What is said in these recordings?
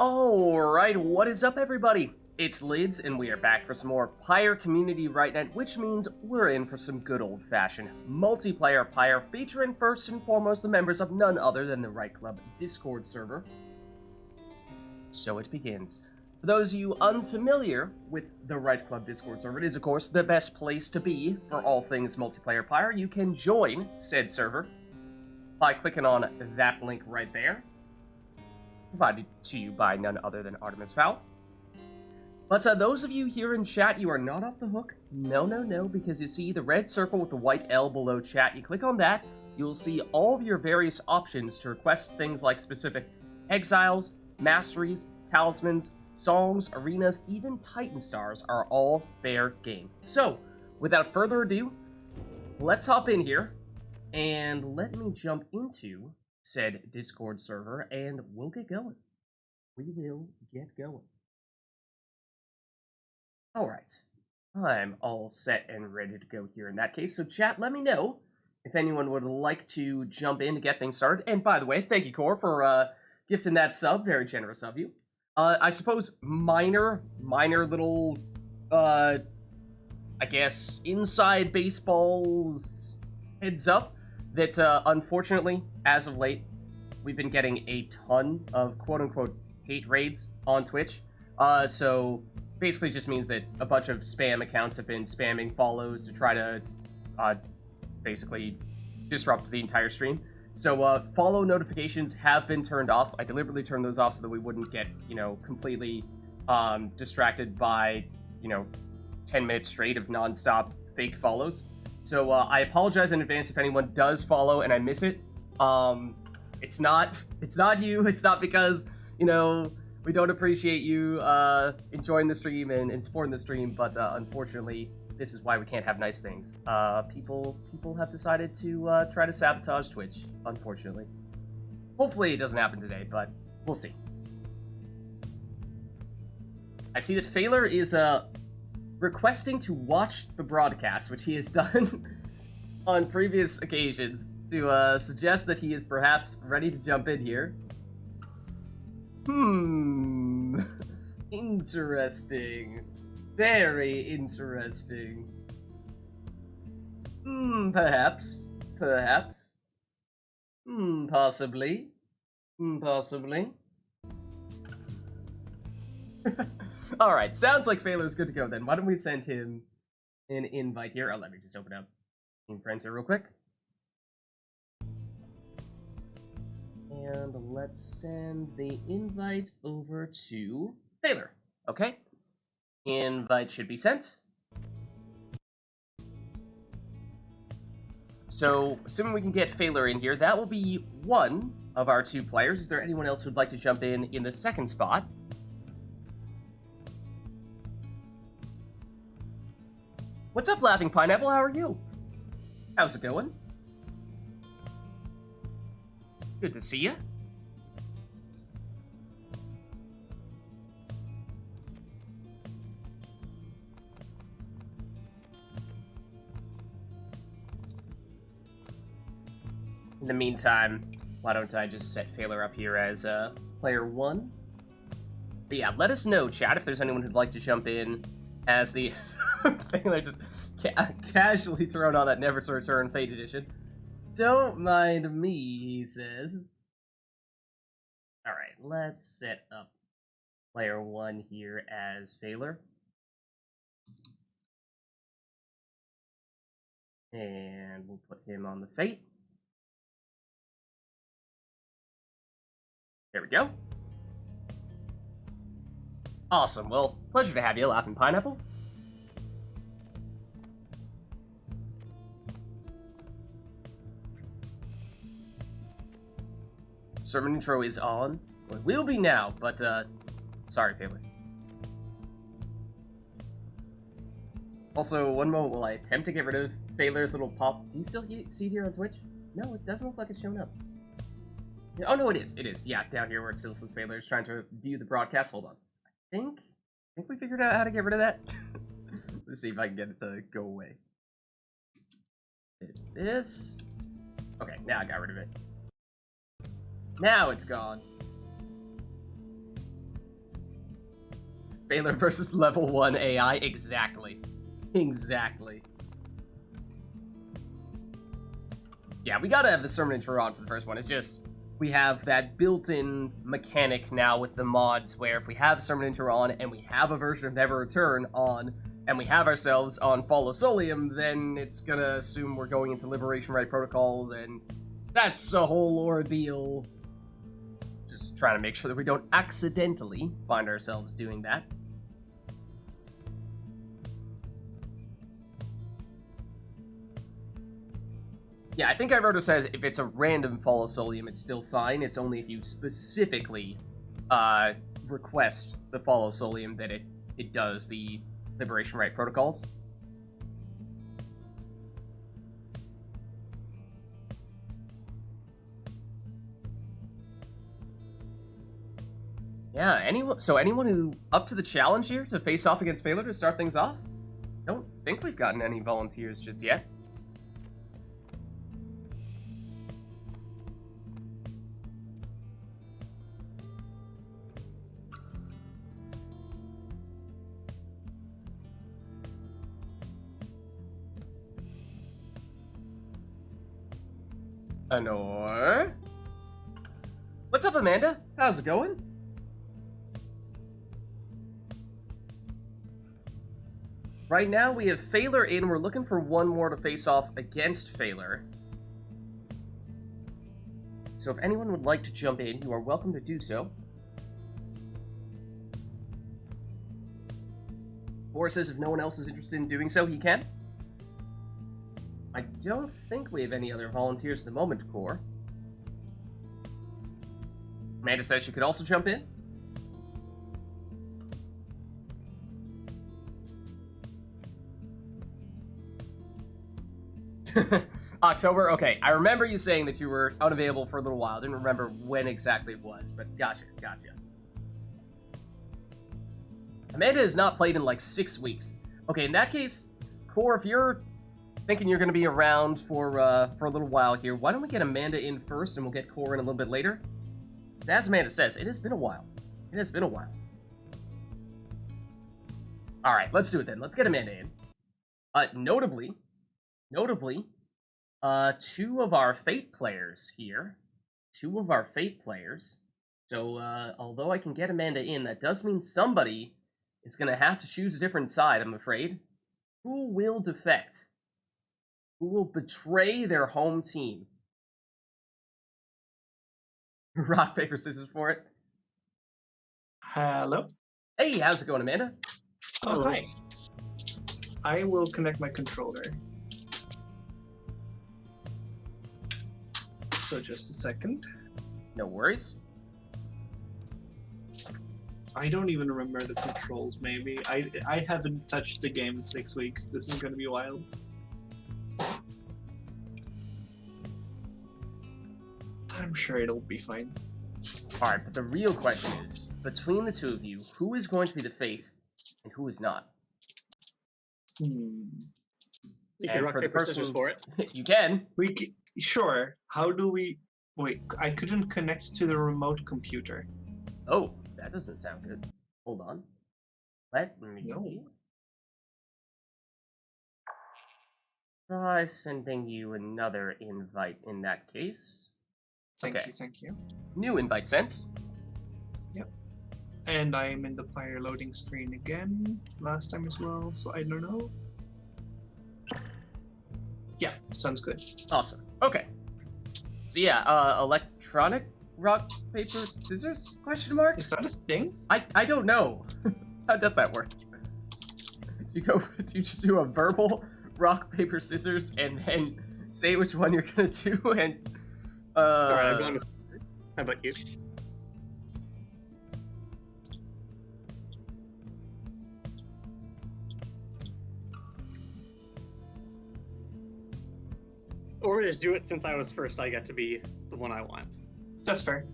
Alright, what is up everybody? It's Lids, and we are back for some more Pyre Community RITE NITE, which means we're in for some good old-fashioned multiplayer Pyre, featuring first and foremost the members of none other than the RITE Club Discord server. So it begins. For those of you unfamiliar with the RITE Club Discord server, it is of course the best place to be for all things multiplayer Pyre. You can join said server by clicking on that link right there, provided to you by none other than Artemis Fowl. But those of you here in chat, you are not off the hook. No, because you see the red circle with the white L below chat. You click on that, you'll see all of your various options to request things like specific exiles, masteries, talismans, songs, arenas, even Titan stars are all fair game. So, without further ado, let's hop in here, and let me jump into said Discord server, and we'll get going. We will get going. Alright. I'm all set and ready to go here in that case, so chat, let me know if anyone would like to jump in to get things started. And by the way, thank you, Core, for gifting that sub. Very generous of you. I suppose minor little, I guess, inside baseball's heads up that, unfortunately, as of late, we've been getting a ton of quote-unquote hate raids on Twitch. So basically just means that a bunch of spam accounts have been spamming follows to try to basically disrupt the entire stream. So follow notifications have been turned off. I deliberately turned those off so that we wouldn't get, completely distracted by, 10 minutes straight of non-stop fake follows. So I apologize in advance if anyone does follow and I miss it. It's not you. It's not because, we don't appreciate you enjoying the stream and supporting the stream, but unfortunately, this is why we can't have nice things. People have decided to try to sabotage Twitch, unfortunately. Hopefully it doesn't happen today, but we'll see. I see that Failer is requesting to watch the broadcast, which he has done on previous occasions, to suggest that he is perhaps ready to jump in here. Interesting. Very interesting. Perhaps. Possibly. Possibly. Alright, sounds like Failer's good to go then. Why don't we send him an invite here? Oh, let me just open up Team Friends here real quick. And let's send the invite over to Failer. Okay? Invite should be sent. So, assuming we can get Failer in here, that will be one of our two players. Is there anyone else who'd like to jump in the second spot? What's up, Laughing Pineapple? How are you? How's it going? Good to see you. In the meantime, why don't I just set Failer up here as player 1? But yeah, let us know, chat, if there's anyone who'd like to jump in as the Failer just casually thrown on that Never to Return Fate Edition. Don't mind me, he says. Alright, let's set up player 1 here as Failer. And we'll put him on the Fate. There we go. Awesome, well, pleasure to have you, Laughing Pineapple. Sermon intro is on. Well, it will be now, but, sorry, Failer. Also, one moment while I attempt to get rid of Failer's little pop. Do you still see it here on Twitch? No, it doesn't look like it's showing up. Oh, no, it is. It is. Yeah, down here where it still says Failer is trying to view the broadcast. Hold on. I think we figured out how to get rid of that. Let's see if I can get it to go away. This. Okay, now I got rid of it. Now it's gone. Baylor versus level 1 AI. Exactly. Exactly. Yeah, we gotta have the Sermon on for the first one. It's just, we have that built-in mechanic now with the mods where if we have Sermon on and we have a version of Never Return on, and we have ourselves on Follow Solium, then it's gonna assume we're going into Liberation Rite protocols, and that's a whole ordeal. Just trying to make sure that we don't accidentally find ourselves doing that. Yeah, I think Iroto says if it's a random Follow Solium, it's still fine. It's only if you specifically request the Follow Solium that it does the Liberation Rite protocols. Yeah, anyone who up to the challenge here to face off against Phalar to start things off? Don't think we've gotten any volunteers just yet. Honor. What's up, Amanda? How's it going? Right now, we have Phalar in. We're looking for one more to face off against Phalar. So if anyone would like to jump in, you are welcome to do so. Or says if no one else is interested in doing so, he can. I don't think we have any other volunteers at the moment, Core. Amanda says she could also jump in. October? Okay, I remember you saying that you were unavailable for a little while. I didn't remember when exactly it was, but gotcha. Amanda has not played in like 6 weeks. Okay, in that case, Core, if you're thinking you're going to be around for a little while here, why don't we get Amanda in first and we'll get Core in a little bit later? As Amanda says, it has been a while. Alright, let's do it then. Let's get Amanda in. Notably, two of our Fate players here. So, although I can get Amanda in, that does mean somebody is going to have to choose a different side, I'm afraid. Who will defect? Who will betray their home team? Rock, paper, scissors for it. Hello? Hey, how's it going, Amanda? Oh, hi. I will connect my controller. So just a second. No worries. I don't even remember the controls, maybe. I haven't touched the game in 6 weeks. This is gonna be wild. I'm sure it'll be fine. Alright, but the real question is, between the two of you, who is going to be the Faith and who is not? You can rock, paper, scissors for it. You can. Sure. How do we... Wait, I couldn't connect to the remote computer. Oh, that doesn't sound good. Hold on. Let me... No. Try sending you another invite in that case. Thank you. New invite sent. Yep. And I am in the Pyre loading screen again, last time as well, so I don't know. Yeah, sounds good. Awesome. Okay. So yeah, electronic rock, paper, scissors? Question mark? Is that a thing? I don't know. How does that work? Do you just do a verbal rock, paper, scissors and then say which one you're gonna do and Alright, I'm going with... How about you? Or just do it since I was first, I get to be the one I want. That's fair.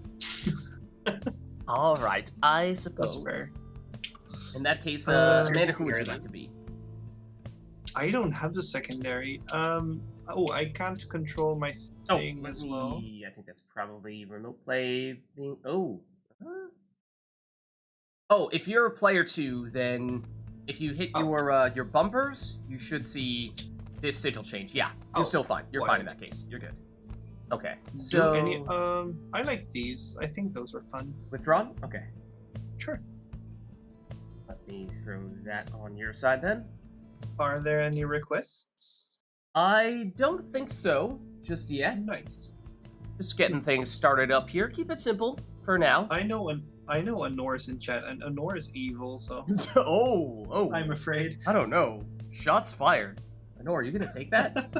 Alright, I suppose. That's fair. In that case, Amanda, who would you then. like to be? I don't have the secondary. Oh, I can't control my thing as well. I think that's probably remote play thing. Oh. Oh, if you're a player 2, then if you hit your bumpers, you should see this sigil change. Yeah, you're still fine. You're fine in that case. You're good. Okay, so... I like these. I think those are fun. Withdrawn? Okay. Sure. Let me throw that on your side then. Are there any requests? I don't think so, just yet. Nice. Just getting things started up here. Keep it simple for now. I know Anora's in chat, and Anora is evil, so... oh. I'm afraid. I don't know. Shots fired. Anora, are you gonna take that?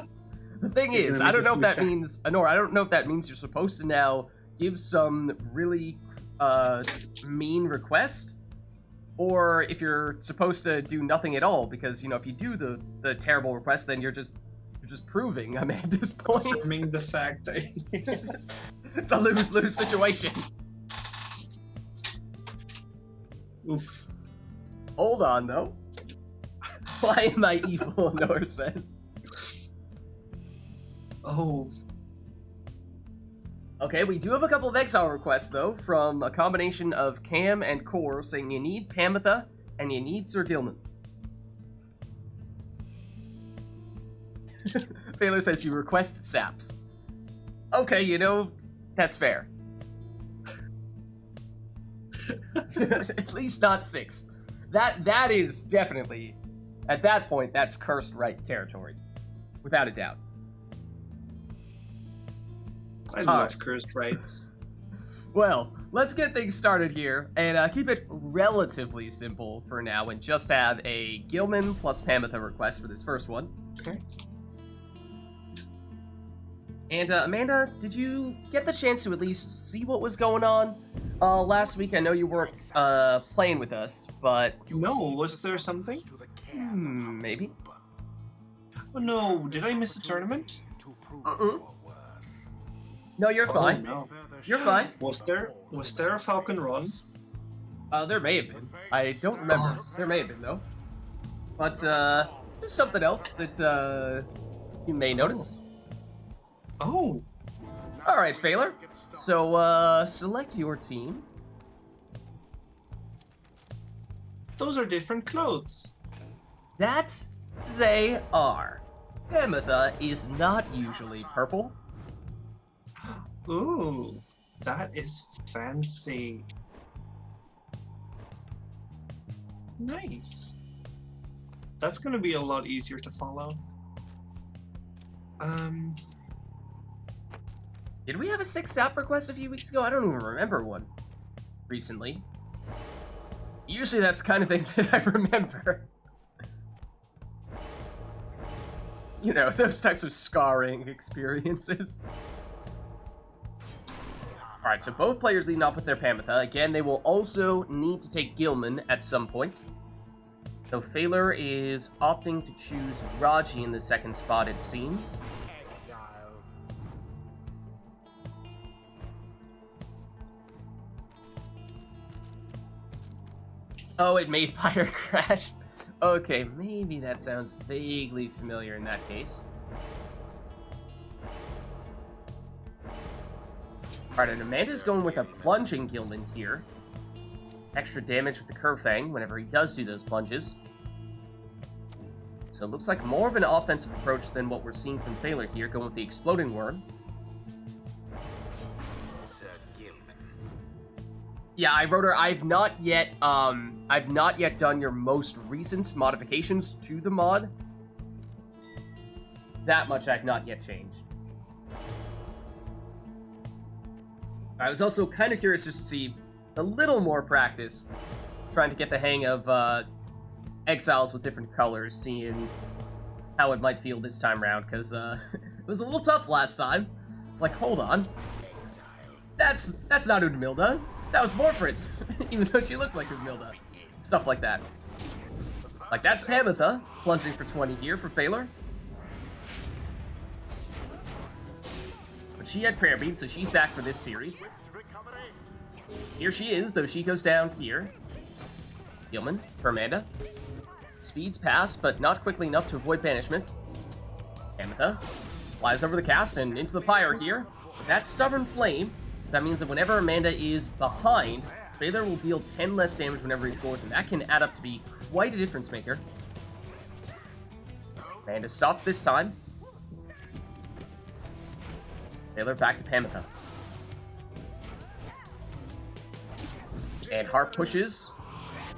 The thing is, I don't know if that means... Anora, I don't know if that means you're supposed to now give some really mean request, or if you're supposed to do nothing at all, because, you know, if you do the terrible request, then you're just proving Amanda's point. Affirming the fact that... It's a lose-lose situation. Oof. Hold on, though. Why am I evil, Nor says. Oh. Okay, we do have a couple of exile requests, though, from a combination of Cam and Core, saying you need Pamitha and you need Sir Gilman. Baylor says you request saps. Okay, you know, that's fair. At least not 6. That is definitely, at that point, that's cursed right territory. Without a doubt. I love cursed rights. Well, let's get things started here, and keep it relatively simple for now, and just have a Gilman plus Pamitha request for this first one. Okay. And Amanda, did you get the chance to at least see what was going on last week? I know you weren't playing with us, but... No, was there something? Maybe. Oh no, did I miss a tournament? No, you're fine. No. You're fine. Was there a Falcon run? There may have been. I don't remember. There may have been, though. But, there's something else that, you may notice. Oh. Alright, Failer. So, select your team. Those are different clothes. They are. Pamitha is not usually purple. Ooh, that is fancy. Nice. That's gonna be a lot easier to follow. Did we have a 6 sap request a few weeks ago? I don't even remember one recently. Usually that's the kind of thing that I remember. You know, those types of scarring experiences. Alright, so both players leading off with their Pamitha. Again, they will also need to take Gilman at some point. So Phaler is opting to choose Raji in the second spot, it seems. Oh, it made Pyre crash. Okay, maybe that sounds vaguely familiar in that case. Alright, and Amanda's going with a plunging Gilman here. Extra damage with the Curve Fang whenever he does do those plunges. So it looks like more of an offensive approach than what we're seeing from Thaler here, going with the Exploding Worm. Yeah, I wrote her, I've not yet done your most recent modifications to the mod. That much I've not yet changed. I was also kind of curious just to see a little more practice, trying to get the hang of exiles with different colors, seeing how it might feel this time around, because it was a little tough last time. It's like, hold on. That's not Udmilda. That was Morfred, even though she looks like Udmilda. Stuff like that. Like, that's Pamitha, plunging for 20 here for Phaler. But she had Prayer Bead, so she's back for this series. Here she is, though she goes down here. Gilman for Amanda. Speeds past, but not quickly enough to avoid banishment. Pamitha flies over the cast and into the Pyre here. With that Stubborn Flame, so that means that whenever Amanda is behind, Pyre will deal 10 less damage whenever he scores, and that can add up to be quite a difference maker. And to stop this time. Pyre back to Pamitha. And Harp pushes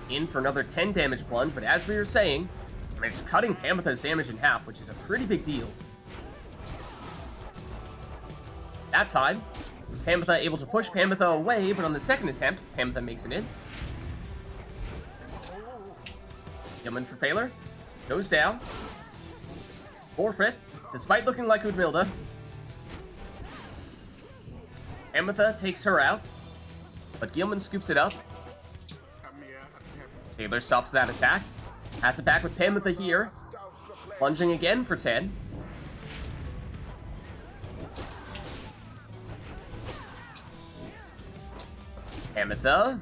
in for another 10 damage plunge, but as we were saying, I mean, it's cutting Pamitha's damage in half, which is a pretty big deal. That time, Pamitha able to push Pamitha away, but on the second attempt, Pamitha makes it in. Gilman for Phaler. Goes down. Forfeit, despite looking like Udmilda. Pamitha takes her out, but Gilman scoops it up. Taylor stops that attack. Has it back with Pamitha here. Plunging again for 10. Pamitha.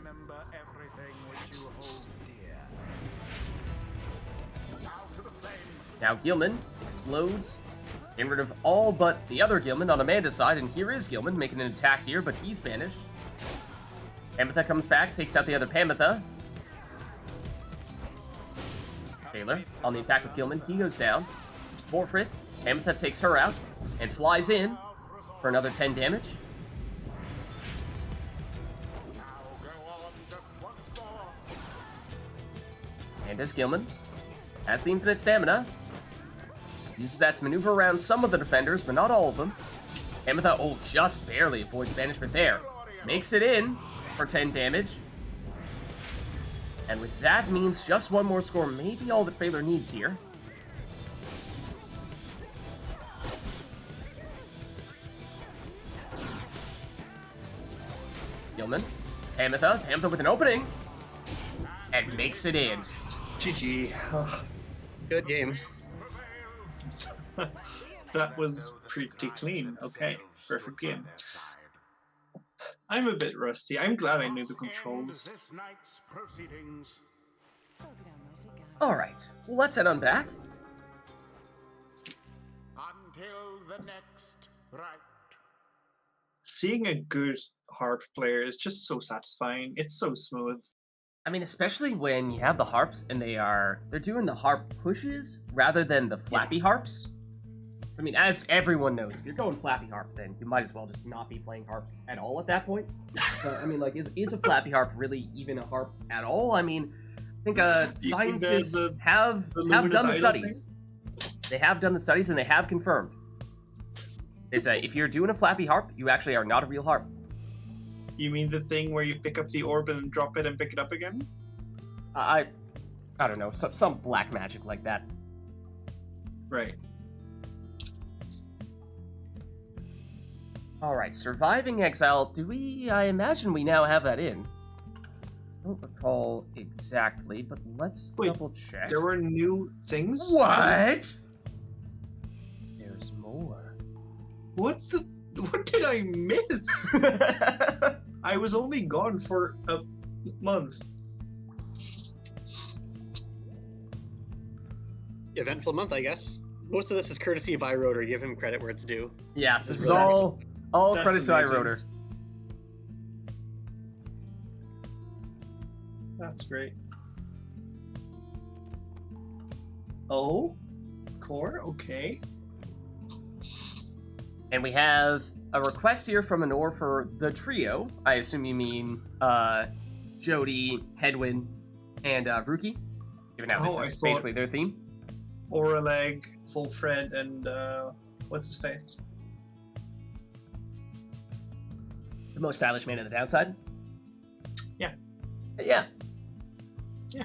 Now Gilman explodes. Getting rid of all but the other Gilman on Amanda's side, and here is Gilman making an attack here, but he's banished. Pamitha comes back, takes out the other Pamitha. Taylor on the attack with Gilman, he goes down. Forfeit, Pamitha takes her out, and flies in for another 10 damage. And as Gilman has the infinite stamina, uses that to maneuver around some of the defenders, but not all of them. Pamitha, oh, just barely avoids banishment there. Makes it in for 10 damage. And with that means just one more score, maybe all that Phaler needs here. Gilman, Pamitha, Pamitha with an opening, and makes it in. GG. Good game. That was pretty clean. Okay, perfect game. I'm a bit rusty. I'm glad I knew the controls. Alright, let's head on back. Until the next rite. Seeing a good harp player is just so satisfying. It's so smooth. I mean, especially when you have the harps and they're doing the harp pushes rather than the flappy harps. So, I mean, as everyone knows, if you're going flappy harp, then you might as well just not be playing harps at all at that point. But, I mean, like, is a flappy harp really even a harp at all? I mean, I think scientists have done the studies. They have done the studies and they have confirmed. It's if you're doing a flappy harp, you actually are not a real harp. You mean the thing where you pick up the orb and drop it and pick it up again? I don't know, some black magic like that. Right. Alright, surviving exile. I imagine we now have that in. I don't recall exactly, but let's double check. There were new things? What? There's more. What did I miss? I was only gone for a month. Eventful month, I guess. Most of this is courtesy of iRotor. Give him credit where it's due. Yeah, this is all credit to iRotor. That's great. Oh? Core? Okay. And we have a request here from Anor for the trio. I assume you mean Jody, Hedwyn, and Ruki, given how this is basically their theme. Oraleg, Fulfred, and what's his face? The most stylish man on the downside? Yeah. Yeah. Yeah.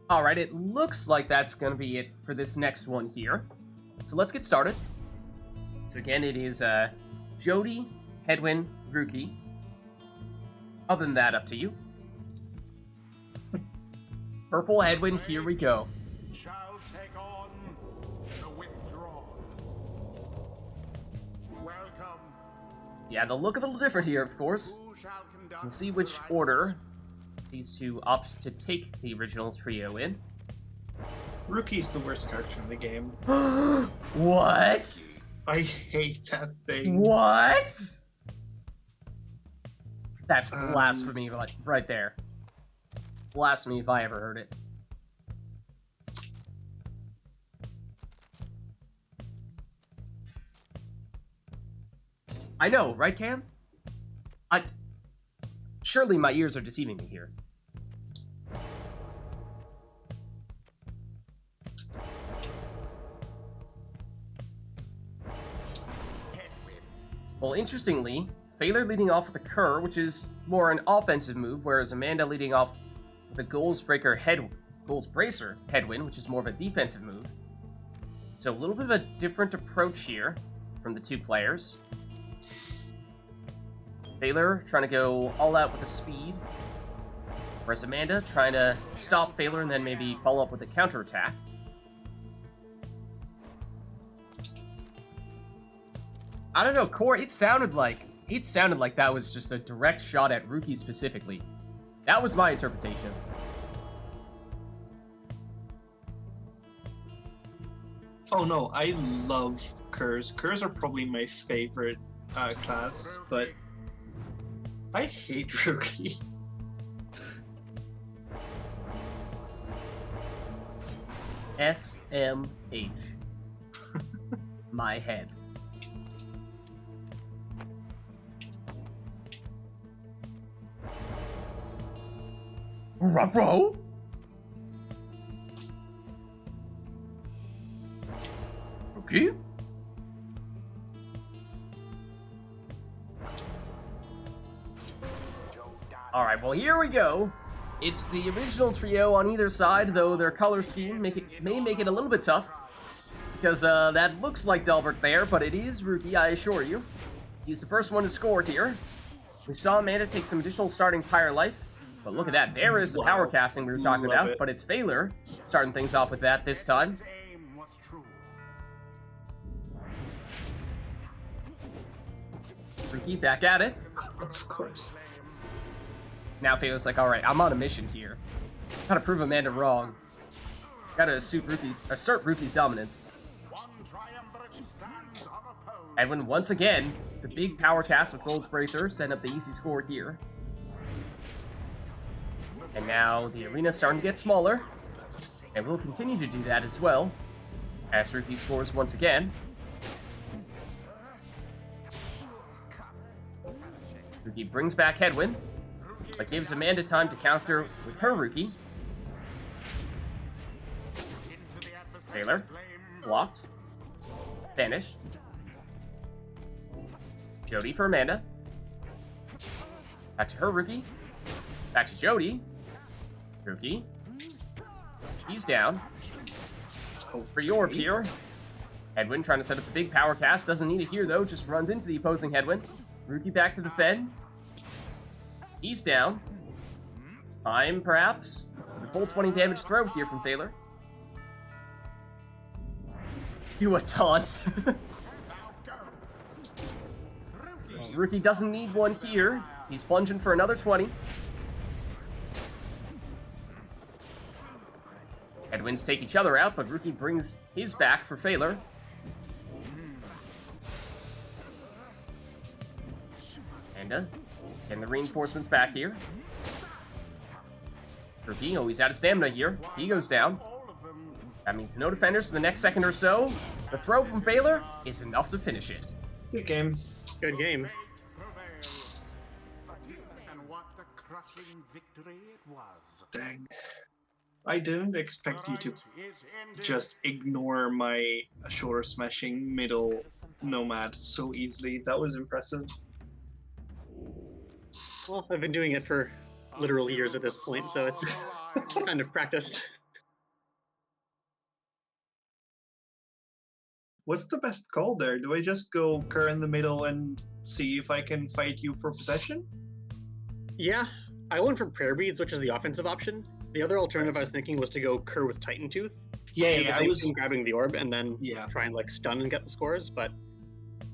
Alright, it looks like that's going to be it for this next one here. So let's get started. So again, it is Jody, Hedwyn, Ruki. Other than that, up to you. Purple Hedwyn, here we go. Shall take on the withdrawal. Welcome. Yeah, they'll look a little different here, of course. Who shall conduct We'll see which the rites? order these two opt to take the original trio in. Rookie's the worst character in the game. What? I hate that thing. What? That's blasphemy right there. Blasphemy if I ever heard it. I know, right, Cam? Surely my ears are deceiving me here. Well, interestingly, Phaler leading off with a Cur, which is more an offensive move, whereas Amanda leading off with a Goals Bracer Headwind, which is more of a defensive move. So a little bit of a different approach here from the two players. Phaler trying to go all out with the speed, whereas Amanda trying to stop Phaler and then maybe follow up with a counterattack. I don't know, Core, it sounded like that was just a direct shot at Rookie specifically. That was my interpretation. Oh no, I love Curs. Curs are probably my favorite class, but I hate Rookie. SMH. My head. Ruh-roh? Okay. Alright, well here we go. It's the original trio on either side, though their color scheme may make it a little bit tough. Because that looks like Delbert there, but it is Rookie, I assure you. He's the first one to score here. We saw Amanda take some additional starting Pyre life. But look at that, there is the power casting we were talking about, but it's Phaler starting things off with that this time. Rookie back at it. Of course. Now Phaler's like, alright, I'm on a mission here. Gotta prove Amanda wrong. Gotta assert Rookie's dominance. Edwin once again, the big power cast with Gold's Bracer, setting up the easy score here. And now the arena's starting to get smaller, and we'll continue to do that as well, as Rookie scores once again. Rookie brings back Headwind, but gives Amanda time to counter with her Rookie. Phaler, blocked, vanished. Jody for Amanda. Back to her Rookie. Back to Jody. Rookie. He's down. For Yorp here. Headwind trying to set up the big power cast. Doesn't need it here though. Just runs into the opposing Headwind. Rookie back to defend. He's down. Time, perhaps. The full 20 damage throw here from Phaler. Do a taunt. Rookie doesn't need one here. He's plunging for another 20. Headwinds take each other out, but Rookie brings his back for Phaler. And getting the reinforcements back here. Rookie, oh, he's out of stamina here. He goes down. That means no defenders for the next second or so. The throw from Phaler is enough to finish it. Good game. Good game. And what a crushing victory it was. Dang. I didn't expect you to just ignore my shoulder smashing middle nomad so easily. That was impressive. Well, I've been doing it for literal years at this point, so it's kind of practiced. What's the best call there? Do I just go Cur in the middle and see if I can fight you for possession? Yeah, I went for Prayer Beads, which is the offensive option. The other alternative I was thinking was to go Cur with Titan Tooth. Yeah, I was grabbing the orb and then Yeah. try and like stun and get the scores, but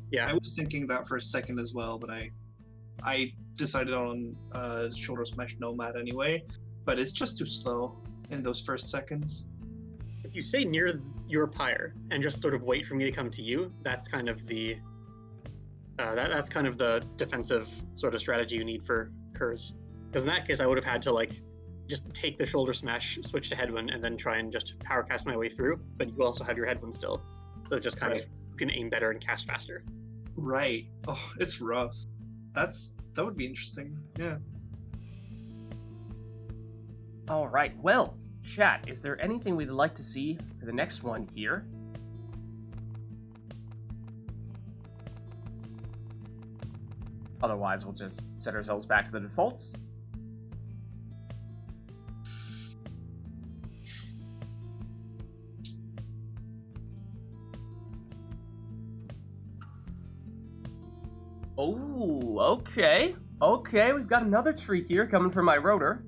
yeah. I was thinking that for a second as well, but I decided on shoulder smash nomad anyway. But it's just too slow in those first seconds. if you stay near your pyre and just sort of wait for me to come to you, that's kind of the that's kind of the defensive sort of strategy you need for Kurz. Because in that case, I would have had to like just take the shoulder smash, switch to headwind, and then try and just power cast my way through. But you also have your headwind still, so just kind of you can aim better and cast faster. Right. Oh, it's rough. That would be interesting. Yeah. All right. Well, chat, is there anything we'd like to see for the next one here? Otherwise, we'll just set ourselves back to the defaults. Oh, okay. Okay, we've got another treat here coming from iRotor.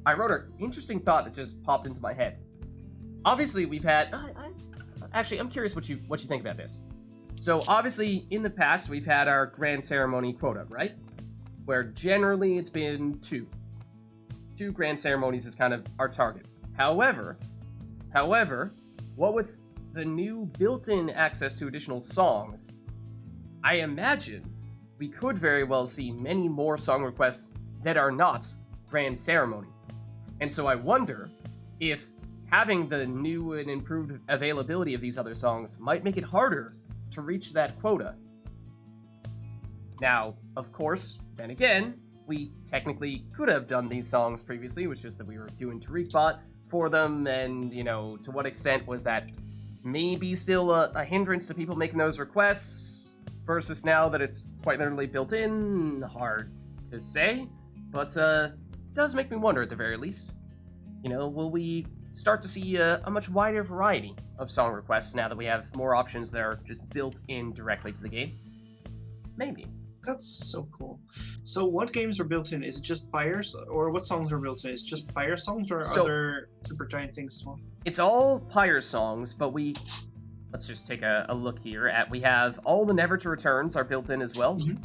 iRotor, interesting thought that just popped into my head. Obviously, we've had... actually, I'm curious what you think about this. So, obviously, in the past, we've had our grand ceremony quota, right? Where generally it's been 2. 2 grand ceremonies is kind of our target. However, what with the new built-in access to additional songs, I imagine we could very well see many more song requests that are not grand ceremony. And so I wonder if having the new and improved availability of these other songs might make it harder to reach that quota. Now, of course, then again, we technically could have done these songs previously, it was just that we were doing TariqBot for them, and, you know, to what extent was that maybe still a hindrance to people making those requests, versus now that it's quite literally built in? Hard to say, but does make me wonder at the very least. You know, will we start to see a much wider variety of song requests now that we have more options that are just built in directly to the game? Maybe. That's so cool. So what games are built in? Is it just Pyre's? Or what songs are built in? Is it just Pyre songs or other Supergiant things as well? It's all Pyre songs, but let's just take a look here at, we have all the Never to Returns are built in as well. Mm-hmm.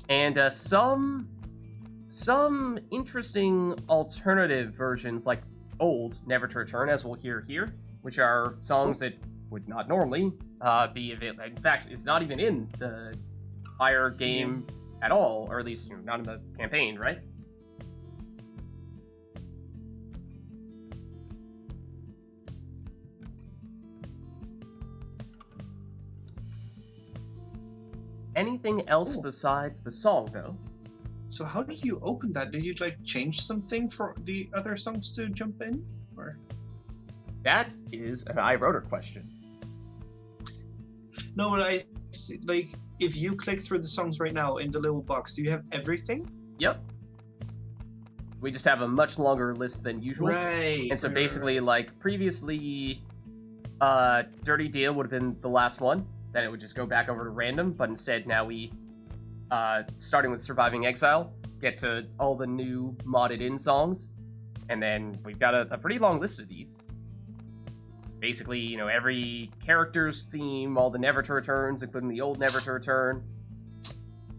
And some interesting alternative versions, like old Never to Return, as we'll hear here, which are songs that would not normally be available. In fact, it's not even in the Pyre game at all, or at least not in the campaign, right? Anything else besides the song, though? So how did you open that? Did you like change something for the other songs to jump in, or? That is an iRotor question. No, but I see, like, if you click through the songs right now in the little box, do you have everything? Yep. We just have a much longer list than usual. Right. And so basically, like, previously, Dirty Deal would have been the last one. Then it would just go back over to random, but instead now we, starting with Surviving Exile, get to all the new modded in songs. And then we've got a pretty long list of these. Basically, you know, every character's theme, all the Never to Returns, including the old Never to Return.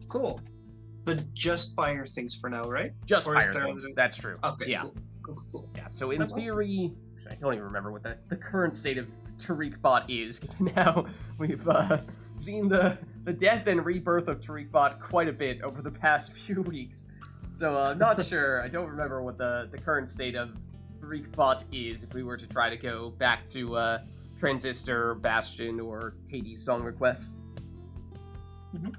Cool. But just Pyre things for now, right? Just Or is Pyre there things, other- that's true. Okay, Yeah. Cool. Yeah, so in That's theory, I don't even remember what the current state of TariqBot is, given how we've seen the death and rebirth of TariqBot quite a bit over the past few weeks. So I'm not sure. I don't remember what the current state of TariqBot is if we were to try to go back to Transistor, Bastion, or Hades song requests. Mm-hmm.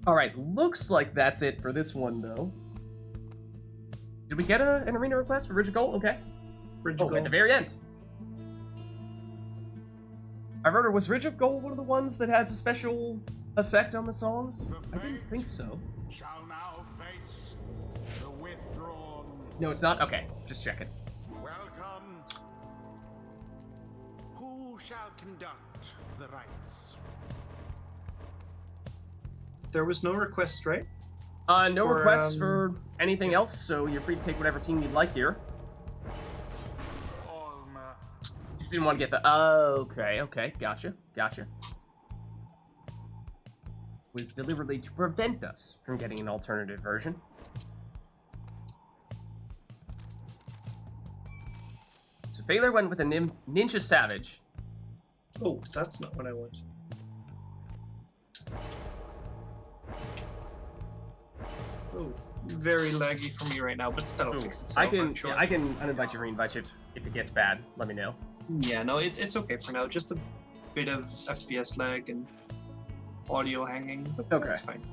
Alright, looks like that's it for this one, though. Did we get an arena request for Bridge of Gold? Okay. Bridge of At the Gold. very end. I wrote, was Ridge of Gold one of the ones that has a special effect on the songs? I didn't think so. Shall now face the withdrawn. No, it's not? Okay, just checking. Welcome. Who shall conduct the rites? There was no request, right? No For, requests for anything else, so you're free to take whatever team you'd like here. Alma. Just didn't want to get the... okay, gotcha. Was deliberately to prevent us from getting an alternative version. So Phaler went with a Ninja Savage. Oh, that's not what I want. Oh, very laggy for me right now, but that'll Ooh, fix itself. I can I'm sure. I can uninvite you, reinvite you if it gets bad. Let me know. Yeah, no, it's okay for now. Just a bit of FPS lag and audio hanging, but Okay. it's fine.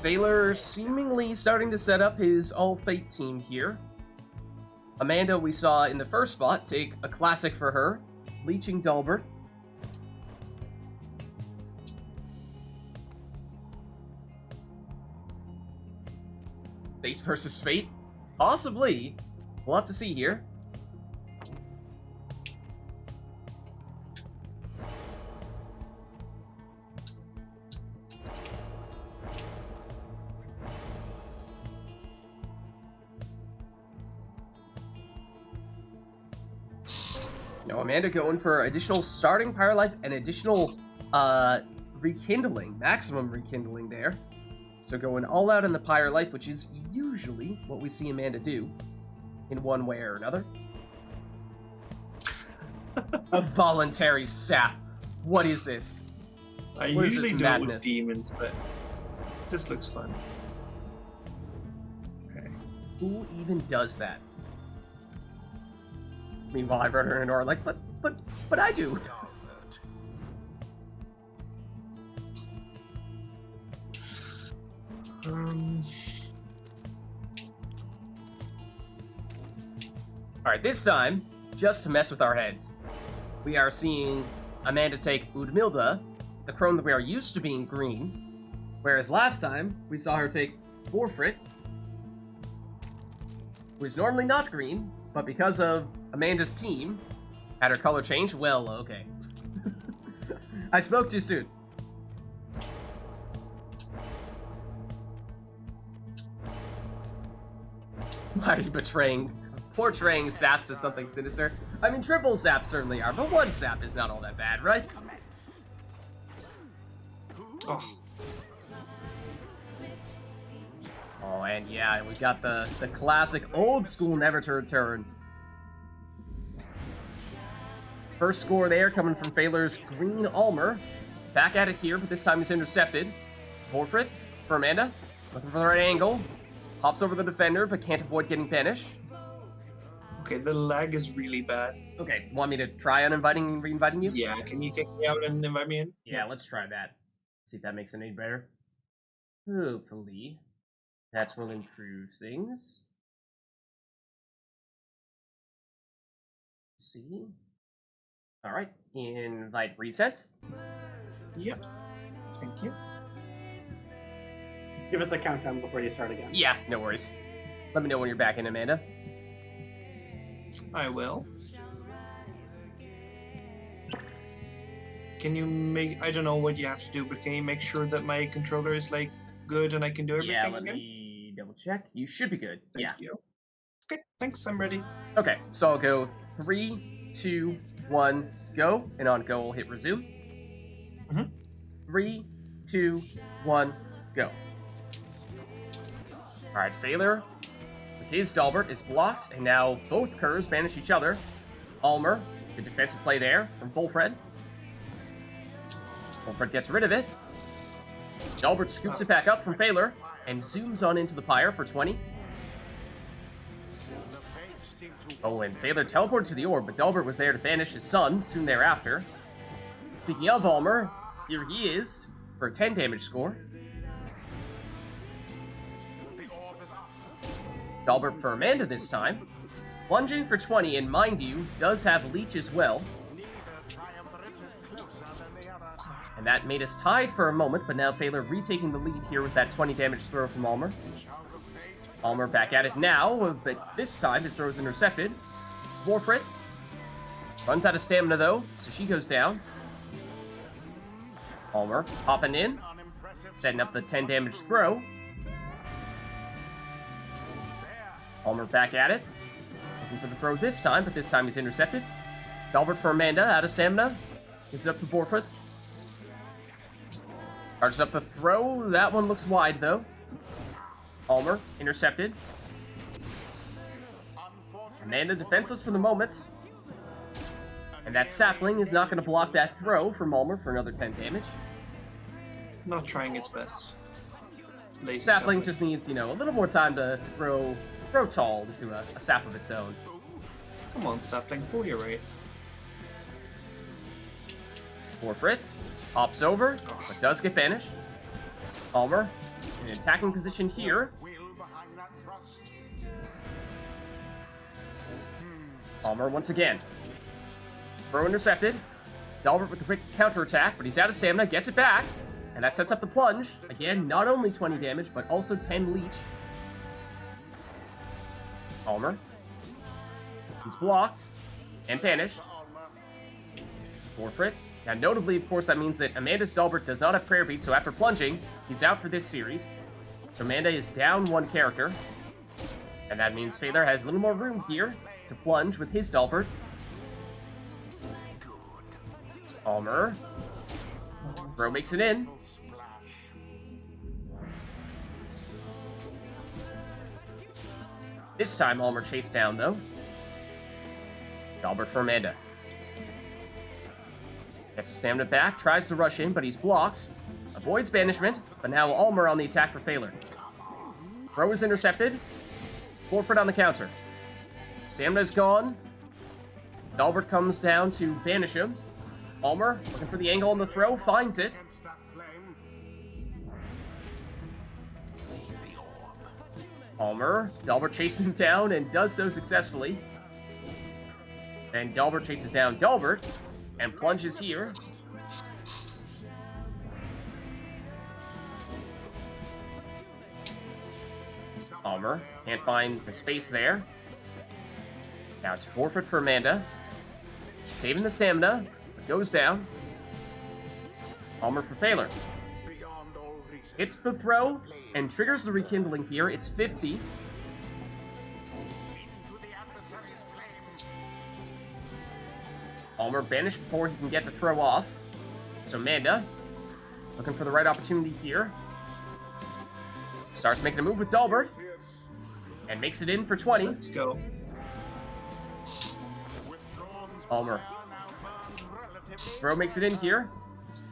Phaler seemingly starting to set up his All Fate team here. Amanda, we saw in the first spot, take a classic for her, Leeching Dalbert. Fate versus Fate? Possibly. We'll have to see here. No, Amanda going for additional starting Pyre Life and additional rekindling, maximum rekindling there. So going all out in the Pyre Life, which is usually what we see Amanda do in one way or another. A voluntary sap. What is this? I What is usually this do it madness? with demons, but this looks fun. Okay. Who even does that? Meanwhile, I wrote her in or like, but I do. Alright, this time, just to mess with our heads, we are seeing Amanda take Udmilda, the crone that we are used to being green, whereas last time we saw her take Borfrit, who is normally not green, but because of Amanda's team, had her color change. Well, okay. I spoke too soon. Why are you portraying saps as something sinister? I mean, triple saps certainly are, but one sap is not all that bad, right? Oh, Oh, and yeah, we got the classic old school never to return. First score there coming from Phaler's Green Almer. Back at it here, but this time it's intercepted. Borfrit for Amanda. Looking for the right angle. Hops over the defender, but can't avoid getting banished. okay, the lag is really bad. Okay, want me to try uninviting and reinviting you? Yeah, can you kick me out and invite me in? Yeah, let's try that. See if that makes it any better. Hopefully, that will improve things. Let's see. Alright, invite reset. Yep. Thank you. Give us a countdown before you start again. Yeah, no worries. Let me know when you're back in, Amanda. I will. Can you make... I don't know what you have to do, but can you make sure that my controller is, like, good and I can do everything Yeah, let again? me double check. You should be good. Thank you. Okay, thanks, I'm ready. Okay, so I'll go 3, 2, 1, go. And on go, we'll hit resume. Mhm. 3, 2, 1, go. Alright, Phaler with his Dalbert is blocked, and now both Curs banish each other. Almer, the defensive play there from Bolfred. Bolfred gets rid of it. Dalbert scoops it back up from Phaler and zooms on into the Pyre for 20. Oh, and Phaler teleported to the orb, but Dalbert was there to banish his son soon thereafter. Speaking of Almer, here he is for a 10 damage score. Dalbert for Amanda this time. Lunging for 20, and mind you, does have Leech as well. And that made us tied for a moment, but now Phaler retaking the lead here with that 20 damage throw from Almer. Almer back at it now, but this time his throw is intercepted. It's Borfrit. Runs out of stamina though, so she goes down. Almer popping in, setting up the 10 damage throw. Almer back at it. Looking for the throw this time, but this time he's intercepted. Dalbert for Amanda, out of stamina. Gives it up to Borfrit. Charges up the throw. That one looks wide, though. Almer, intercepted. Amanda defenseless for the moment. And that sapling is not going to block that throw from Ulmer for another 10 damage. Not trying its best. Lazy Sapling just needs, you know, a little more time to throw tall into a sap of its own. Come on, sapling, pull your weight. Warfrith hops over, but does get banished. Ulmer in an attacking position here. Will behind that thrust. Ulmer once again. Throw intercepted. Dalbert with the quick counterattack, but he's out of stamina, gets it back. And that sets up the plunge. Again, not only 20 damage, but also 10 leech. Ulmer. He's blocked and banished. Warfrith. Now, notably, of course, that means that Amanda's Dalbert does not have Prayer Beat, so after plunging, he's out for this series. So Amanda is down one character. And that means Phalar has a little more room here to plunge with his Dalbert. Ulmer. Throw makes it in. This time, Ulmer chased down, though. Dalbert for Amanda. Gets his stamina back, tries to rush in, but he's blocked. Avoids banishment, but now Ulmer on the attack for Phalar. Throw is intercepted. Warfrith on the counter. Stamina's gone. Dalbert comes down to banish him. Ulmer, looking for the angle on the throw, finds it. Against that flame. Ulmer, Dalbert chases him down and does so successfully. And Dalbert chases down Dalbert and plunges here. Ulmer can't find the space there. Now it's Forfeit for Amanda. Saving the stamina, but goes down. Ulmer for Phalar. Beyond all reason. Hits the throw and triggers the rekindling here. It's 50. Into the adversary's flames. Ulmer banished before he can get the throw off. So Amanda, looking for the right opportunity here. Starts making a move with Dalbert and makes it in for 20. Let's go. Ulmer. His throw makes it in here.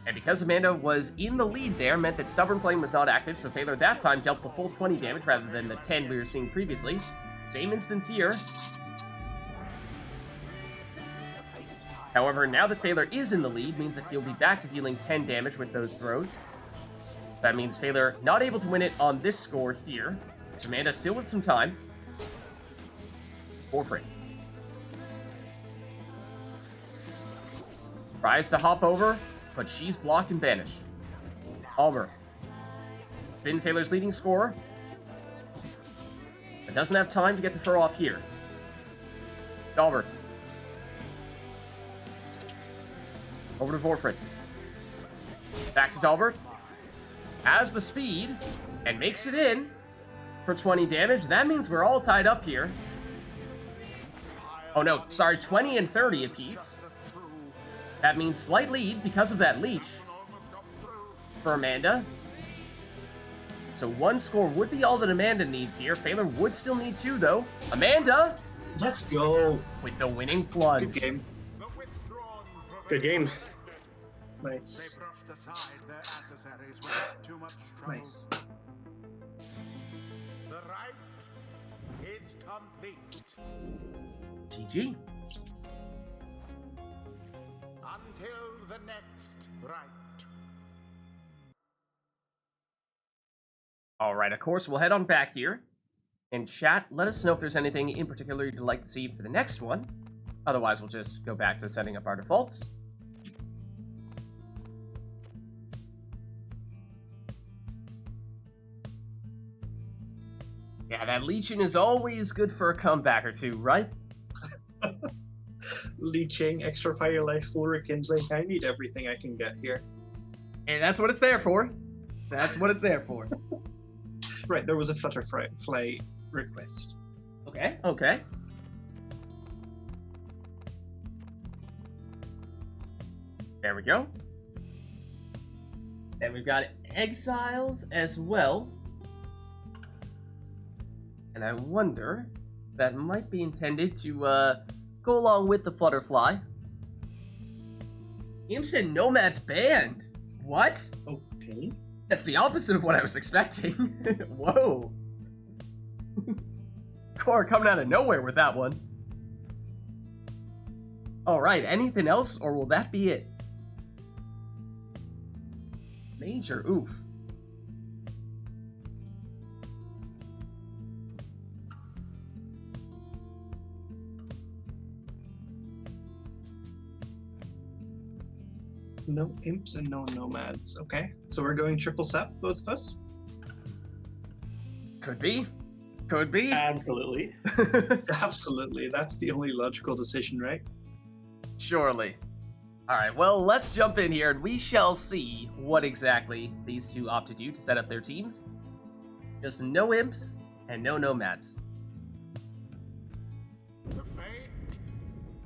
And because Amanda was in the lead there, meant that Stubborn Flame was not active, so Phalar that time dealt the full 20 damage rather than the 10 we were seeing previously. Same instance here. However, now that Phalar is in the lead, means that he'll be back to dealing 10 damage with those throws. That means Phalar not able to win it on this score here. So Amanda still with some time. Forfeit. Tries to hop over, but she's blocked and banished. Ulmer. Spin Phalar's leading scorer. But doesn't have time to get the throw off here. Dalbert. Over to Vorfrit. Back to Dalbert. Has the speed and makes it in for 20 damage. That means we're all tied up here. Oh no, sorry, 20 and 30 apiece. That means slight lead because of that leech for Amanda. So one score would be all that Amanda needs here. Phalar would still need two, though. Amanda! Let's go. With the winning plunge. Good game. Good game. Nice. They brushed aside their adversaries without too much trouble. Nice. The rite is complete. GG. Until the next rite. Alright, of course, we'll head on back here. And chat, let us know if there's anything in particular you'd like to see for the next one. Otherwise, we'll just go back to setting up our defaults. Yeah, that Legion is always good for a comeback or two, right? Leeching, extra fire life, full rekindling. I need everything I can get here. And that's what it's there for. That's what it's there for. Right, there was a Flutterfly request. Okay, okay. There we go. And we've got Exiles as well. And I wonder that might be intended to go along with the Flutterfly. Imps and Nomads banned. What? Okay. That's the opposite of what I was expecting. Whoa. Core coming out of nowhere with that one. Alright, anything else, or will that be it? Major, oof. No imps and no nomads. Okay, so we're going triple sap, both of us? Could be. Could be. Absolutely. Absolutely, that's the only logical decision, right? Surely. Alright, well, let's jump in here and we shall see what exactly these two opt to do to set up their teams. Just no imps and no nomads. The fate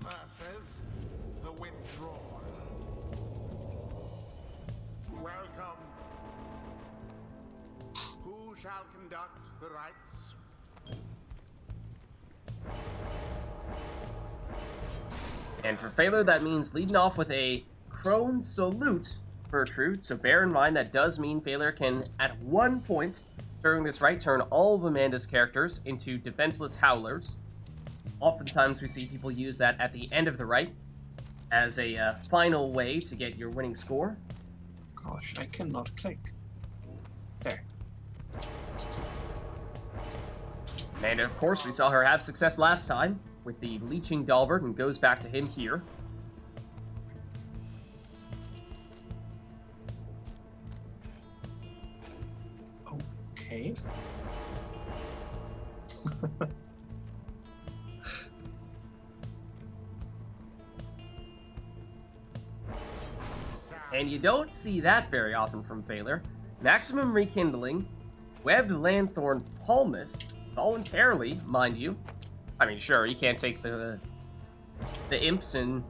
versus the withdrawal. Welcome. Who shall conduct the rites? And for Phaler, that means leading off with a Crone Salute Bertrude. So bear in mind that does mean Phaler can, at one point during this rite, turn all of Amanda's characters into defenseless howlers. Oftentimes we see people use that at the end of the rite as a final way to get your winning score. Gosh, I cannot click. There. And of course, we saw her have success last time with the Leeching Dalbert, and goes back to him here. Okay. And you don't see that very often from Phaler. Maximum Rekindling, Webbed Lanthorn Palmus, voluntarily, mind you. I mean, sure, you can't take the imps and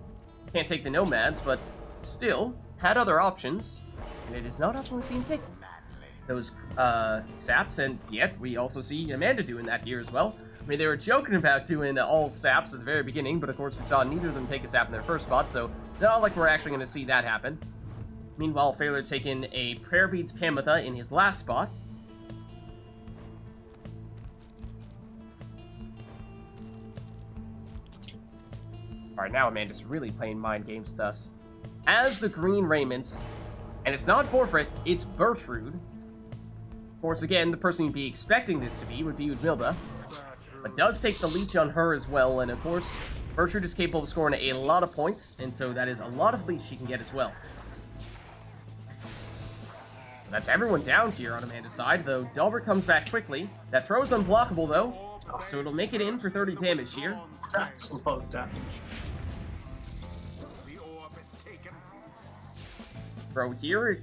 can't take the nomads, but still, had other options, and it is not often seen take those saps, and yet we also see Amanda doing that here as well. I mean, they were joking about doing all saps at the very beginning, but of course we saw neither of them take a sap in their first spot, so not like we're actually going to see that happen. Meanwhile, Phaler taking a Prayer Beads Pamitha in his last spot. Alright, now Amanda's really playing mind games with us. As the Green Raiments, and it's not Forfeit, it's Bertrude. Of course, again, the person you'd be expecting this to be would be Udmilda, but does take the leech on her as well, and of course, Bertrude is capable of scoring a lot of points, and so that is a lot of leech she can get as well. That's everyone down here on Amanda's side, though Dalbert comes back quickly. That throw is unblockable, though, so it'll make it in for 30 damage here. That's a lot of damage. The orb is taken. Throw here,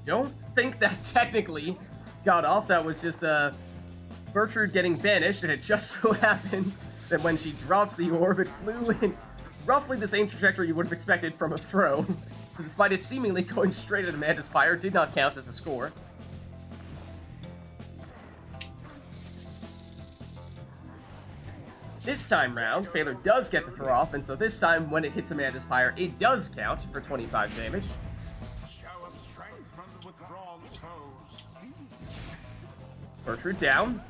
don't think that technically got off. That was just Bertrude getting banished, and it just so happened that when she dropped the orb, it flew in roughly the same trajectory you would have expected from a throw. So despite it seemingly going straight at Amanda's Pyre, did not count as a score. This time round, Phaler does get the throw off, and so this time when it hits Amanda's Pyre, it does count for 25 damage. Show of strength from the withdrawn foes. Bertrude down.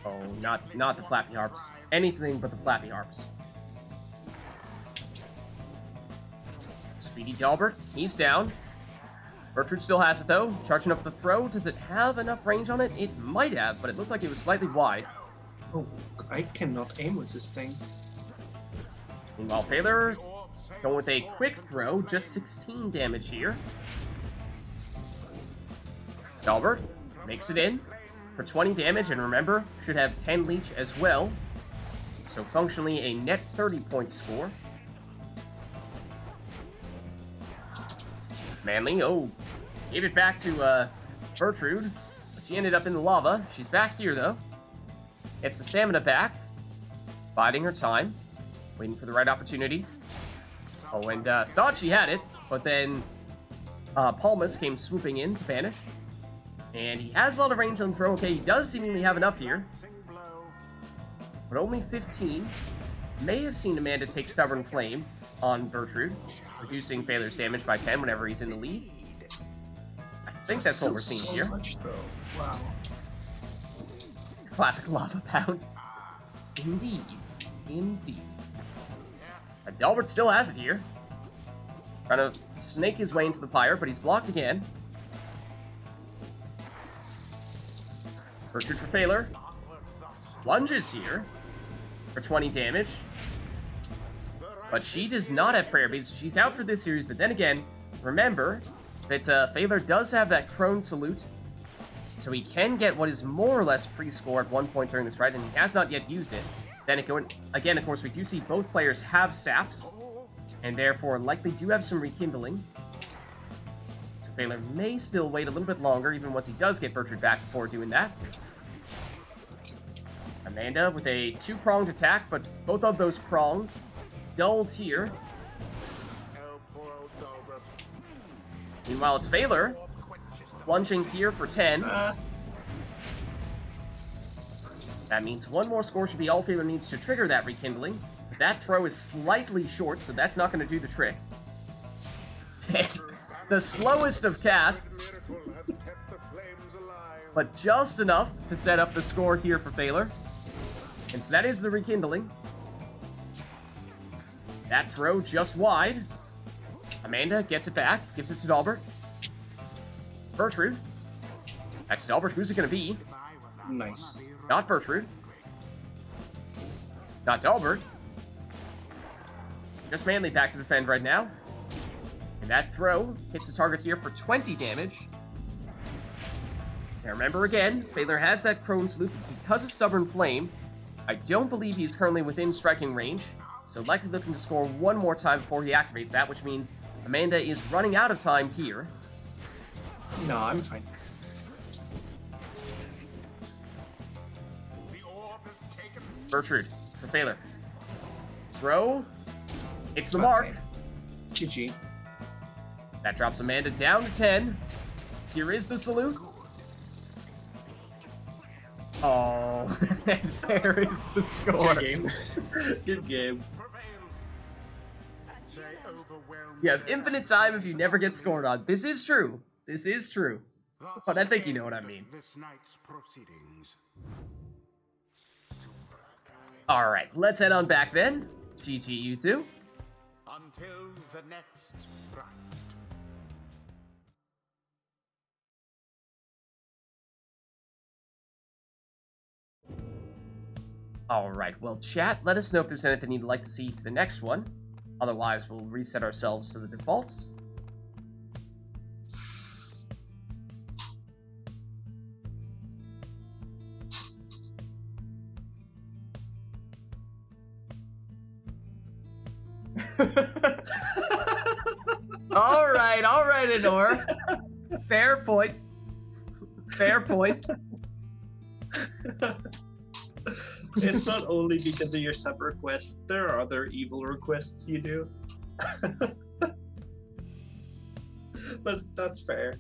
Oh, not the Flappy Harps. Anything but the Flappy Harps. Speedy Dalbert, he's down. Bertrude still has it though. Charging up the throw. Does it have enough range on it? It might have, but it looked like it was slightly wide. Oh, I cannot aim with this thing. Meanwhile, Phaler going with a quick throw. Just 16 damage here. Dalbert makes it in for 20 damage, and remember, should have 10 leech as well. So functionally a net 30-point score. Manly, oh, gave it back to Bertrude, but she ended up in the lava. She's back here, though. Gets the stamina back, biding her time, waiting for the right opportunity. Oh, and thought she had it, but then Palmas came swooping in to banish. And he has a lot of range on the throw. Okay, he does seemingly have enough here. But only 15. May have seen Amanda take Stubborn Flame on Bertrude, reducing Failur's damage by 10 whenever he's in the lead. I think that's what we're seeing here. Much, though. Wow. Classic Lava Pound. Indeed. Indeed. Delbert still has it here. Trying to snake his way into the Pyre, but he's blocked again. Bertrude for Failure. Lunges here for 20 damage. But she does not have Prayer Beads. She's out for this series, but then again, remember that Failure does have that Crone Salute, so he can get what is more or less free score at one point during this ride, and he has not yet used it. Then again, of course, we do see both players have saps, and therefore likely do have some rekindling. So Failure may still wait a little bit longer, even once he does get Bertrude back before doing that. Amanda with a 2-pronged attack, but both of those prongs dulled here. Meanwhile, it's Failure plunging here for 10. That means one more score should be all Failure needs to trigger that rekindling. But that throw is slightly short, so that's not going to do the trick. The slowest of casts, but just enough to set up the score here for Failure. And so that is the rekindling. That throw just wide. Amanda gets it back, gives it to Dalbert. Bertrude. Back to Dalbert. Who's it going to be? Nice. Not Bertrude. Not Dalbert. Just Manly back to defend right now. And that throw hits the target here for 20 damage. Now remember again, Failure has that Crone Salute because of Stubborn Flame. I don't believe he's currently within striking range, so likely looking to score one more time before he activates that, which means Amanda is running out of time here. No, I'm fine. Bertrude for Failure. Throw. It's the mark. GG. That drops Amanda down to 10. Here is the salute. Oh, and there is the score. Good game. Good game. You have infinite time if you never get scored on. This is true. This is true. But I think you know what I mean. This night's proceedings. Alright, let's head on back then. GG, you two. Until the next fight. Alright, well, chat, let us know if there's anything you'd like to see for the next one. Otherwise, we'll reset ourselves to the defaults. Alright, Anor. Fair point. Fair point. It's not only because of your sub request, there are other evil requests you do. But that's fair.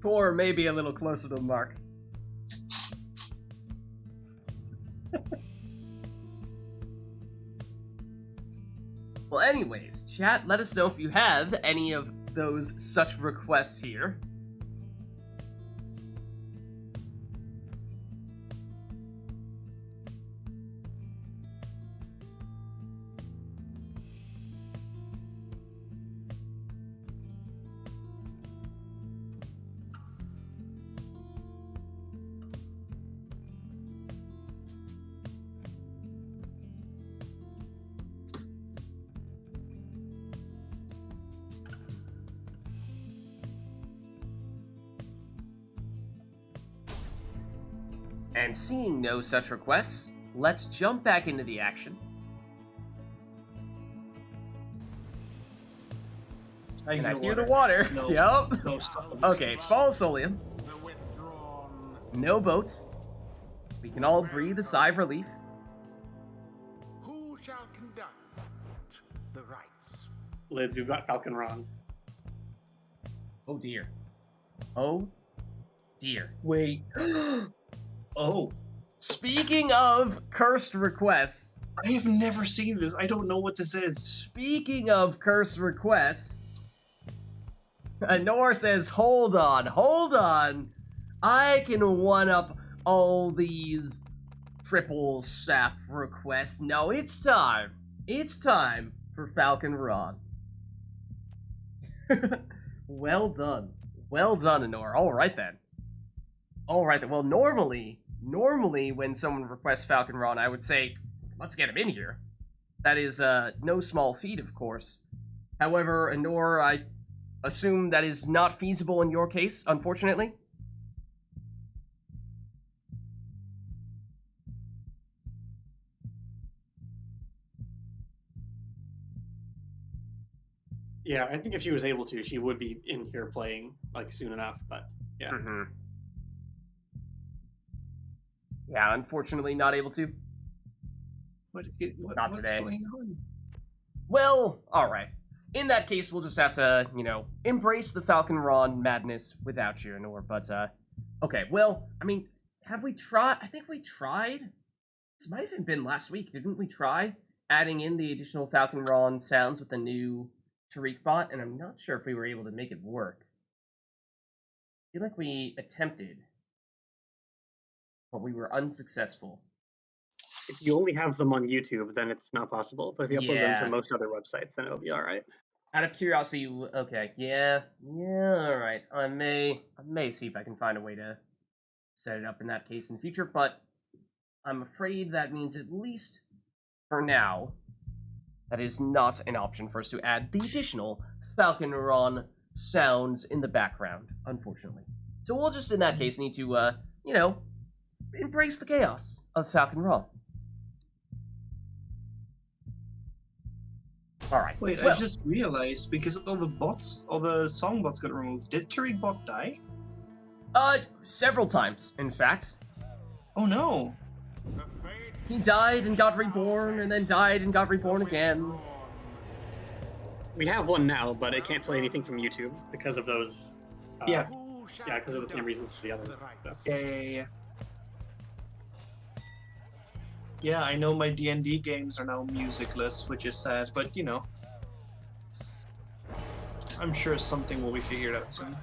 Or maybe a little closer to the mark. Well, anyways, chat, let us know if you have any of those such requests here. And seeing no such requests, let's jump back into the action. I And I hear the water. No. Yep. No, stop. Okay, it's Fall of Solium. The withdrawn. No boat. We can all breathe a sigh of relief. Who shall conduct the rites? Lids, we've got Falcon Ron. Oh dear. Oh dear. Wait. Oh, Speaking of cursed requests. I have never seen this. I don't know what this is. Speaking of cursed requests. Nor says, hold on. I can one-up all these triple sap requests. No, it's time. It's time for Falcon Ron. Well done. Well done, Anor. Alright then. Well, normally when someone requests Falcon Ron, I would say, let's get him in here. That is no small feat, of course. However, Anor, I assume that is not feasible in your case, unfortunately. Yeah, I think if she was able to, she would be in here playing like soon enough. But yeah, Yeah, unfortunately, not able to. Not Not what's today. going on? Well, alright. In that case, we'll just have to, embrace the Falcon Ron madness without you, Anor. But, okay, well, I mean, have we tried? I think we tried. This might have even been last week. Didn't we try adding in the additional Falcon Ron sounds with the new Tariq bot? And I'm not sure if we were able to make it work. I feel like we attempted, but we were unsuccessful. if you only have them on YouTube, then it's not possible. But if you upload them Yeah. to most other websites, then it'll be all right. Out of curiosity, okay, yeah, all right. I may see if I can find a way to set it up in that case in the future, but I'm afraid that means at least for now, that is not an option for us to add the additional Falcon Ron sounds in the background, unfortunately. So we'll just in that case need to, embrace the chaos of Falcon Ron. Alright. Wait, well, I just realized because all the song bots got removed. Did Tariq bot die? Several times, in fact. Oh no! He died and got reborn, and then died and got reborn again. We have one now, but it can't play anything from YouTube because of those. Yeah. Yeah, because of the same reasons for the others. So. Yeah. Yeah, I know my D&D games are now musicless, which is sad, but I'm sure something will be figured out soon.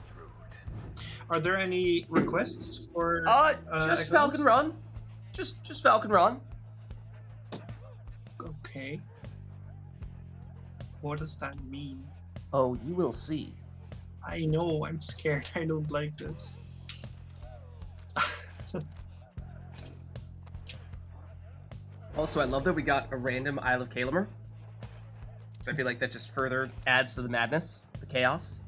Are there any requests for? Just Echoes? Falcon Ron. Just Falcon Ron. Okay. What does that mean? Oh, you will see. I know. I'm scared. I don't like this. Also, I love that we got a random Isle of Kalamer. So I feel like that just further adds to the madness, the chaos.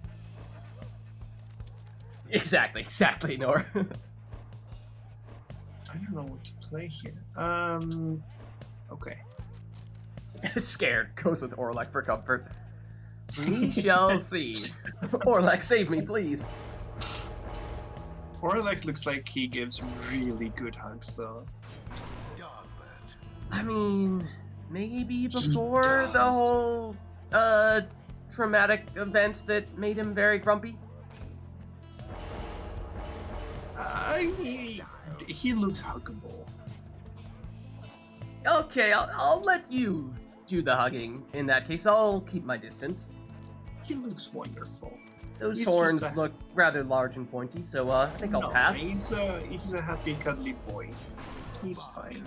Exactly, Nor. I don't know what to play here. Okay. Scared, goes with Orlek for comfort. We shall see. Orlek, save me, please. Orlek looks like he gives really good hugs, though. I mean, maybe before the whole, traumatic event that made him very grumpy? He looks huggable. Okay, I'll let you do the hugging. In that case, I'll keep my distance. He looks wonderful. Those He's horns just look rather large and pointy, so I think I'll pass. He's a happy, cuddly boy. He's fine.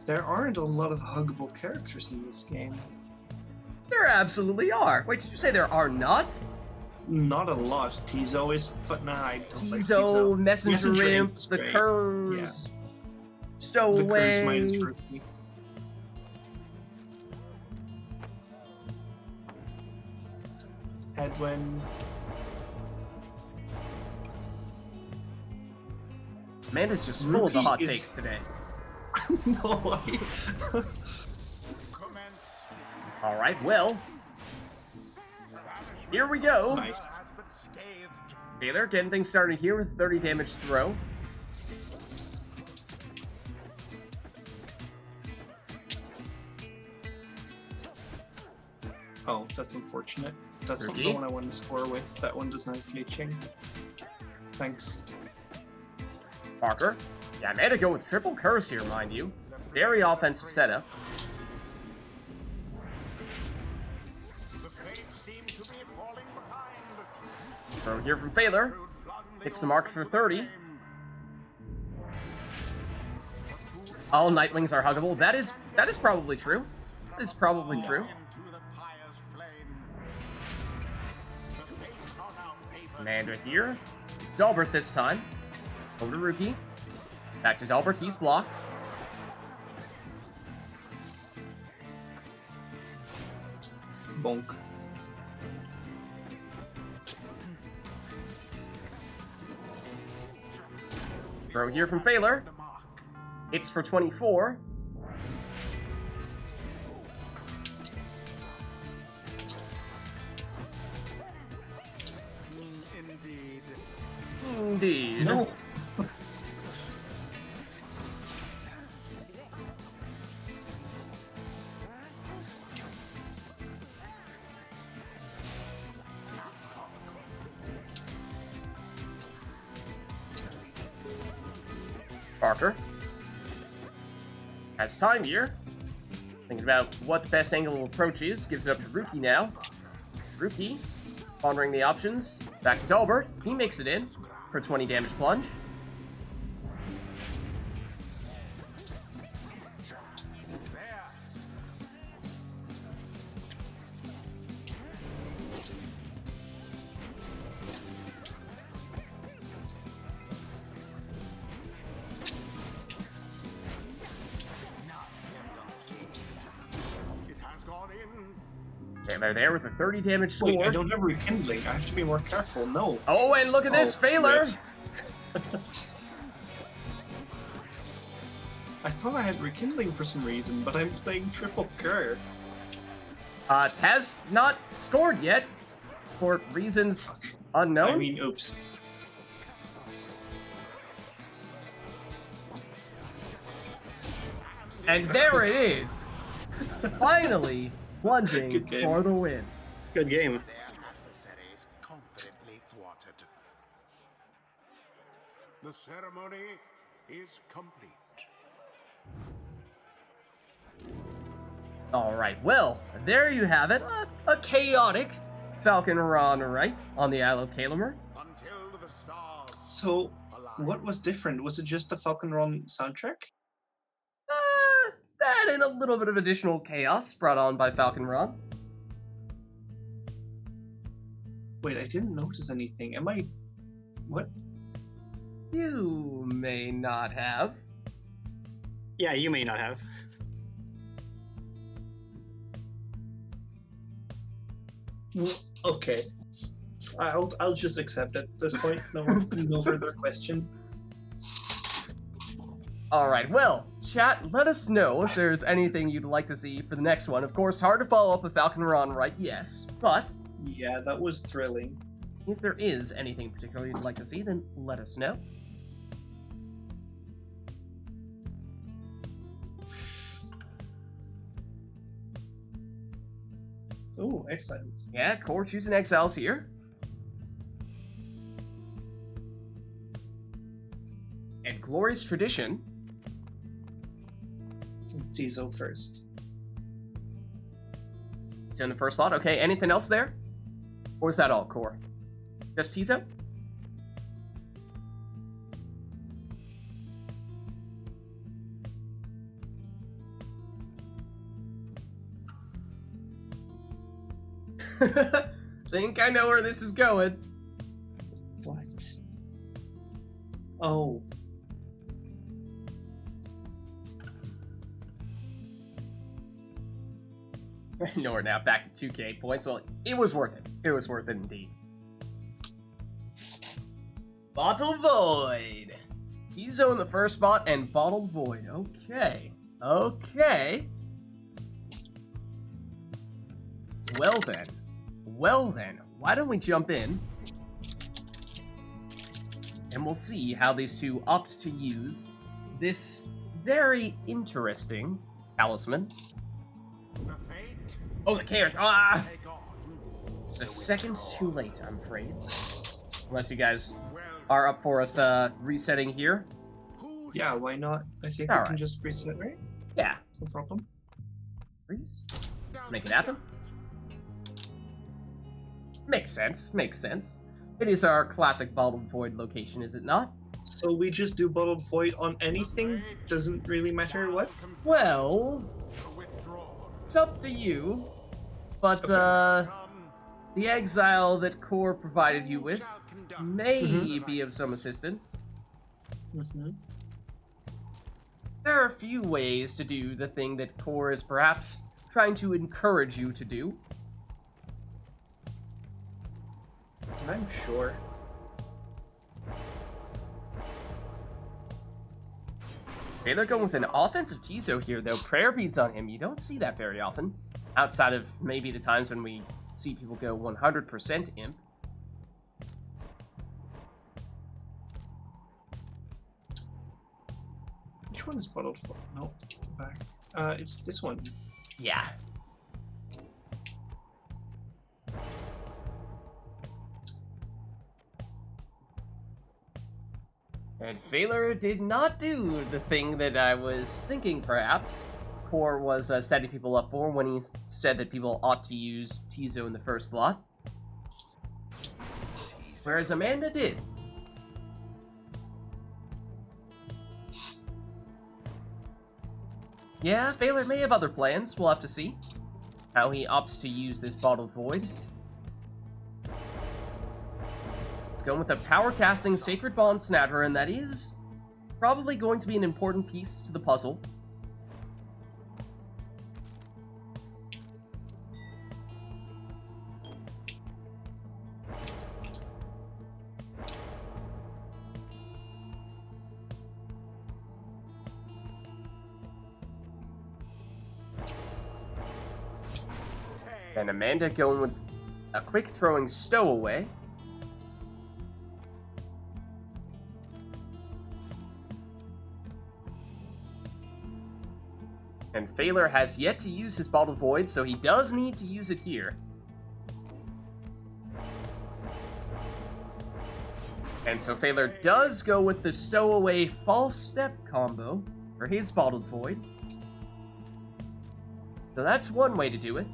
There aren't a lot of huggable characters in this game. There absolutely are. Wait, did you say there are not? Not a lot. Tizo is nah, I don't like Tizo, Tizo. Messenger Imp, is the great. Curs, The Stowaway. Curse Mine is groupie. Headwind. Amanda's just full of the hot Rookie is- takes today. No way. Alright, well. Here we go. Nice. Taylor getting things started here with 30 damage throw. Oh, that's unfortunate. That's not Rookie. the one I want to score with. That one doesn't have bleaching. Thanks. Parker. Yeah, I made it go with triple curse here, mind you. Very offensive setup. The fates seem to be falling behind. Throw here from Phaler. Hits the mark for 30. All Nightwings are huggable. That is probably true. That is probably true. Into the Pyre's flame. The fates are now favored. Commander here. Dalbert this time. Over to Rookie. Back to Dalbert. He's blocked. Bonk. Throw here from Phaler. The mark. It's for 24. Indeed. Indeed. No! Parker. Has time here. Thinking about what the best angle of approach is. Gives it up to Rookie now. Rookie. Pondering the options. Back to Dalbert. He makes it in for 20 damage plunge. There. It has gone in. And they're there with a 30 damage Wait, I sword. don't have rekindling. I have to be more careful. No. Oh, and look at this, Oh, Phaler. rip. I thought I had rekindling for some reason, but I'm playing triple cur. Has not scored yet for reasons unknown. I mean, oops. And there it is. Finally plunging Good game. for the win. Good game. Their adversaries confidently thwarted. The ceremony is complete. Alright, well, there you have it. A chaotic Falcon Run, right? On the Isle of Kalamer. Until the stars So, align. what was different? Was it just the Falcon Run soundtrack? That and a little bit of additional chaos brought on by Falcon Run. Wait, I didn't notice anything. Am I... What? You may not have. Yeah, you may not have. Okay. I'll just accept it at this point. No further question. Alright, well, chat, let us know if there's anything you'd like to see for the next one. Of course, hard to follow up with Falcon Run, right? Yes. But Yeah, that was thrilling. if there is anything particularly you'd like to see, then let us know. Oh, excellent. Yeah, Core choosing Exiles here. And Glorious Tradition. Tizo first. It's in the first slot. Okay, anything else there? Or is that all, Core? Just Tizo? Think I know where this is going. What? Oh. No, we're now back to 2k points. Well, it was worth it. It was worth it indeed. Bottled Void. Tizo in the first spot and Bottled Void. Okay. Okay. Well then. Well then. Why don't we jump in? And we'll see how these two opt to use this very interesting talisman. The fate Oh, the carrot! Ah! Take on. Just a second too late, I'm afraid. Unless you guys Well, are up for us resetting here. who Yeah, why not? I think we Alright. can just reset, right? Yeah. No problem. Freeze. Let's make it happen. Makes sense, makes sense. It is our classic Bottled Void location, is it not? So we just do bottled void on anything? Doesn't really matter what? Well, withdraw? it's up to you. But, Okay. Come, the exile that Core provided you who with shall conduct may Mhm. be of some assistance. Mm-hmm. There are a few ways to do the thing that Core is perhaps trying to encourage you to do. I'm sure. Okay, they're going with an offensive Tizo here, though. Prayer beads on him. You don't see that very often. Outside of maybe the times when we see people go 100% imp. Which one is bottled void? No, go back. It's this one. Yeah. And Phaler did not do the thing that I was thinking, perhaps. Core was setting people up for when he said that people ought to use Tizo in the first lot. Whereas Amanda did. Yeah, Phaler may have other plans. We'll have to see how he opts to use this Bottled Void. Let's go with a power casting Sacred Bond Snadder, and that is probably going to be an important piece to the puzzle. And Amanda going with a quick throwing stowaway. And Phaler has yet to use his Bottled Void, so he does need to use it here. And so Phaler does go with the stowaway false step combo for his Bottled Void. So that's one way to do it.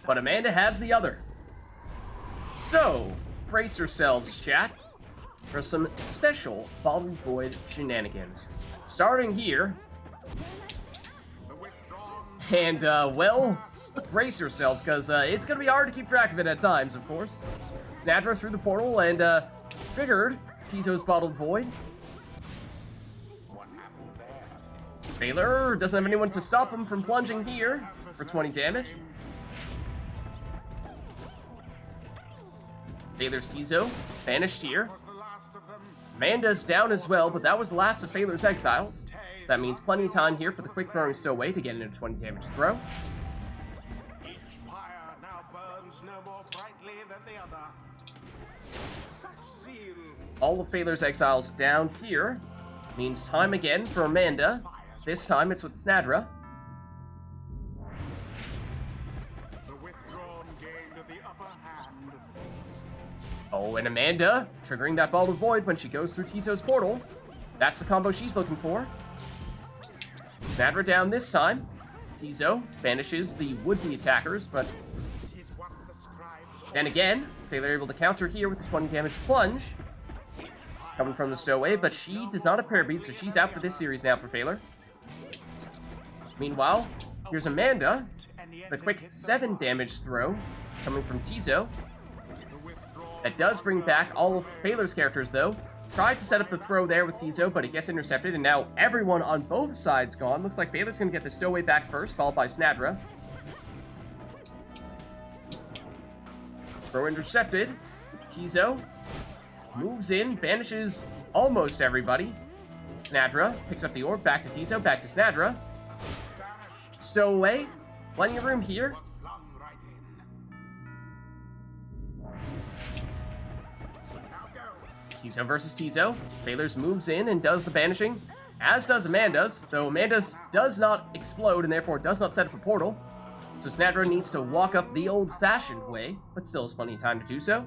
But Amanda has the other. So, brace yourselves, chat, for some special Bottled Void shenanigans. Starting here, the withdrawn. and, well, brace yourself, because it's going to be hard to keep track of it at times, of course. Snadra through the portal and triggered Tizo's Bottled Void. What happened there? Phaler doesn't have anyone to stop him from plunging here for 20 damage. Phaler's Tizo vanished here. Was the last of them. Amanda's down as well, but that was the last of Phaler's exiles. So that means plenty of time here for the quick throwing stowaway to get into a 20 damage throw. Each pyre now burns no more brightly than the other. Such zeal. All of Phaler's exiles down here means time again for Amanda. This time it's with Snadra. The withdrawn gained the upper hand. Oh, and Amanda triggering that Bottled Void when she goes through Tizo's portal. That's the combo she's looking for. Snadra down this time. Tizo banishes the would-be attackers, but 'Tis what the scribes then again, Phaler able to counter here with the 20 damage plunge. Coming from the stowaway, but she does not have Prayer Bead, so she's out for this series now for Phaler. Meanwhile, here's Amanda, the quick 7 damage throw coming from Tizo. That does bring back all of Phaler's characters, though. tried to set up the throw there with Tizo, but it gets intercepted, and now everyone on both sides gone. Looks like Baylor's going to get the stowaway back first, followed by Snadra. Throw intercepted. Tizo moves in, banishes almost everybody. Snadra picks up the orb, back to Tizo, back to Snadra. Stowaway. Plenty of room here. Was flung right in. Now go. Tizo versus Tizo. Baylor's moves in and does the banishing, as does Amanda's, though Amanda's does not explode and therefore does not set up a portal. So Snadra needs to walk up the old-fashioned way, but still has plenty of time to do so.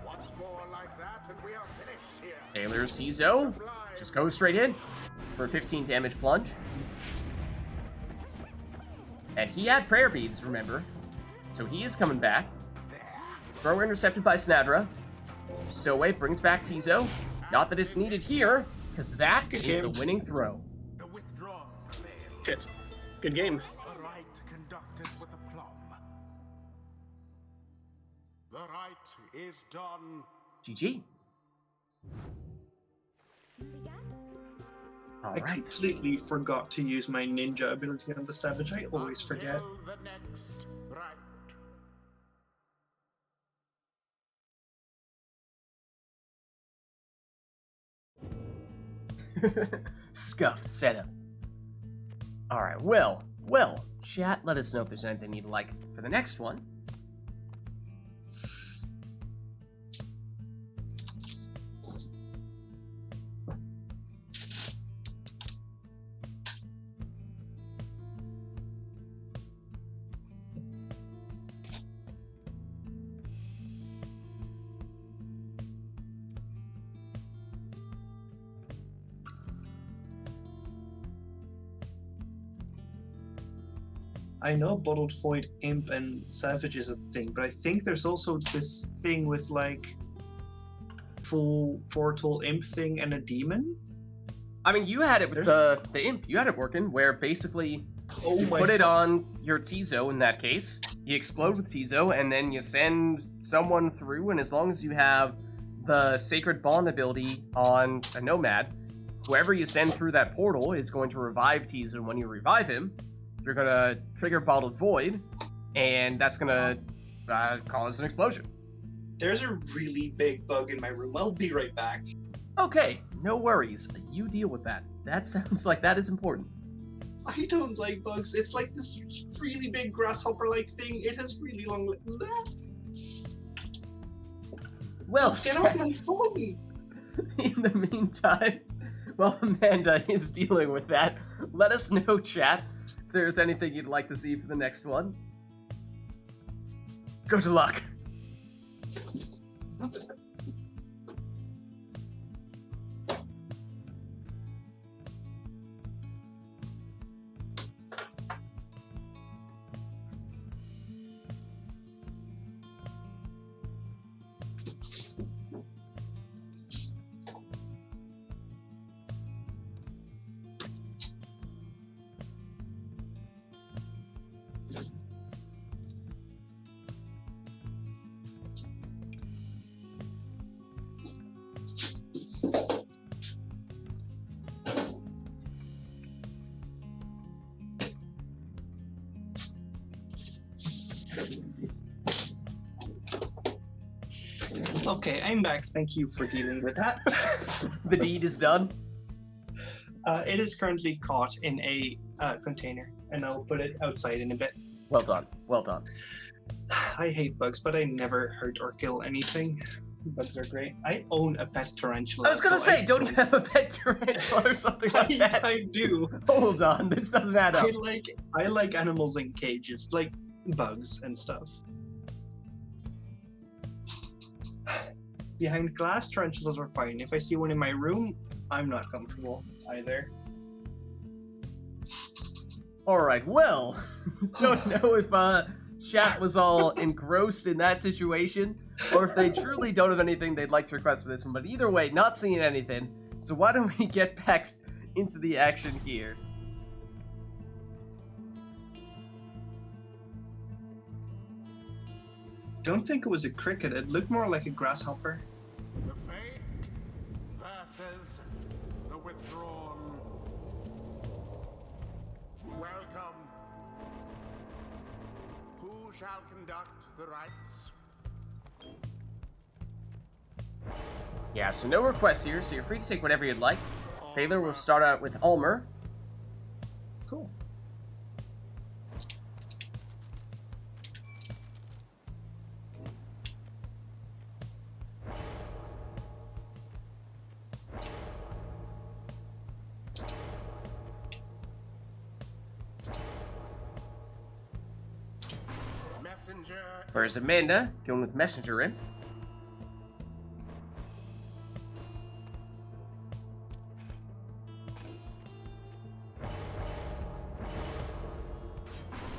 Once more like that, and we are finished here. Baylor's Tizo just goes straight in for a 15 damage plunge. And he had prayer beads, remember, so he is coming back. Thrower intercepted by Snadra. Stowaway brings back Tizo. Not that it's needed here, because that is the winning throw. The withdrawal failed. Shit. Good game. The rite conducted with aplomb. The rite is done. GG. I Alright. completely forgot to use my ninja ability on the Savage. I always forget. Until the next rite. Scuffed setup. Alright, well, chat, let us know if there's anything you'd like for the next one. I know Bottled Void, Imp, and Savage is a thing, but I think there's also this thing with like full Portal Imp thing and a demon. I mean, you had it with the imp. You had it working, where basically Oh you my! put it on your Tizo in that case. You explode with Tizo, and then you send someone through, and as long as you have the Sacred Bond ability on a Nomad, whoever you send through that portal is going to revive Tizo, and when you revive him, you're going to trigger Bottled Void, and that's going to cause an explosion. There's a really big bug in my room. I'll be right back. Okay, no worries. You deal with that. That sounds like that is important. I don't like bugs. It's like this really big grasshopper-like thing. It has really long legs. Well, Get off my phone! in the meantime, while Amanda is dealing with that, let us know, chat, if there's anything you'd like to see for the next one. Good luck. Okay, I'm back. Thank you for dealing with that. The deed is done. It is currently caught in a container, and I'll put it outside in a bit. Well done. Well done. I hate bugs, but I never hurt or kill anything. Bugs are great. I own a pet tarantula. I was gonna so say, don't you have a pet tarantula or something like that? I do. Hold on, this doesn't add up. I like animals in cages, like bugs and stuff. Behind glass, tarantulas are fine. If I see one in my room, I'm not comfortable either. Alright, well, don't know if chat was all engrossed in that situation, or if they truly don't have anything they'd like to request for this one, but either way, not seeing anything, so why don't we get back into the action here. Don't think it was a cricket. It looked more like a grasshopper. faces, the withdrawn. Welcome. Who shall conduct the rites? Yeah, so no requests here, so you're free to take whatever you'd like. Taylor will start out with Ulmer. Cool. Messenger. Whereas Amanda, going with Messenger Imp.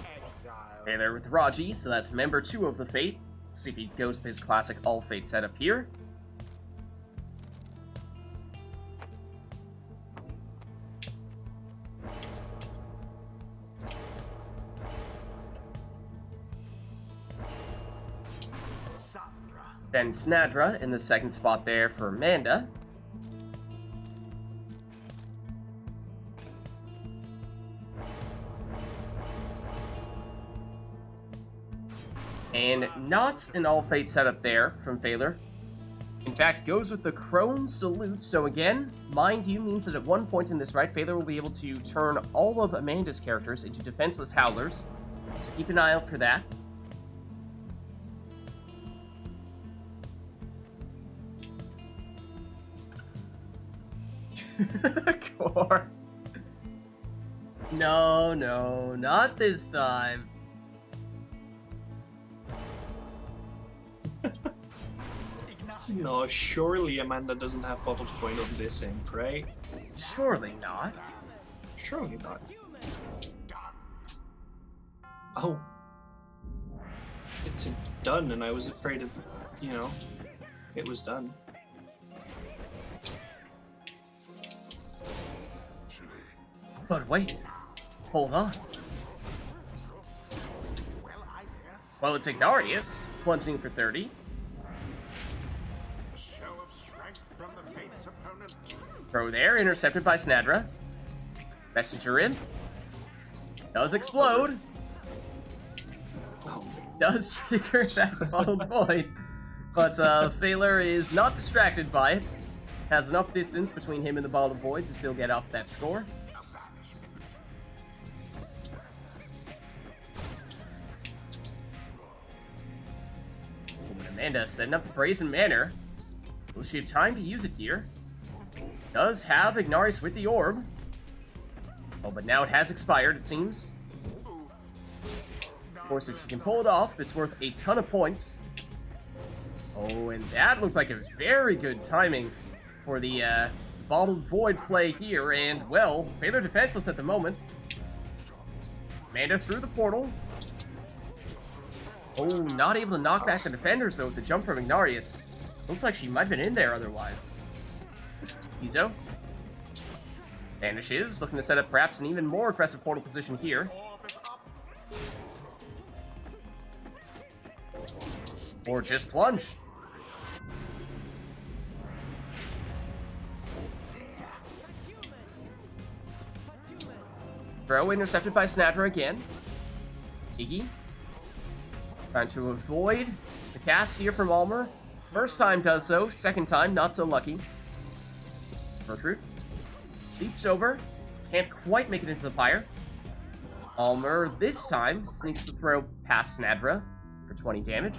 Exile. Taylor with Raji, so that's member 2 of the Fate. See if he goes with his classic all Fate setup here. Sandra. Then Snadra in the second spot there for Amanda. And not an all Fate setup there from Phaler. In fact, goes with the Crone Salute. So again, mind you, means that at one point in this rite, Phaler will be able to turn all of Amanda's characters into defenseless Howlers. So keep an eye out for that. Core. No, no, not this time. No, surely Amanda doesn't have bottled point on this imp, right? Surely not. Surely not. Done. Oh. It's done, and I was afraid of, it was done. But wait. Hold on. Well, I guess. Well, it's Ignarius, plunging for 30. A show of strength from the Fate's opponent. Throw there, intercepted by Snadra. Messenger in. Does explode. Oh. Does trigger that bottled void. But Phaler is not distracted by it. Has enough distance between him and the bottled void to still get up that score. A banishment. With Amanda setting up the Brazen Manor. Will she have time to use it here? Does have Ignarius with the orb. Oh, but now it has expired, it seems. Of course, if she can pull it off, it's worth a ton of points. Oh, and that looked like a very good timing for the Bottled Void play here. And, well, Phaler defenseless at the moment. Amanda through the portal. Oh, not able to knock back the defenders, though, with the jump from Ignarius. Looked like she might have been in there otherwise. Izo. Vanishes, looking to set up perhaps an even more aggressive portal position here. Orb is up. Or just plunge. Throw intercepted by Snapper again. Iggy. Trying to avoid the cast here from Ulmer. First time does so, second time not so lucky. Bertrude. Leaps over. Can't quite make it into the Pyre. Ulmer this time sneaks the throw past Snadra for 20 damage.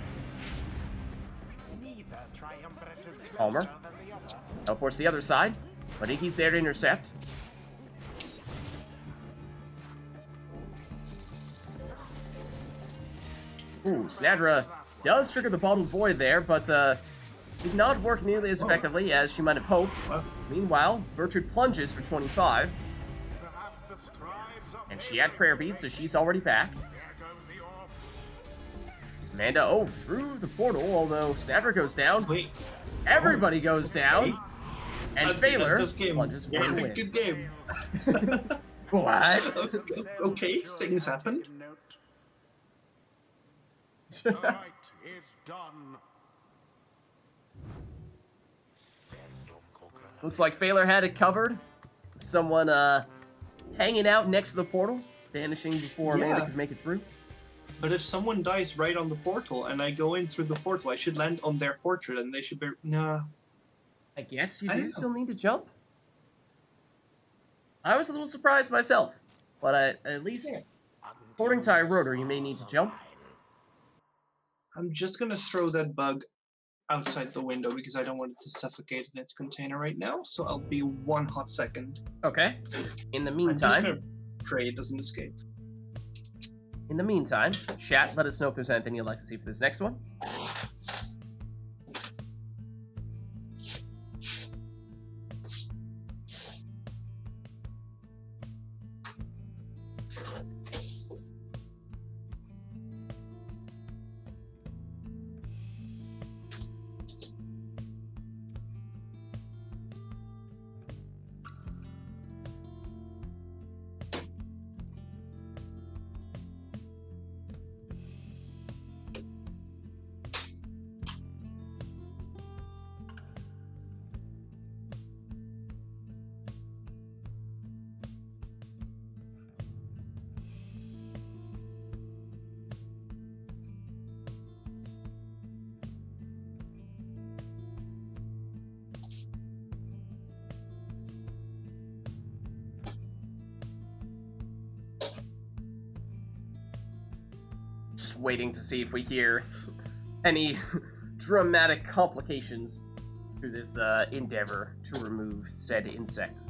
Neither triumvirate is closer Ulmer. than the other. Teleports the other side, but Iggy's there to intercept. Ooh, Snadra does trigger the Bottled Void there, but did not work nearly as effectively as she might have hoped. Meanwhile, Bertrude plunges for 25, Perhaps the scribes of and she had prayer beads, so she's already back. There goes the orb. Amanda, through the portal, although Snadra goes down. Wait. Everybody goes down. And Phaler This game. plunges for the win. Good game. What? Okay, things happen. The rite is done. Looks like Phaler had it covered. Someone hanging out next to the portal, vanishing before Amanda Yeah. could make it through. But if someone dies right on the portal and I go in through the portal, I should land on their portrait and they should be... Nah. I guess you I do don't know. still need to jump. I was a little surprised myself, but at least, Yeah. according to iRotor, you may need to jump. I'm just gonna throw that bug outside the window because I don't want it to suffocate in its container right now, so I'll be 1 hot second. Okay. In the I'm just meantime, gonna pray it doesn't escape. chat, let us know if there's anything you'd like to see for this next one. Just waiting to see if we hear any dramatic complications through this endeavor to remove said insect.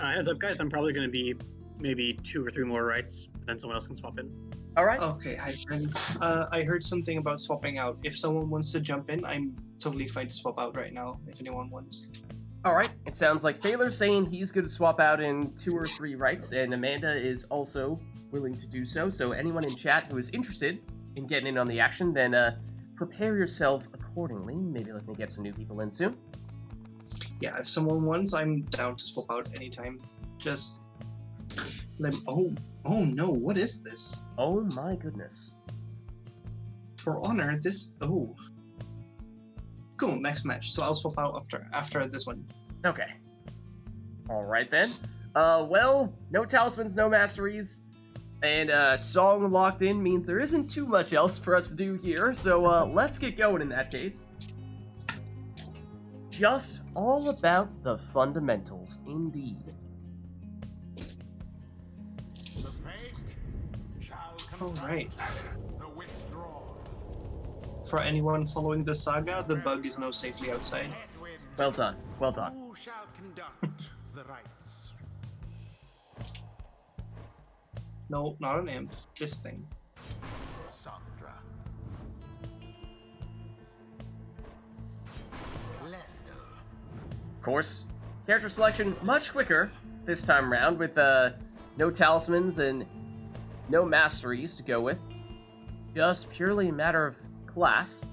Heads up, guys. I'm probably going to be maybe 2 or 3 more rights, then someone else can swap in. All right. Okay, hi friends. I heard something about swapping out. If someone wants to jump in, I'm totally fine to swap out right now, if anyone wants. All right. It sounds like Phaler's saying he's going to swap out in 2 or 3 rights, and Amanda is also willing to do so. So anyone in chat who is interested in getting in on the action, then prepare yourself accordingly. Maybe looking to get some new people in soon. Yeah, if someone wants, I'm down to swap out anytime. Just let me... Oh no, what is this? Oh my goodness. For honor, this... Oh. Cool, next match. So I'll swap out after this one. Okay. All right then. Well, no talismans, no masteries, and song locked in means there isn't too much else for us to do here. So let's get going in that case. Just all about the fundamentals, indeed. The fate shall Alright. the withdrawal. For anyone following the saga, the bug is now safely outside. Edwin, Well done, well done. who shall conduct the rites? No, not an imp. This thing. Sandra. Of course, character selection much quicker this time around with no talismans and no masteries to go with. Just purely a matter of class.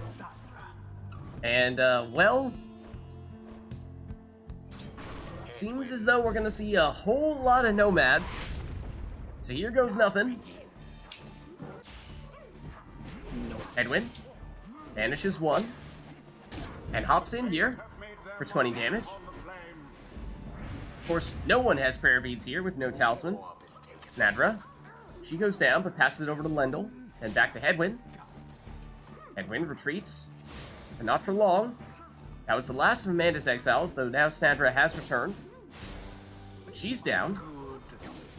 Sandra. And, well, it seems as though we're gonna see a whole lot of nomads. So here goes nothing. No. Edwin banishes 1 and hops in here for 20 damage. Of course, no one has prayer beads here with no talismans. Snadra, she goes down but passes it over to Lendl, then back to Hedwyn. Hedwyn retreats, but not for long. That was the last of Amanda's exiles, though now Snadra has returned. But she's down.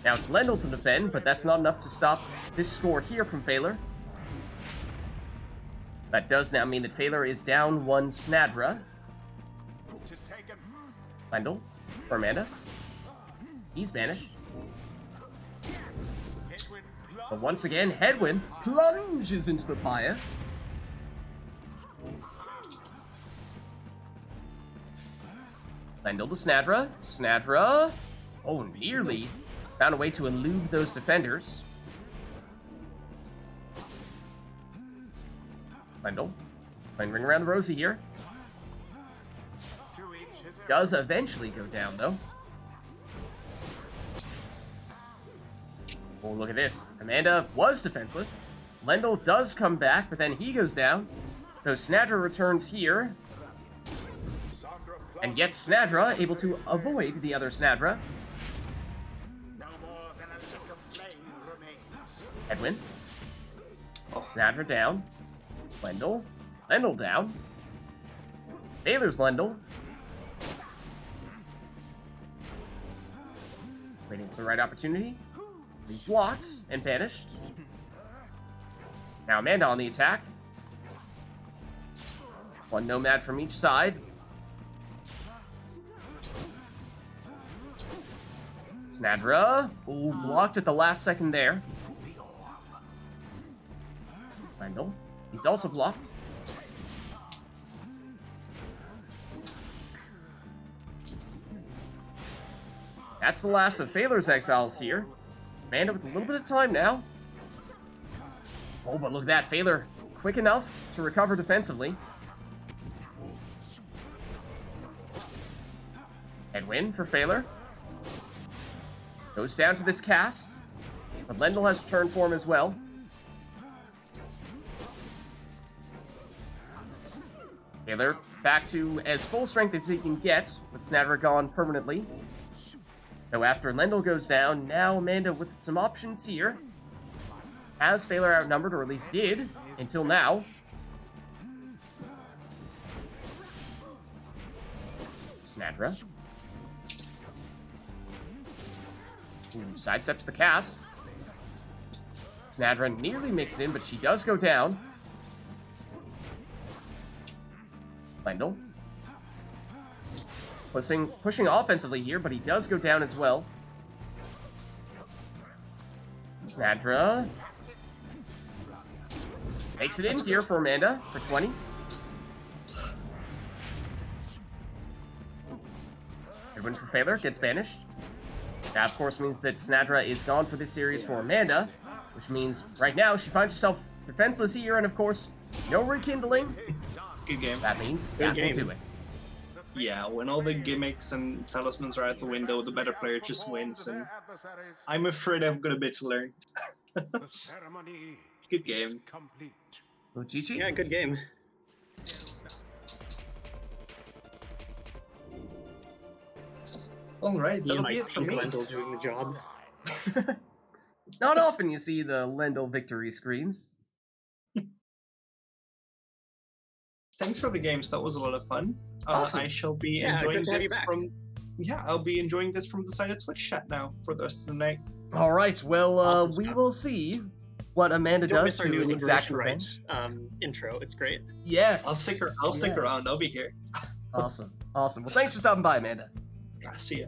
Now it's Lendl to defend, but that's not enough to stop this score here from Phaler. That does now mean that Phaler is down 1 Snadra. Tis taken. Lendl for Amanda. He's banished. Edwin But once again, Hedwyn plunges into the pyre. Lendl to Snadra. Snadra. Oh, nearly found a way to elude those defenders. Lendl. Playing ring around the rosy here. to each his own. Does eventually go down, though. Oh, look at this. Amanda was defenseless. Lendl does come back, but then he goes down. So Snadra returns here, and gets Snadra able to avoid the other Snadra. No more than a lick of flame remains. Edwin. Snadra down. Lendl. Lendl down. Baylor's Lendl. Waiting for the right opportunity. He's blocked and banished. Now Amanda on the attack. One Nomad from each side. Snadra. Ooh, blocked at the last second there. Lendl. He's also blocked. That's the last of Phalar's exiles here. Amanda with a little bit of time now. Oh, but look at that. Phalar quick enough to recover defensively. Headwind for Phalar. Goes down to this cast. But Lendl has returned for him as well. Phalar back to as full strength as he can get, with Snadra gone permanently. So after Lendl goes down, now Amanda with some options here. Has Phalar outnumbered, or at least did, until now. Snadra. Ooh, sidesteps the cast. Snadra nearly mixed in, but she does go down. Lendl. Pushing offensively here, but he does go down as well. Snadra. Makes it in here for Amanda for 20. Good win for Phalar, gets banished. That, of course, means that Snadra is gone for this series for Amanda, which means right now she finds herself defenseless here, and of course, no rekindling. Good game. So that means that will do it. Yeah, when all the gimmicks and talismans are out the window, the better player just wins, and I'm afraid I've got a bit to learn. The ceremony Good game. complete. Well, GG? Yeah, good game. Alright, Me that'll and be my it from me. Lendl doing the job. Not often you see the Lendl victory screens. Thanks for the games, that was a lot of fun. Awesome. I shall be Yeah, enjoying good to have this you back. from... Yeah, I'll be enjoying this from the side of Twitch chat now for the rest of the night. All right, well, Awesome we stuff. will see what Amanda Don't does miss our to new exact Liberation event. Right intro. It's great. Yes. I'll stick Yes. around, I'll be here. Awesome. Awesome. Well, thanks for stopping by, Amanda. Yeah, see ya.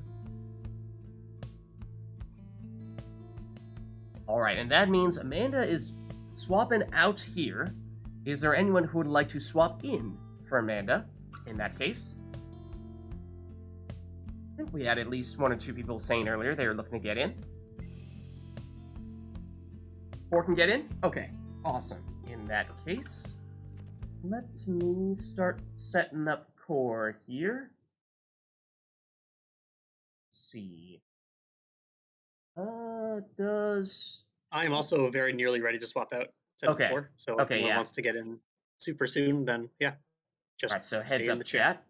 All right, and that means Amanda is swapping out here. Is there anyone who would like to swap in for Amanda in that case? I think we had at least one or two people saying earlier they were looking to get in. 4 can get in? Okay, awesome. In that case, let me start setting up core here. Let's see. Does... I'm also very nearly ready to swap out. Said Okay. before, so if Okay, anyone yeah. wants to get in super soon, then yeah. Just Alright, so stay heads in up the chat.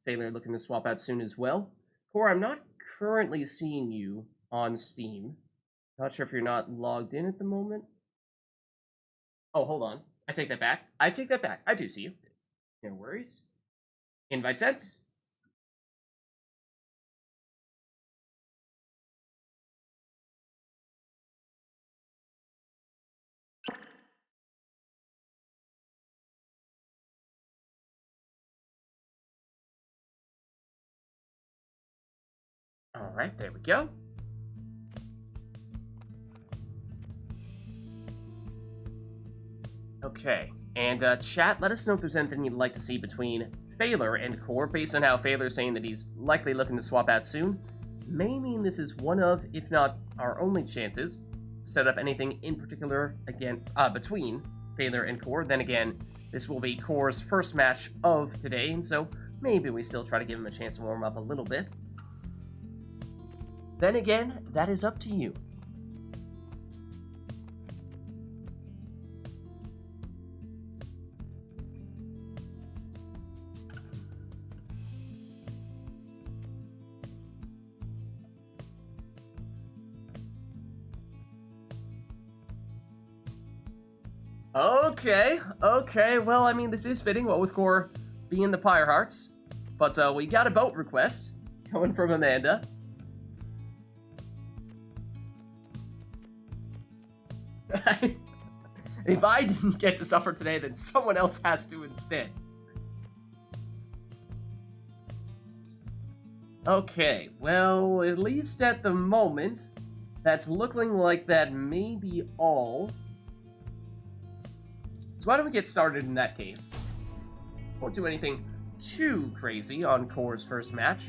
Phalar looking to swap out soon as well. Core, I'm not currently seeing you on Steam. Not sure if you're not logged in at the moment. Oh, hold on. I take that back. I take that back. I do see you. No worries. Invite sent. All right, there we go. Okay, and chat, let us know if there's anything you'd like to see between Phalar and Core, based on how Phalar's saying that he's likely looking to swap out soon. May mean this is one of, if not our only chances, to set up anything in particular again between Phalar and Core. Then again, this will be Core's first match of today, and so maybe we still try to give him a chance to warm up a little bit. Then again, that is up to you. Okay, okay. Well, I mean, this is fitting, what with Core being the Pyre Hearts. But we got a boat request coming from Amanda. If I didn't get to suffer today, then someone else has to instead. Okay, well, at least at the moment, that's looking like that may be all. So why don't we get started in that case? Won't do anything too crazy on Core's first match.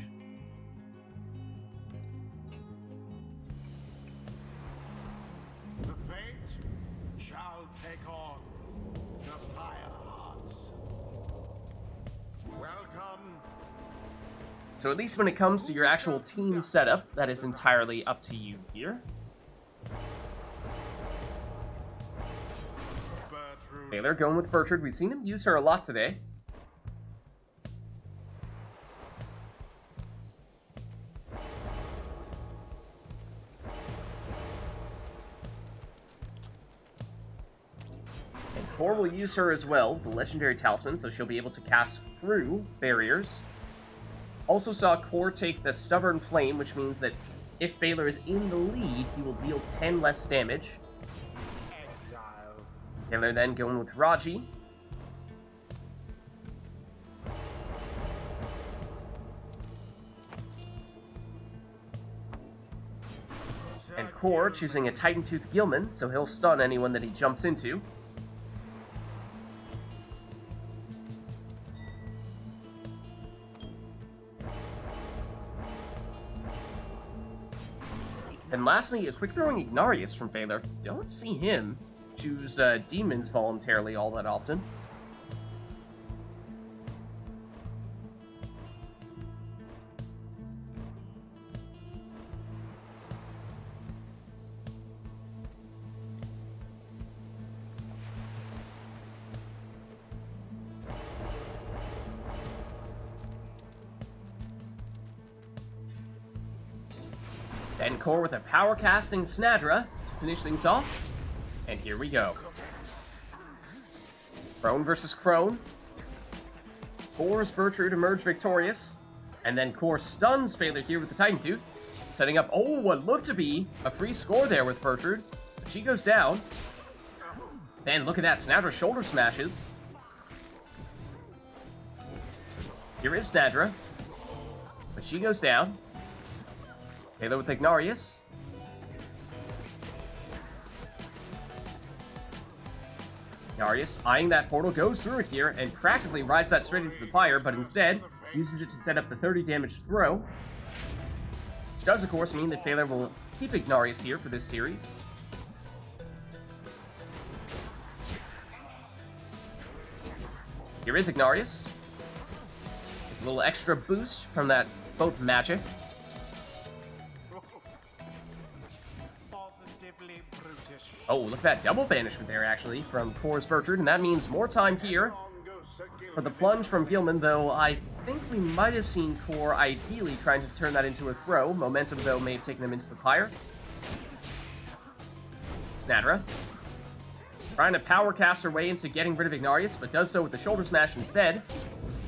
The fate shall take on the Pyre Hearts. Welcome. So at least when it comes to your actual team setup, that is entirely up to you here. Taylor going with Bertrand. We've seen him use her a lot today. And Core will use her as well, the legendary talisman, so she'll be able to cast through barriers. Also saw Core take the Stubborn Flame, which means that if Baylor is in the lead, he will deal 10 less damage. Exile. Taylor then going with Raji. And Core choosing a Titan Tooth Gilman, so he'll stun anyone that he jumps into. And lastly, a quick throwing Ignarius from Baylor. Don't see him choose demons voluntarily all that often. And Core with a power casting Snadra to finish things off. And here we go. Crone versus Crone. Core's Bertrude emerge victorious. And then Core stuns Phaler here with the Titan Tooth, setting up, oh, what looked to be a free score there with Bertrude. But she goes down. Then look at that, Snadra shoulder smashes. Here is Snadra. But she goes down. Taylor with Ignarius. Ignarius, eyeing that portal, goes through it here and practically rides that straight into the Pyre, but instead uses it to set up the 30 damage throw. Which does, of course, mean that Taylor will keep Ignarius here for this series. Here is Ignarius. It's a little extra boost from that boat magic. Positively brutish. Oh, look at that double banishment there, actually, from Core's Bertrude, and that means more time here for the plunge from Gilman, though I think we might have seen Core ideally trying to turn that into a throw. Momentum, though, may have taken him into the Pyre. Snadra. Trying to power cast her way into getting rid of Ignarius, but does so with the shoulder smash instead.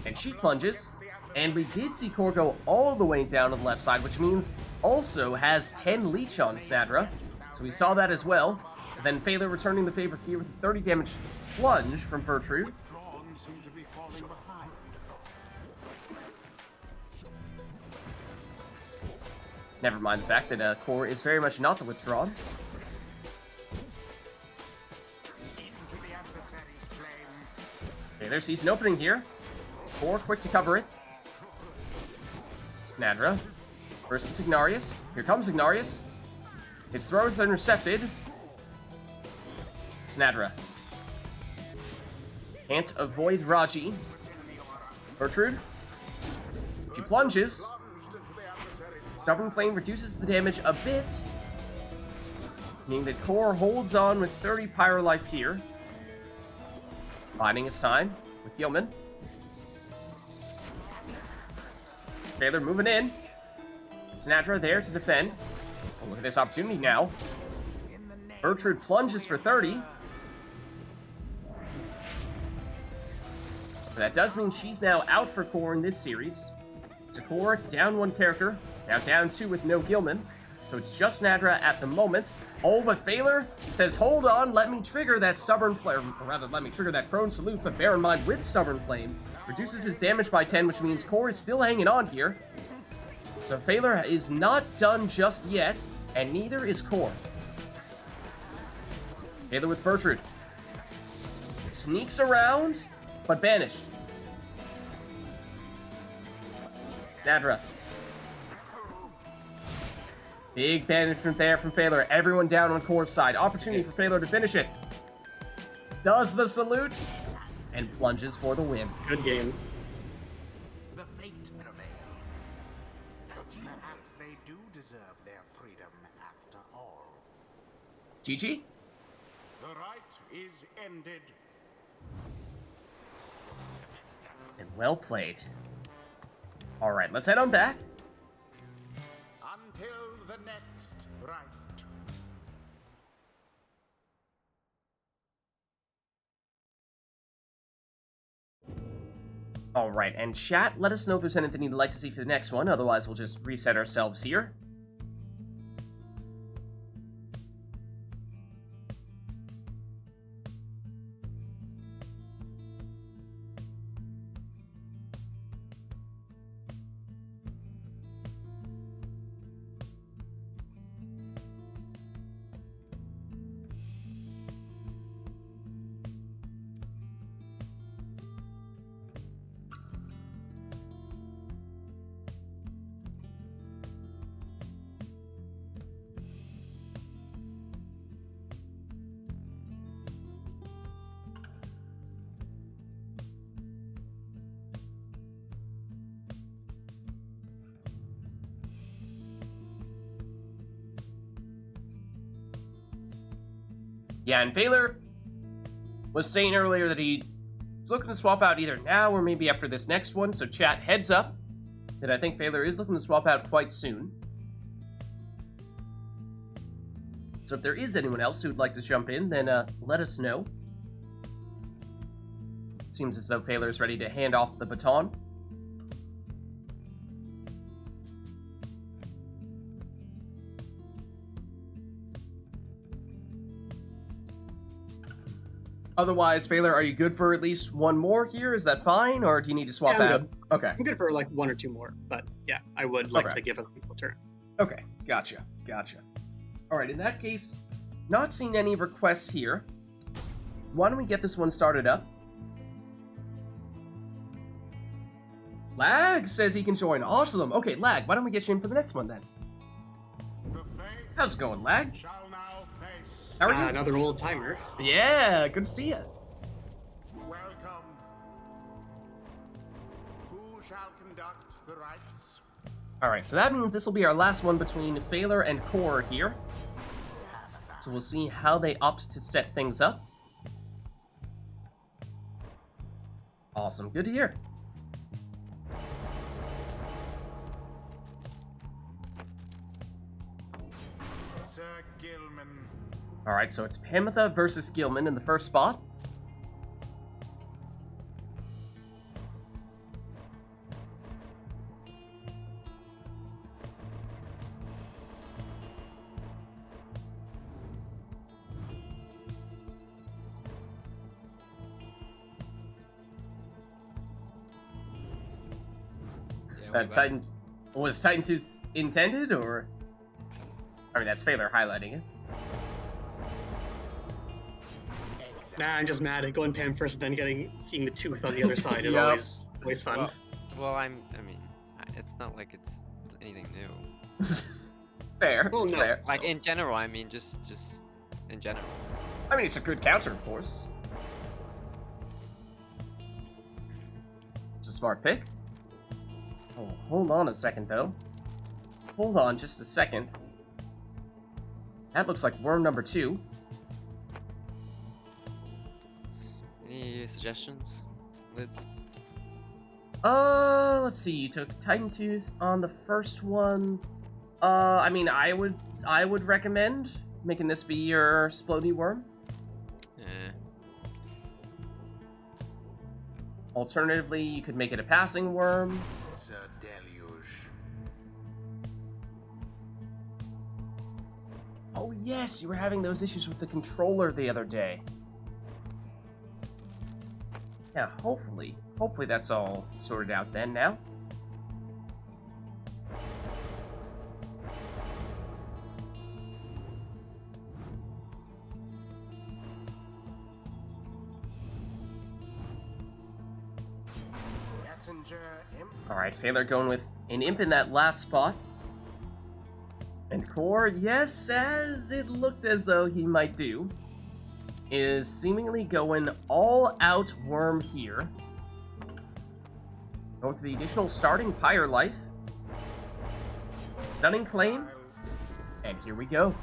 And she plunges. And we did see Core go all the way down to the left side, which means also has 10 leech on Snadra. So we saw that as well. And then Phaler returning the favor here with a 30 damage plunge from Bertrude. Withdrawn seem to be falling behind. Never mind the fact that Core is very much not the withdrawn. Into the adversary's flame. Phaler sees an opening here. Core quick to cover it. Snadra versus Ignarius. Here comes Ignarius. His throw is intercepted. Snadra. Can't avoid Raji. Bertrude. She plunges. Stubborn Flame reduces the damage a bit, meaning that Core holds on with 30 Pyro life here. Biding his time with Gilman. Baylor moving in. Snadra there to defend. Oh, look at this opportunity now. Bertrude plunges for 30. So that does mean she's now out for Core in this series. So Core down 1 character, now down 2 with no Gilman. So it's just Nadra at the moment. Oh, but Baylor says, hold on, let me trigger that Stubborn Flame, or rather, let me trigger that Prone Salute, but bear in mind, with Stubborn Flame, reduces his damage by 10, which means Core is still hanging on here. So Baylor is not done just yet, and neither is Core. Baylor with Bertrude. Sneaks around, but banished. Nadra. Big banishment there from Phalar. Everyone down on Core's side. Opportunity for Phalar to finish it. Does the salute and plunges for the win. Good game. The fate prevail. Perhaps they do deserve their freedom after all. GG? The rite is ended. And well played. Alright, let's head on back. Until the next rite. Alright, and chat, let us know if there's anything you'd like to see for the next one, otherwise we'll just reset ourselves here. Yeah, and Baylor was saying earlier that he's looking to swap out either now or maybe after this next one, so chat, heads up that I think Baylor is looking to swap out quite soon. So if there is anyone else who'd like to jump in, then let us know. Seems as though Baylor's ready to hand off the baton. Otherwise, Baylor, are you good for at least one more here? Is that fine, or do you need to swap Yeah, I'm out? good. Okay. I'm good for like 1 or 2 more, but yeah, I would like Okay. to give other people a turn. Okay, gotcha. Alright, in that case, not seeing any requests here. Why don't we get this one started up? Lag says he can join. Awesome. Okay, Lag, why don't we get you in for the next one then? The fate How's it going, Lag? shall now face. How are you? Another old timer. Yeah, good to see you. Welcome. Who shall conduct the rites? Alright, so that means this will be our last one between Phalar and Core here. So we'll see how they opt to set things up. Awesome, good to hear. Sir Gilman. Alright, so it's Pamitha versus Gilman in the first spot. Titan was Titan Tooth intended, or I mean that's Phalar highlighting it. Nah, I'm just mad at going Pam first and then seeing the tooth on the other side is Yep. always fun. Well, I mean, it's not like it's anything new. Fair, Well, no. fair. Like in general, I mean, just in general. I mean, it's a good counter, of course. It's a smart pick. Oh, hold on a second, though. Hold on just a second. That looks like worm number 2. Any suggestions, Lids? Let's see. You took Titan Tooth on the first one. I mean, I would recommend making this be your Splody worm. Yeah. Alternatively, you could make it a passing worm. It's a deluge. Oh yes, you were having those issues with the controller the other day. Yeah, hopefully that's all sorted out then now. Messenger imp. Alright, Failer going with an imp in that last spot. And Core, yes, as it looked as though he might do, is seemingly going all out worm here. Going for the additional starting Pyre life. Stunning claim. And here we go.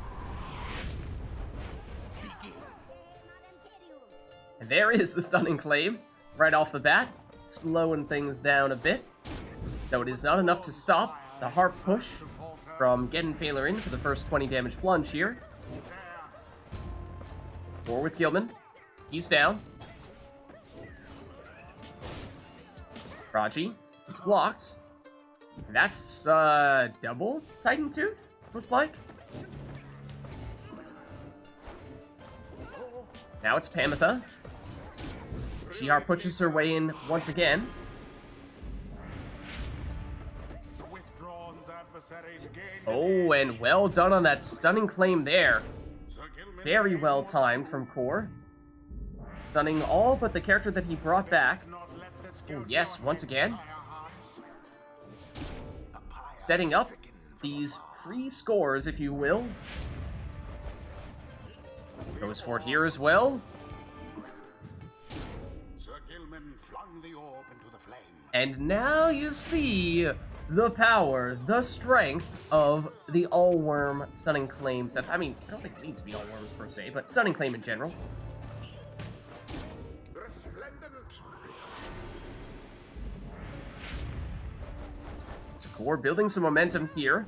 And there is the stunning claim right off the bat, slowing things down a bit. Though it is not enough to stop the harp push from getting Failer in for the first 20 damage plunge here. Or with Gilman. He's down. Raji is blocked. And that's double Titan Tooth, looks like. Now it's Pamitha. She pushes her way in once again. The withdrawn's adversaries gain. Oh, and well done on that stunning claim there. Sir Gilman Very gained well more timed from Core. Stunning all but the character that he brought back. Not let this Oh, go yes, down once in again. Pyre hearts. The Pyre Setting up stricken from these above. pre-scores, if you will. Goes for it here as well. Sir Gilman flung the orb into the flame. And now you see the power, the strength of the all-worm stunning claim set. I mean, I don't think it needs to be all worms per se, but stunning claim in general. Resplendent. So Core building some momentum here.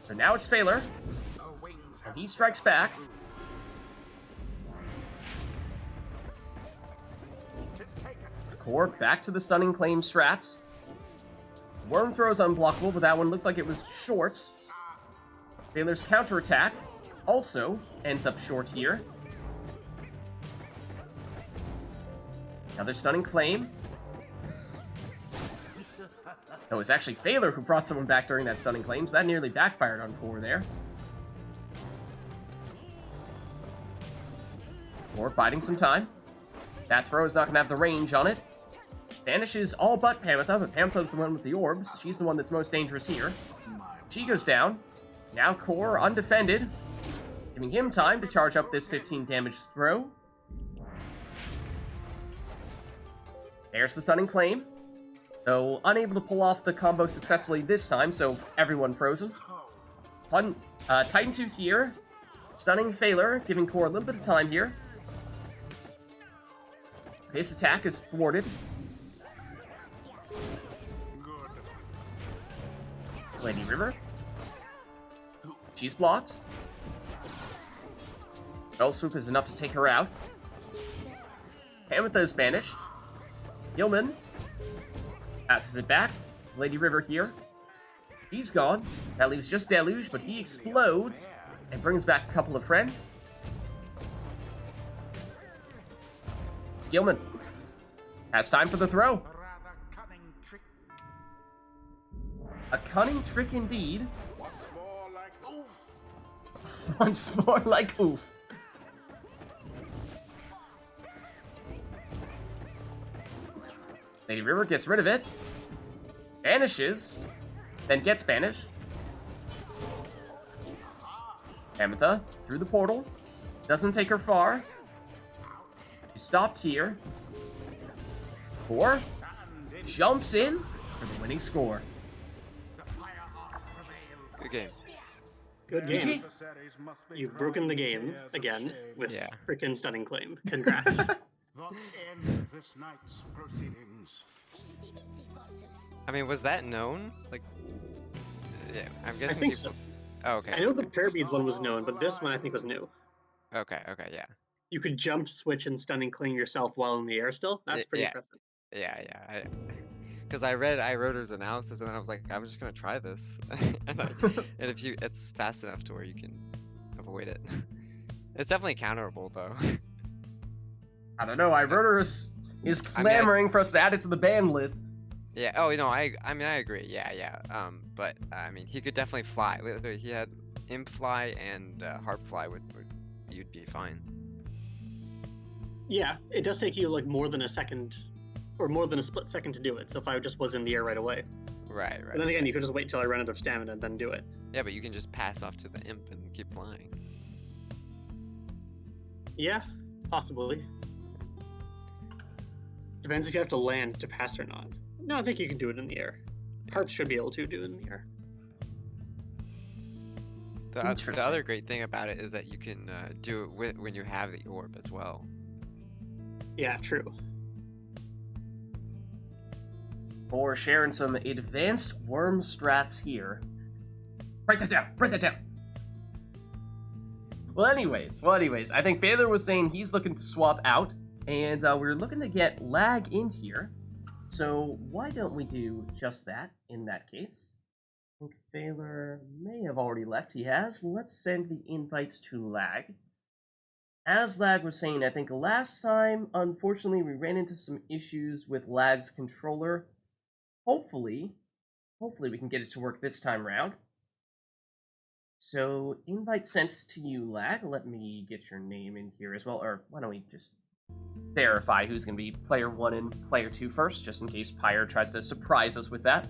So now it's Failer. Her wings have He strikes back. Tis taken. Core back to the stunning claim strats. Worm throws unblockable, but that one looked like it was short. Failer's counterattack also ends up short here. Another stunning claim. No, it was actually Failer who brought someone back during that stunning claim, so that nearly backfired on Core there. Core biding some time. That throw is not going to have the range on it. Vanishes all but Pamitha, but Pamitha's the one with the orbs. She's the one that's most dangerous here. She goes down. Now Core undefended, giving him time to charge up this 15 damage throw. There's the stunning claim. Though unable to pull off the combo successfully this time, so everyone frozen. Titan Tooth here. Stunning Failer, giving Core a little bit of time here. This attack is thwarted. Good. Lady River. She's blocked. Bell Swoop is enough to take her out. Pamitha is banished. Gilman passes it back. Lady River here. He's gone. That leaves just Deluge, but he explodes and brings back a couple of friends. It's Gilman. Has time for the throw. A rather cunning trick. A cunning trick indeed. Once more like oof. Once more like oof. Lady River gets rid of it. Vanishes. Then gets banished. Pamitha through the portal. Doesn't take her far. She stopped here. Core jumps in for the winning score. The Pyre hearts prevail. Good game. Good GG. game. Adversaries must be You've broken the crying game tears of again shame. with Yeah. freaking stunning claim. Congrats. Thus end this night's proceedings. I mean, was that known? Like, yeah, I'm guessing think people. so. Oh, okay. I know the prayer beads one was known, but this one I think was new. Okay, okay, yeah. You could jump, switch, and stunning cling yourself while in the air still. That's pretty Yeah. impressive. Yeah. Because I read iRotor's analysis and then I was like, I'm just gonna try this, and if it's fast enough to where you can avoid it. It's definitely counterable though. I don't know. iRotor is I mean, clamoring for us to add it to the ban list. Yeah. Oh no. I mean I agree. Yeah. But I mean he could definitely fly. Literally, he had imp fly and harp fly you'd be fine. Yeah, it does take you like more than a second, or more than a split second to do it. So if I just was in the air right away. Right. But then again, you could just wait till I run out of stamina and then do it. Yeah, but you can just pass off to the imp and keep flying. Yeah, possibly. Depends if you have to land to pass or not. No, I think you can do it in the air. Harps should be able to do it in the air. The Interesting. other great thing about it is that you can do it when you have the orb as well. Yeah, true. For sharing some advanced worm strats here. Write that down. Write that down. Well, anyways, I think Baylor was saying he's looking to swap out, and we're looking to get lag in here. So why don't we do just that in that case? I think Baylor may have already left. He has. Let's send the invite to lag. As Lag was saying, I think last time, unfortunately, we ran into some issues with Lag's controller. Hopefully we can get it to work this time round. So, invite sent to you, Lag. Let me get your name in here as well, or why don't we just verify who's going to be player 1 and player 2 first, just in case Pyre tries to surprise us with that.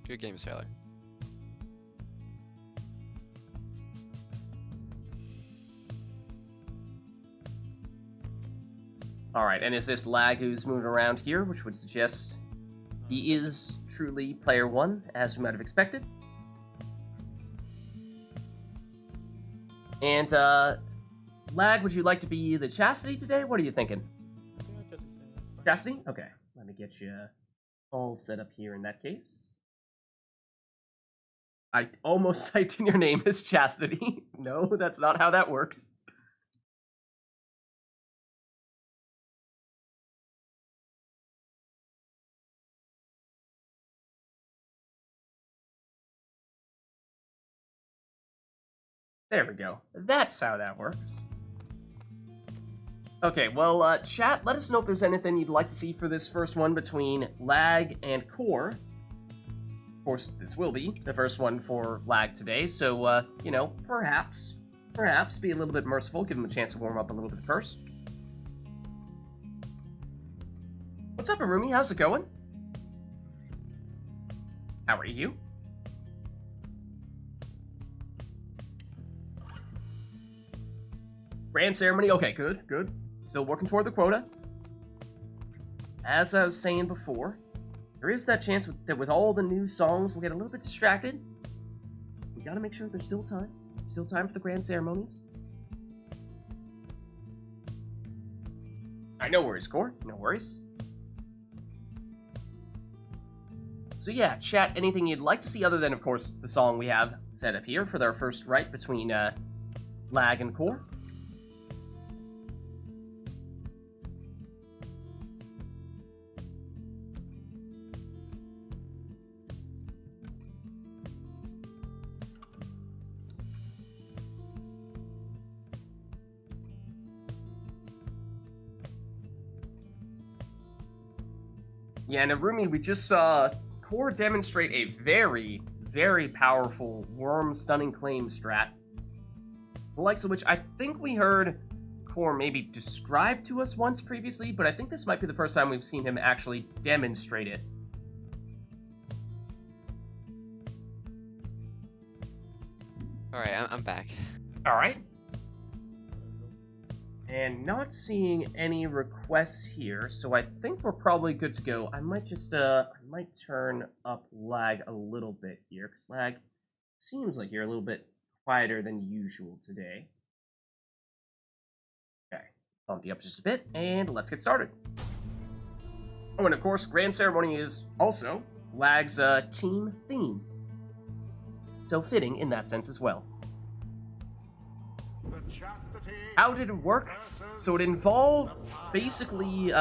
Good game, Sailor. Alright, and is this Lag who's moving around here, which would suggest he is truly player 1, as we might have expected. And, Lag, would you like to be the Chastity today? What are you thinking? Chastity? Okay, let me get you all set up here in that case. I almost typed in your name as Chastity. No, that's not how that works. There we go. That's how that works. Okay, well, chat, let us know if there's anything you'd like to see for this first one between Lag and Core. Of course, this will be the first one for Lag today, so, you know, perhaps be a little bit merciful, give him a chance to warm up a little bit first. What's up, Arumi? How's it going? How are you? Grand ceremony. Okay, good. Still working toward the quota. As I was saying before, there is that chance that with all the new songs, we'll get a little bit distracted. We gotta make sure there's still time. Still time for the grand ceremonies. No worries, Core. No worries. So yeah, chat, anything you'd like to see other than, of course, the song we have set up here for our first rite between Lag and Core. Yeah, and Arumi, we just saw Core demonstrate a very, very powerful Worm Stunning Claim strat. The likes of which I think we heard Core maybe describe to us once previously, but I think this might be the first time we've seen him actually demonstrate it. Alright, I'm back. Alright. And not seeing any requests here, so I think we're probably good to go. I might just, I might turn up Lag a little bit here, because Lag, seems like you're a little bit quieter than usual today. Okay, bump you up just a bit, and let's get started. Oh, and of course, Grand Ceremony is also Lag's team theme. So fitting in that sense as well. How did it work? So it involved basically,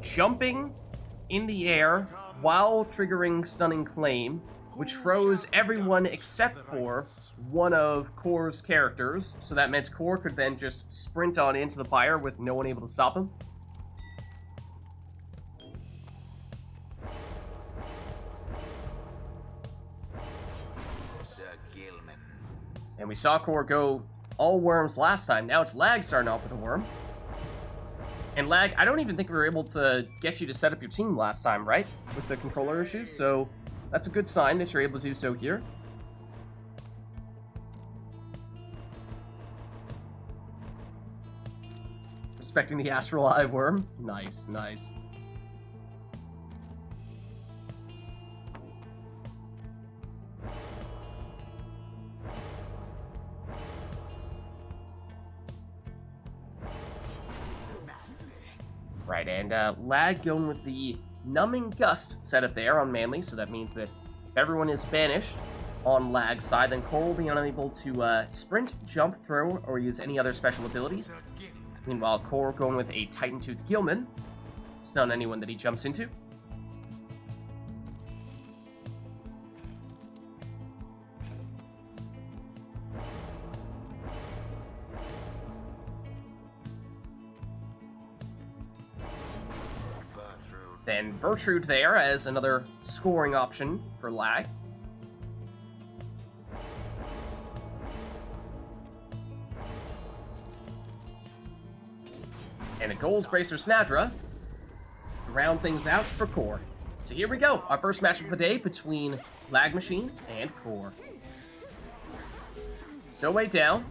jumping in the air while triggering Stunning Claim, which froze everyone except for one of Core's characters. So that meant Core could then just sprint on into the Pyre with no one able to stop him. And we saw Core go all worms last time. Now it's Lag starting off with a worm. And Lag, I don't even think we were able to get you to set up your team last time, right? With the controller issues, so that's a good sign that you're able to do so here. Respecting the Astral Eye worm. Nice, nice. Right, and Lag going with the Numbing Gust setup there on Manly, so that means that if everyone is banished on Lag's side, then Core will be unable to sprint, jump, throw, or use any other special abilities. Meanwhile, Core going with a Titan Tooth Gilman, stun anyone that he jumps into. Then Bertrude there as another scoring option for Lag. And a Goals Bracer Snadra to round things out for Core. So here we go, our first matchup of the day between Lag Machine and Core. Stowaway down.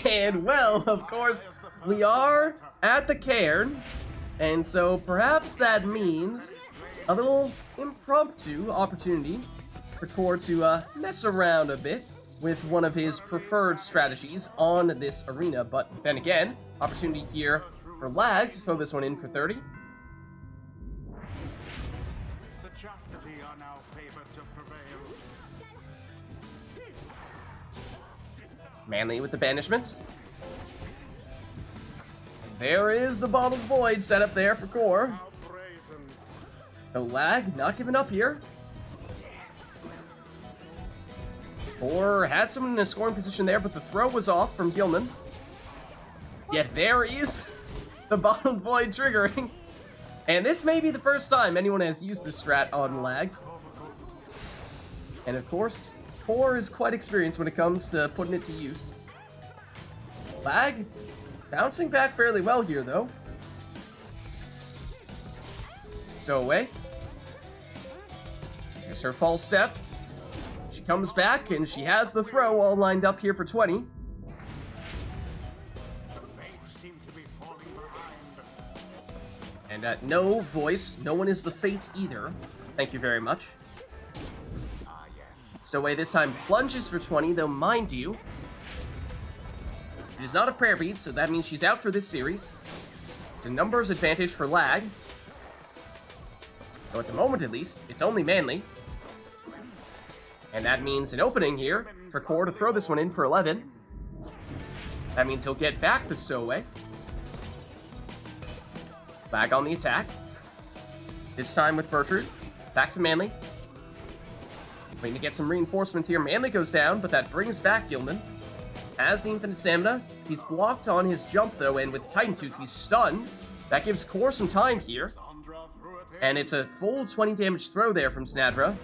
And well, of course, we are at the cairn, and so perhaps that means a little impromptu opportunity for Core to mess around a bit with one of his preferred strategies on this arena. But then again, opportunity here for Lag to throw this one in for 30. The chastity are now favored to prevail. Manly with the banishment. There is the Bottled Void set up there for Core. How brazen. So Lag not giving up here. Core had someone in a scoring position there, but the throw was off from Gilman. Yet there is the Bottled Void triggering. And this may be the first time anyone has used this strat on Lag. And of course, Core is quite experienced when it comes to putting it to use. Lag bouncing back fairly well here, though. Stowaway. Here's her false step. She comes back, and she has the throw all lined up here for 20. Fates seem to be falling behind. And no voice. No one is the fate either. Thank you very much. Ah, yes. Stowaway this time plunges for 20, though mind you, she does not have prayer beads, so that means she's out for this series. It's a numbers advantage for Lag. So at the moment, at least, it's only Manly. And that means an opening here for Core to throw this one in for 11. That means he'll get back the Stowaway. Lag on the attack. This time with Bertrude. Back to Manly. Waiting to get some reinforcements here. Manly goes down, but that brings back Gilman. Has the infinite stamina. He's blocked on his jump, though, and with Titan Tooth, he's stunned. That gives Core some time here. And it's a full 20 damage throw there from Snadra.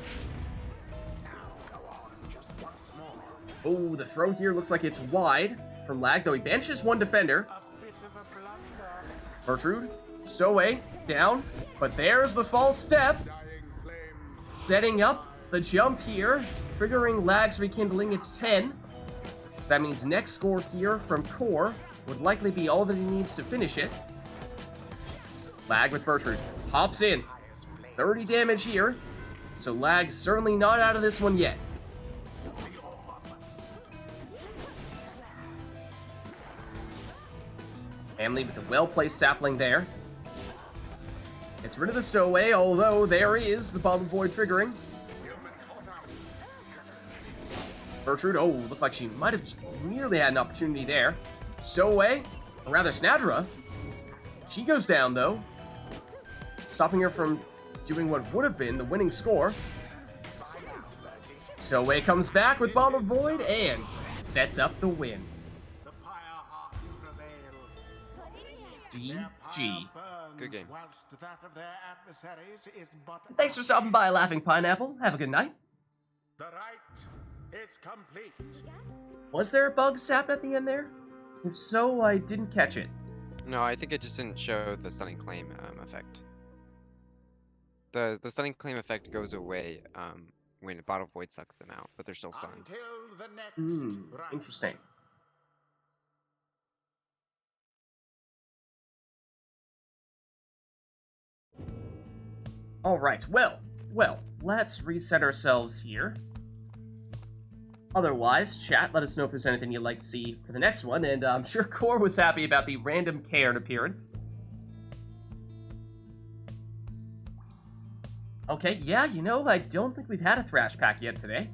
Oh, the throw here looks like it's wide from Lag, though he banishes one defender. Bertrude, Stowaway, down. But there's the false step. Setting up the jump here. Triggering Lag's rekindling, it's 10. So that means next score here from Core would likely be all that he needs to finish it. Lag with Bertrude. Hops in. 30 damage here. So Lag's certainly not out of this one yet. Family with a well-placed sapling there. Gets rid of the stowaway, although there is the Bottled Void triggering. Gertrude, oh, looked like she might have nearly had an opportunity there. Stowaway, or rather Snadra. She goes down, though, stopping her from doing what would have been the winning score. Stowaway comes back with Bottled Void and sets up the win. The Pyre heart prevail. GG. Good game. Whilst that of their adversaries is but Thanks for stopping by, Laughing Pineapple. Have a good night. the right is complete. Was there a bug sap at the end there? If so, I didn't catch it. No, I think it just didn't show the stunning claim effect. The stunning claim effect goes away when a Bottle Void sucks them out, but they're still stunned. Until the next round. Interesting. Alright, well, let's reset ourselves here. Otherwise, chat, let us know if there's anything you'd like to see for the next one, and I'm sure Core was happy about the random Cairn appearance. Okay, yeah, you know, I don't think we've had a Thrash pack yet today.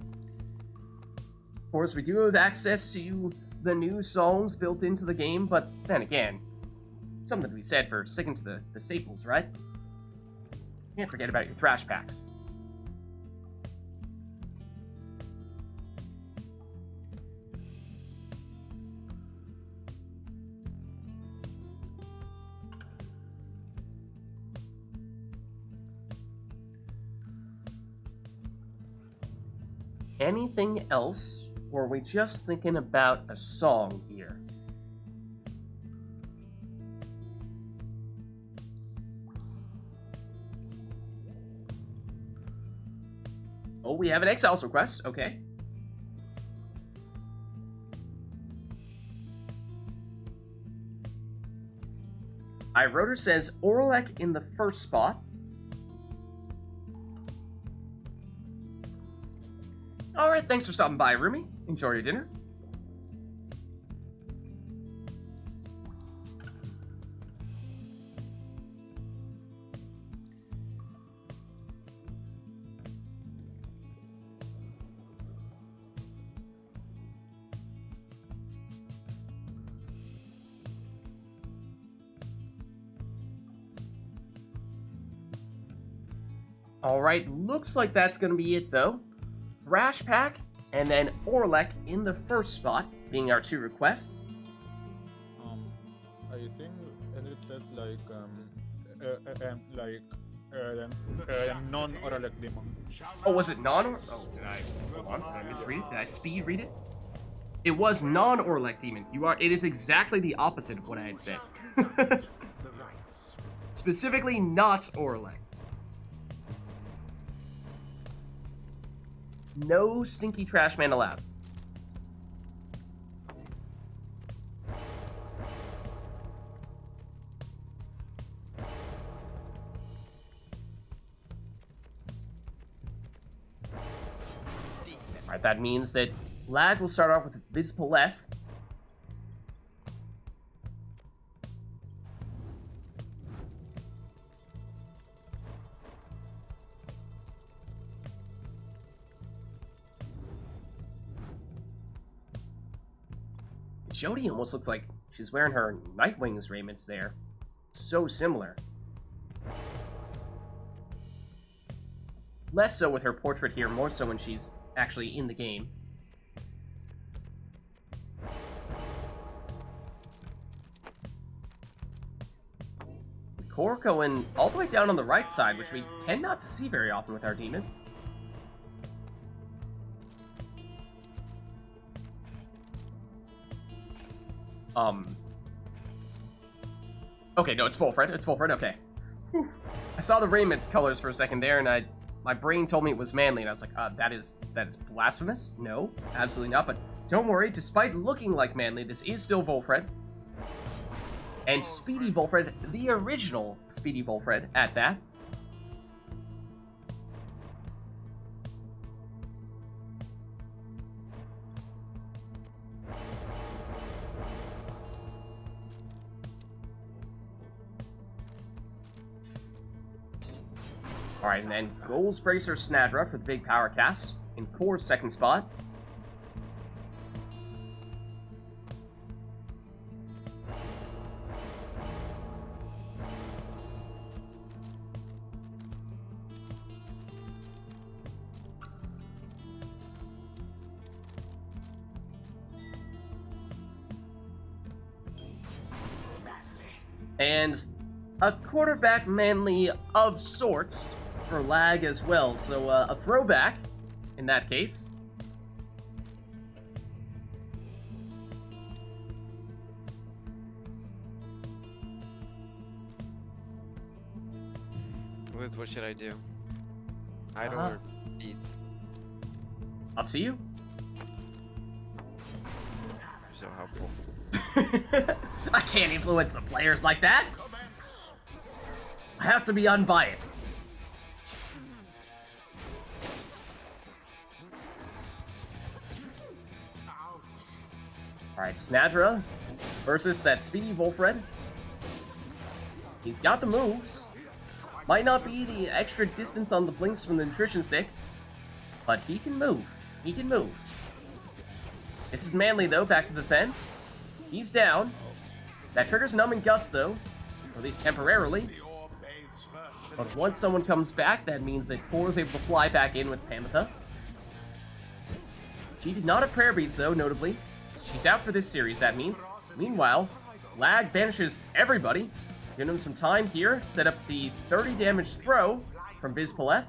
Of course, we do have access to the new songs built into the game, but then again, something to be said for sticking to the staples, right? Can't forget about your Thrash packs. Anything else, or are we just thinking about a song here? Oh, we have an Exiles request, okay. iRotor says Orlek in the first spot. Alright, thanks for stopping by, Rumi. Enjoy your dinner. Alright, looks like that's gonna be it though. Thrash Pack, and then Orlek in the first spot, being our two requests. I think and it says like non-Oralek demon. Oh, was it non? Oh, did I? Hold on, did I misread it? Did I speed read it? It was non-Orlek demon. You are. It is exactly the opposite of what I had said. The rights. Specifically, not Orlek. No stinky trash man allowed. Alright, that means that Lag will start off with Vids Paleth. Jodie almost looks like she's wearing her Nightwing's raiments there. So similar. Less so with her portrait here, more so when she's actually in the game. Core going all the way down on the right side, which we tend not to see very often with our demons. Okay, no, it's full, Fred. It's full, Fred. Okay. Whew. I saw the raiment colors for a second there, and my brain told me it was manly, and I was like, that is blasphemous. No, absolutely not. But don't worry, despite looking like manly, this is still Volfred. And Speedy Volfred, the original Speedy Volfred, at that. Alright, and then Goals Bracer Snadra for the big power cast in Core's second spot. And a quarterback manly of sorts for lag as well, so a throwback in that case. Wiz, what should I do? Idle or Vids? Up to you. You're so helpful. I can't influence the players like that. I have to be unbiased. Alright, Snadra versus that speedy Wolfred. He's got the moves. Might not be the extra distance on the blinks from the nutrition stick, but he can move. He can move. This is Manly, though, back to defend. He's down. That triggers Numbing Gust, though, or at least temporarily. But once someone comes back, that means that Core is able to fly back in with Pamitha. She did not have Prayer Beads, though, notably. She's out for this series, that means. Meanwhile, Lag banishes everybody, giving him some time here, set up the 30 damage throw from Vizpaleth.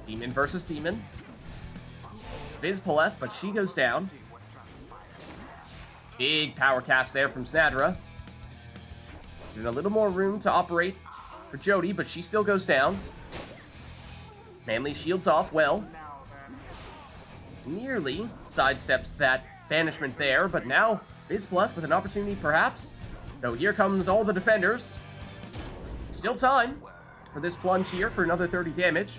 Demon versus Demon. It's Vizpaleth, but she goes down. Big power cast there from Snadra. There's a little more room to operate for Jody, but she still goes down. Manly shields off well. Nearly sidesteps that banishment there, but now Vizpaleth with an opportunity perhaps. So here comes all the defenders. Still time for this plunge here for another 30 damage.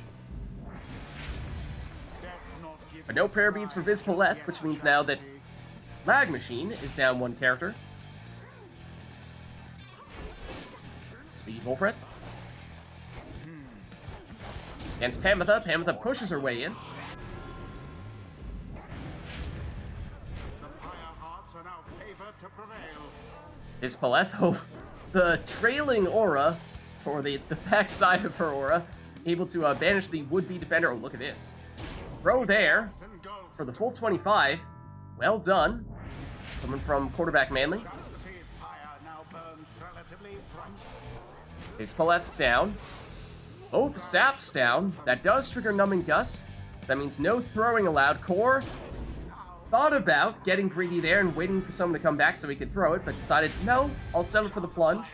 But no prayer beads for Vizpaleth, which means now that Lag Machine is down one character. Speedy Wolfred. Against Pamitha. Pamitha pushes her way in. Vizpaleth, oh, the trailing aura, or the back side of her aura, able to banish the would-be defender. Oh, look at this. Throw there for the full 25. Well done. Coming from quarterback Manly. Vizpaleth down. Both saps down. That does trigger Numbing Gust. That means no throwing allowed. Core thought about getting greedy there and waiting for someone to come back so he could throw it, but decided, no, I'll settle for the plunge.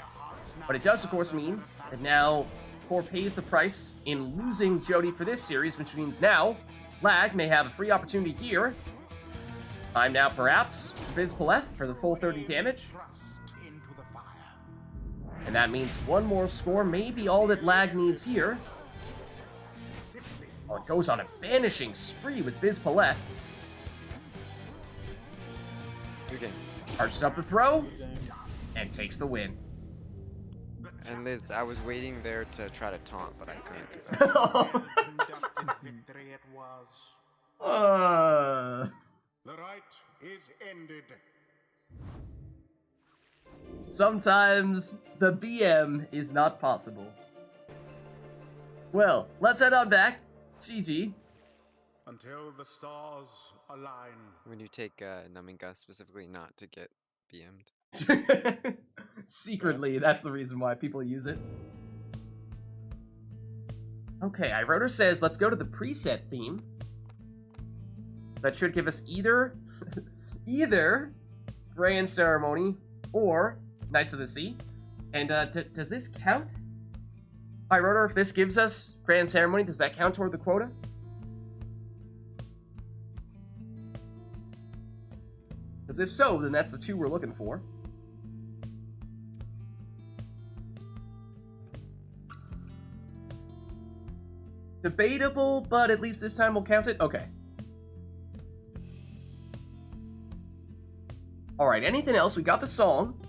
But it does, of course, mean that now Core pays the price in losing Jody for this series, which means now Lag may have a free opportunity here. Time now, perhaps, for Vizpaleth for the full 30 damage. And that means one more score may be all that Lag needs here. Oh, it goes on a banishing spree with Vizpaleth. Okay. Arches up the throw, and takes the win. And Liz, I was waiting there to try to taunt, but I couldn't. Victory it was. The rite is ended. Sometimes the BM is not possible. Well, let's head on back. GG. Until the stars align. When you take Numbing Gust, specifically not to get BM'd. Secretly, that's the reason why people use it. Okay, iRotor says, let's go to the preset theme. That should give us either Grand Ceremony or Knights of the Sea. And does this count? iRotor, if this gives us Grand Ceremony, does that count toward the quota? Because if so, then that's the two we're looking for. Debatable, but at least this time we'll count it? Okay. Alright, anything else? We got the song.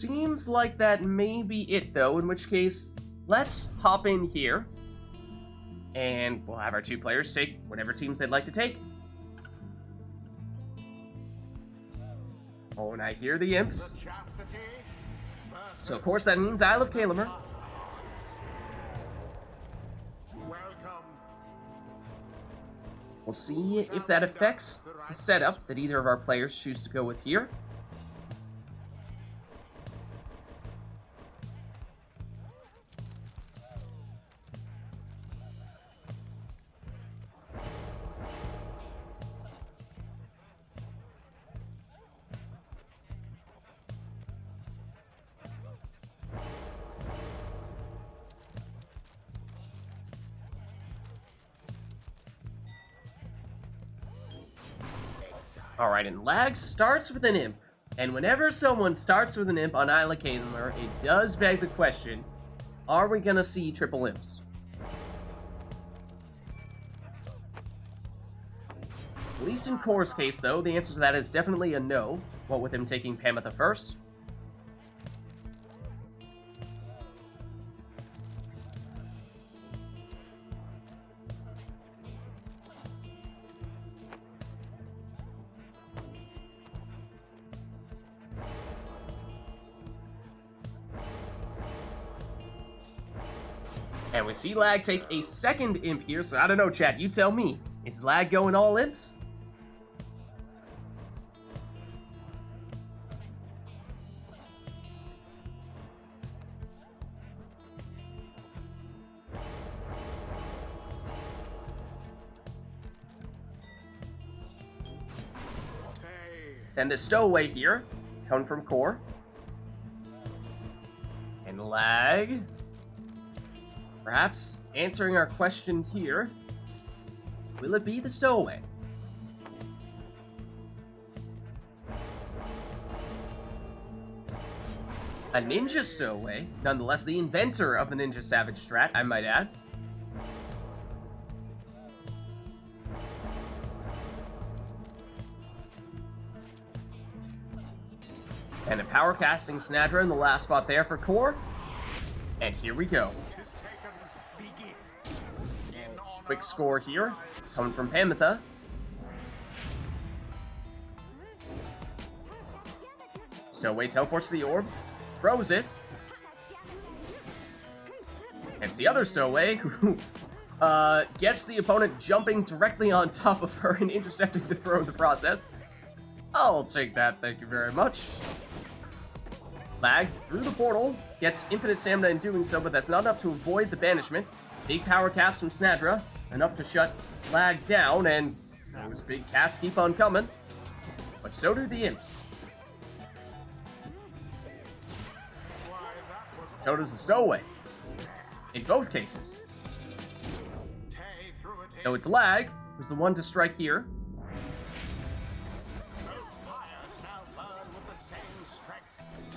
Seems like that may be it, though, in which case, let's hop in here. And we'll have our two players take whatever teams they'd like to take. Oh, and I hear the imps. So, of course, that means Isle of Kalamer. We'll see if that affects the setup that either of our players choose to go with here. Alright, and lag starts with an imp. And whenever someone starts with an imp on Isle of Kalamer, it does beg the question, are we gonna see triple imps? At least in Core's case, though, the answer to that is definitely a no, what with him taking Pamitha first. And we see Lag take a second imp here, so I don't know, chat, you tell me. Is Lag going all imps? Then the stowaway here, coming from Core. And Lag. Perhaps answering our question here, will it be the stowaway? A ninja stowaway, nonetheless the inventor of the Ninja Savage strat, I might add. And a power casting Snadra in the last spot there for Core. And here we go. Quick score here, coming from Pamitha. Stowaway teleports to the orb, throws it. It's the other Stowaway who gets the opponent jumping directly on top of her and intercepting the throw in the process. I'll take that, thank you very much. Lag through the portal, gets infinite stamina in doing so, but that's not enough to avoid the banishment. Big power cast from Snadra, enough to shut Lag down, and those big casts keep on coming. But so do the imps. So does the stowaway. In both cases. Though it's Lag who's the one to strike here.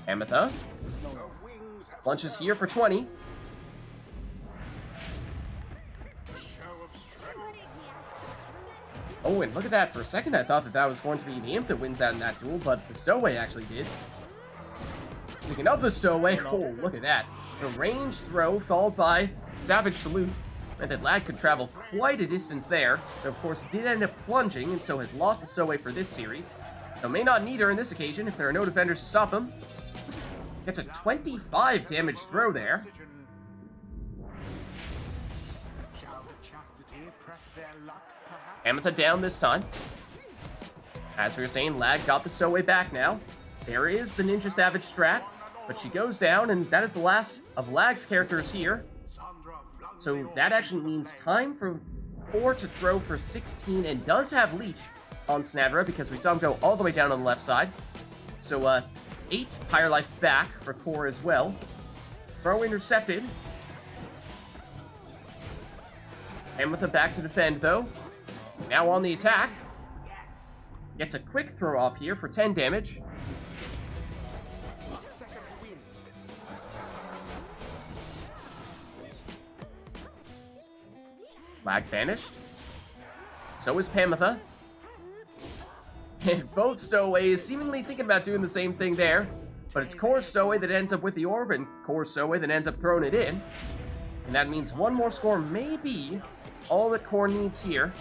Pamitha lunches here for 20. Oh, and look at that. For a second, I thought that was going to be the imp that wins out in that duel, but the stowaway actually did. Speaking of the stowaway, oh, look at that. The range throw followed by Savage Salute meant that Lag could travel quite a distance there, but of course did end up plunging, and so has lost the stowaway for this series. Though may not need her in this occasion if there are no defenders to stop him. Gets a 25 damage throw there. Pamitha down this time. As we were saying, Lag got the stowaway back now. There is the Ninja Savage strat, but she goes down, and that is the last of Lag's characters here. So that actually means time for 4 to throw for 16, and does have Leech on Snadra, because we saw him go all the way down on the left side. So, 8 higher life back for Core as well. Throw intercepted. Pamitha back to defend, though. Now on the attack. Gets a quick throw off here for 10 damage. Lag banished. So is Pamitha. And both stowaways seemingly thinking about doing the same thing there. But it's Core Stowaway that ends up with the orb, and Core Stowaway that ends up throwing it in. And that means one more score may be all that Core needs here.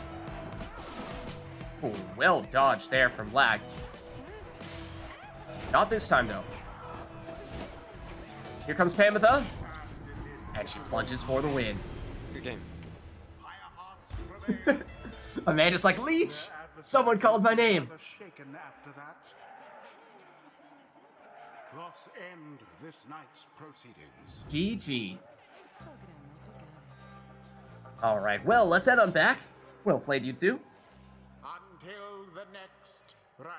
Oh, well dodged there from Lag. Not this time, though. Here comes Pamitha. And she plunges for the win. Good game. Amanda's like, Leech! Someone called my name. Shaken after that. Thus end this night's proceedings. GG. Alright, well, let's head on back. Well played, you two. Until the next rite.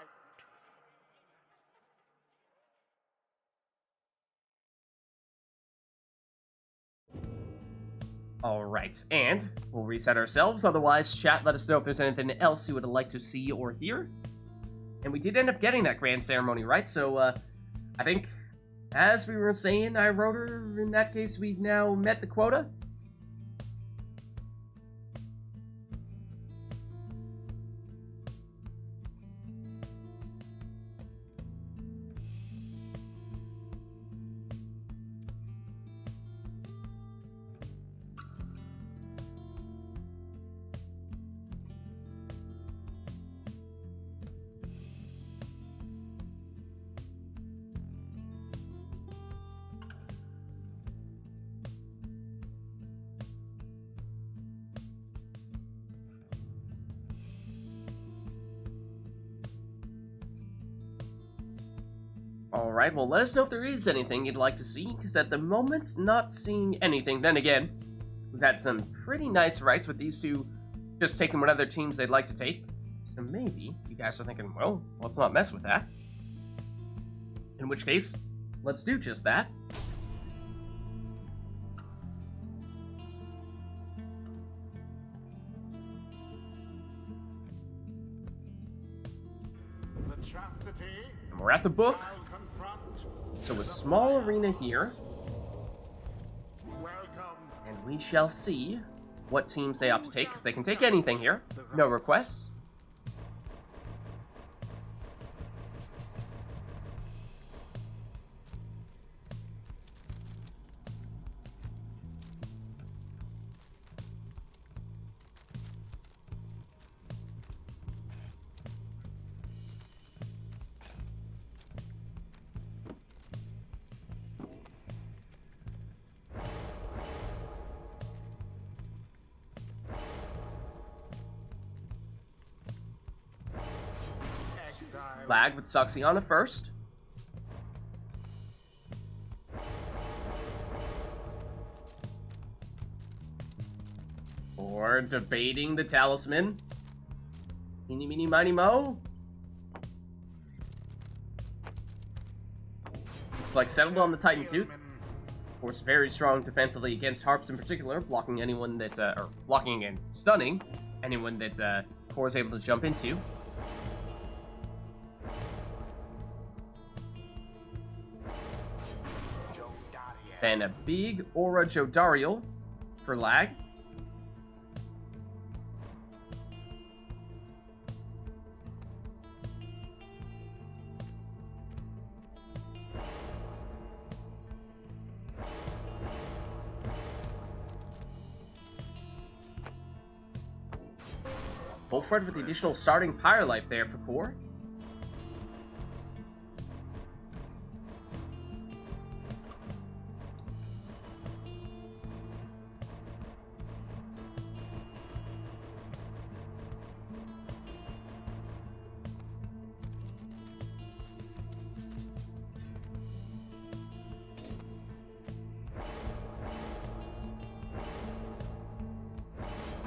Alright, and we'll reset ourselves. Otherwise, chat, let us know if there's anything else you would like to see or hear. And we did end up getting that grand ceremony, right? So, I think, as we were saying, I wrote her, in that case, we've now met the quota. Alright, well, let us know if there is anything you'd like to see, because at the moment, not seeing anything. Then again, we've had some pretty nice rights with these two just taking what other teams they'd like to take. So maybe you guys are thinking, well, let's not mess with that. In which case, let's do just that. The chastity And we're at the book. shall confront. So a small arena here, Welcome. and we shall see what teams they opt to take, because they can take anything here. No requests. Exile. Lag with Saxiana first. Or debating the talisman. Eeny, meeny, miny, mo. Looks like settled on the Titan Tooth. Of course, very strong defensively against Harps in particular, blocking anyone that's, or blocking and stunning anyone that's, Core is able to jump into. Then a big Aura Jodariel for Lag. Fulfred with the additional starting Pyre life there for Core.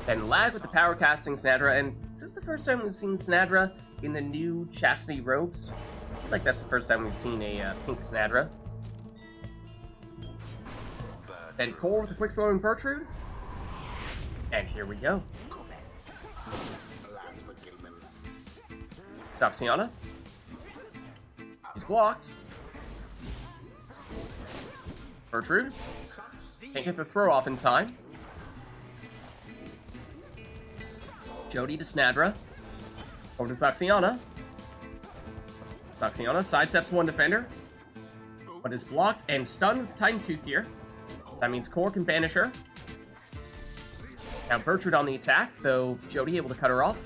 Then Lag with the power casting Snadra, and is this the first time we've seen Snadra in the new Chastity robes? I feel like that's the first time we've seen a pink Snadra. Then Core with a quick throwing Bertrude. And here we go. Commence. Alas for Gilman. Saxiana. She's blocked. Bertrude. Can't get the throw off in time. Jody to Snadra. Over to Saxiana. Saxiana sidesteps one defender. but is blocked and stunned with Titan Tooth here. That means Core can banish her. Now Bertrude on the attack, though Jody able to cut her off.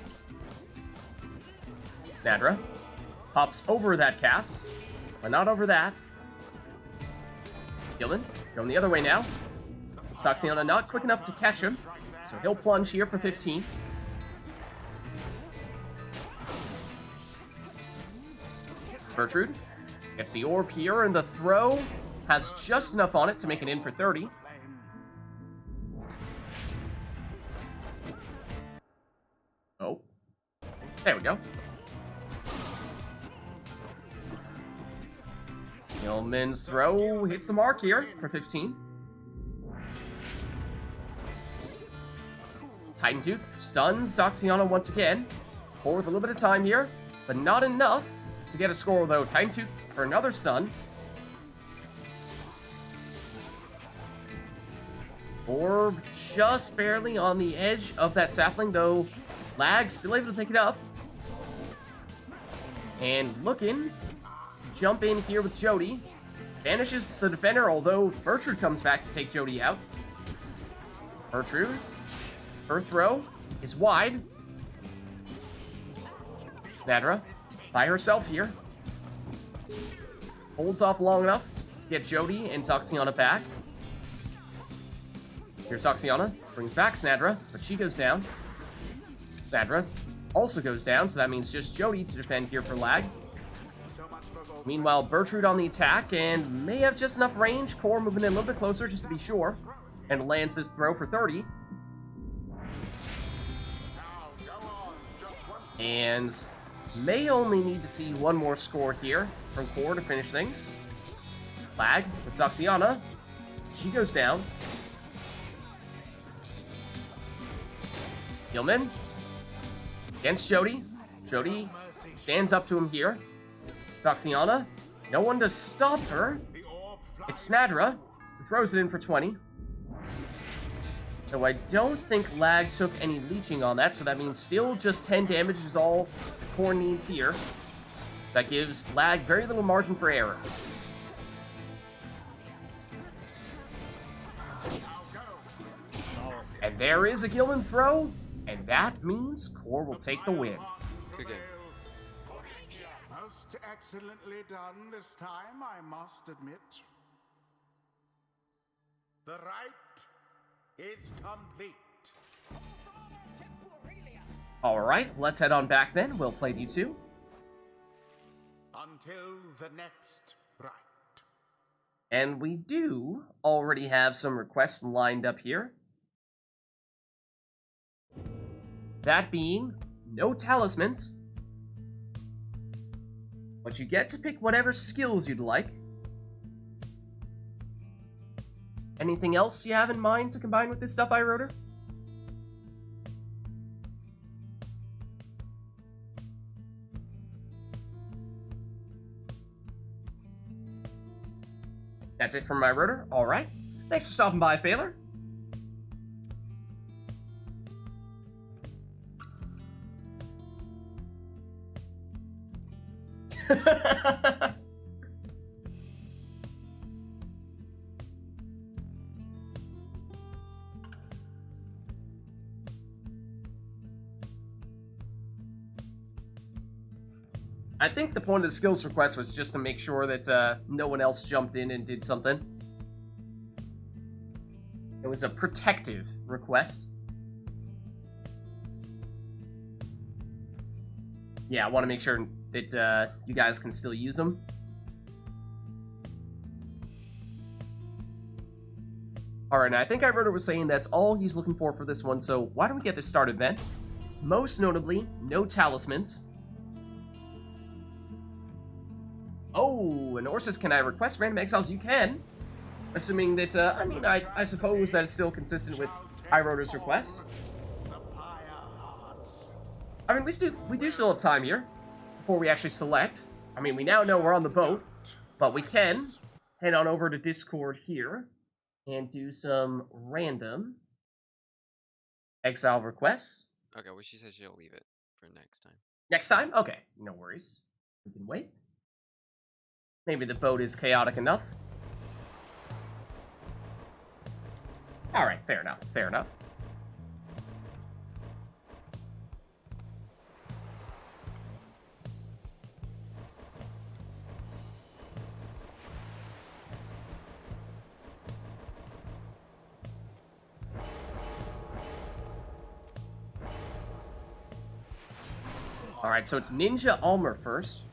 Snadra pops over that cast, but not over that. Gilman going the other way now. Saxiana not quick enough to catch him, so he'll plunge here for 15. Bertrude gets the orb here, and the throw has just enough on it to make it in for 30. Oh. There we go. Gilman's throw hits the mark here for 15. Titan Tooth stuns Saxiana once again. Core with a little bit of time here, but not enough to get a score, though. Titan Tooth for another stun. Orb just barely on the edge of that sapling, though Lag still able to pick it up. And looking, jump in here with Jody. Vanishes the defender, although Bertrude comes back to take Jody out. Bertrude, her throw is wide. Snadra by herself here. Holds off long enough to get Jody and Saxiana back. Here Saxiana brings back Snadra, but she goes down. Snadra also goes down, so that means just Jody to defend here for Lag. Meanwhile, Bertrude on the attack and may have just enough range. Core moving in a little bit closer just to be sure. And lands this throw for 30. And may only need to see one more score here from Core to finish things. Lag with Saxiana. She goes down. Gilman against Jody. Jody stands up to him here. Saxiana, no one to stop her. It's Snadra, who throws it in for 20. Though I don't think Lag took any leeching on that, so that means still just 10 damage is all the Core needs here. That gives Lag very little margin for error. And there is a Gilman throw, and that means Core will take the win. Good game. Most excellently done this time, I must admit. The rite is complete. Alright, let's head on back then. We'll play you two. Until the next rite. And we do already have some requests lined up here. That being, no talismans. But you get to pick whatever skills you'd like. Anything else you have in mind to combine with this stuff, iRotor? That's it from my rotor. Alright. Thanks for stopping by, Failer. I think the point of the skills request was just to make sure that no one else jumped in and did something. It was a protective request. Yeah, I want to make sure that you guys can still use them. Alright, now I think iRotor was saying that's all he's looking for this one, so why don't we get this started then? Most notably, no talismans. Oh, and Orsis, can I request random exiles? You can. Assuming that, I suppose that is still consistent with iRotor's request. I mean, we do still have time here before we actually select. I mean, we now know we're on the boat, but we can head on over to Discord here and do some random exile requests. Okay, well, she says she'll leave it for next time. Next time? Okay, no worries. We can wait. Maybe the boat is chaotic enough. Alright, fair enough, fair enough. Alright, so it's Ninja Almer first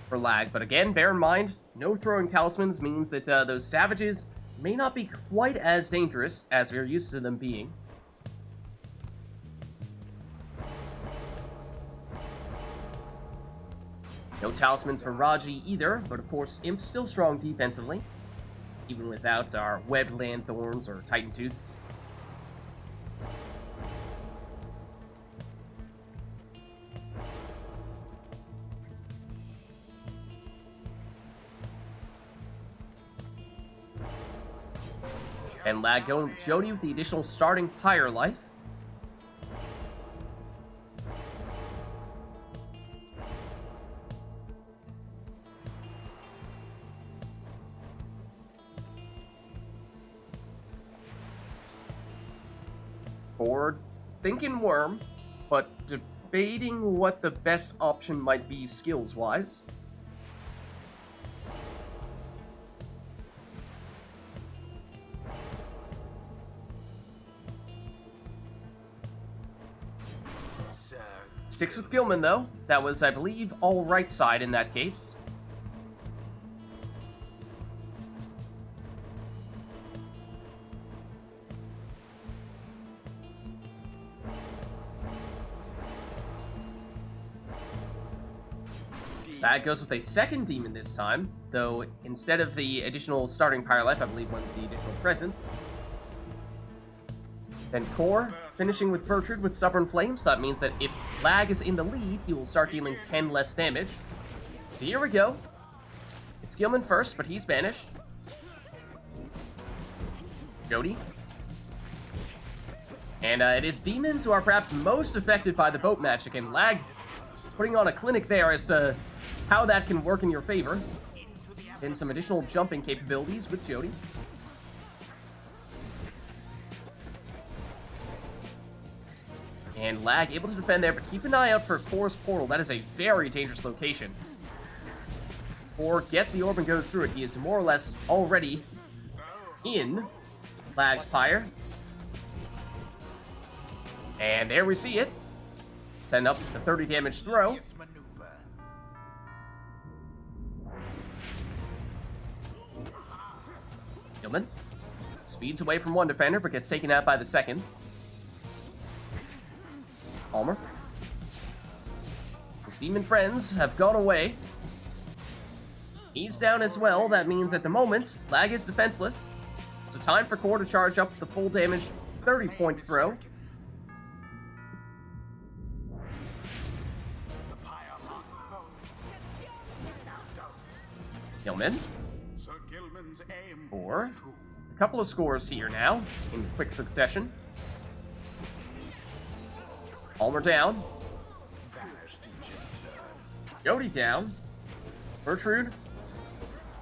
for lag, but again, bear in mind, no throwing talismans means that those savages may not be quite as dangerous as we're used to them being. No talismans for Raji either, but of course, Imp's still strong defensively, even without our Webbed Landthorns or Titan Tooths. And lag going with Jody with the additional starting Pyre life. Or thinking Worm, but debating what the best option might be skills-wise. Sticks with Gilman, though. That was, I believe, all right side in that case. That goes with a second demon this time, though instead of the additional starting Pyre life, I believe went with the additional presence. Then Core, finishing with Bertrude with Stubborn Flames. That means that if lag is in the lead, he will start dealing 10 less damage. So here we go. It's Gilman first, but he's banished. Jody. And it is demons who are perhaps most affected by the boat magic, and lag putting on a clinic there as to how that can work in your favor. Then some additional jumping capabilities with Jody. And lag able to defend there, but keep an eye out for Core's portal. That is a very dangerous location. Core gets the orb and goes through it. He is more or less already in lag's Pyre. And there we see it. Send up the 30 damage throw. Gilman speeds away from one defender, but gets taken out by the second. Almer. His demon friends have gone away. He's down as well. That means at the moment, lag is defenseless. So time for Core to charge up the full damage 30-point throw. Gilman. Four. A couple of scores here now, in quick succession. Almer down. Jody down. Bertrude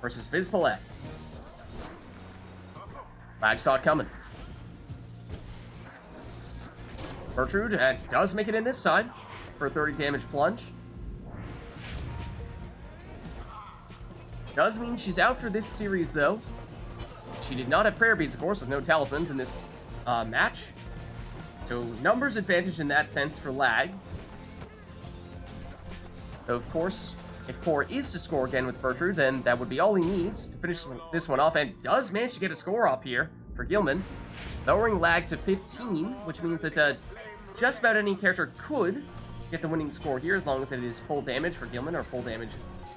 versus Vids Palette. Lag saw it coming. Bertrude does make it in this time for a 30 damage plunge. Does mean she's out for this series, though. She did not have prayer beads, of course, with no talismans in this match. So numbers advantage in that sense for lag. Though, of course, if Core is to score again with Bertrude, then that would be all he needs to finish this one off, and does manage to get a score off here for Gilman, lowering lag to 15, which means that just about any character could get the winning score here, as long as it is full damage for Gilman or full damage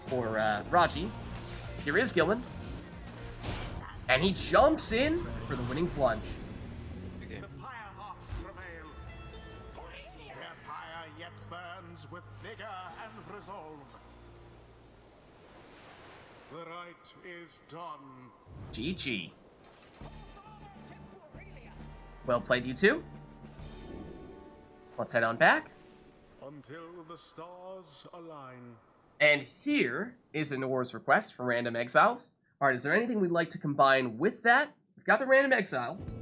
for Raji. Here is Gilman. And he jumps in for the winning plunge. The Pyre-Hawks prevail. Their fire yet burns with vigor and resolve. The rite is done. GG. Well played, you two. Let's head on back. Until the stars align. And here is an Nora's request for random exiles. Alright, is there anything we'd like to combine with that? We've got the random exiles.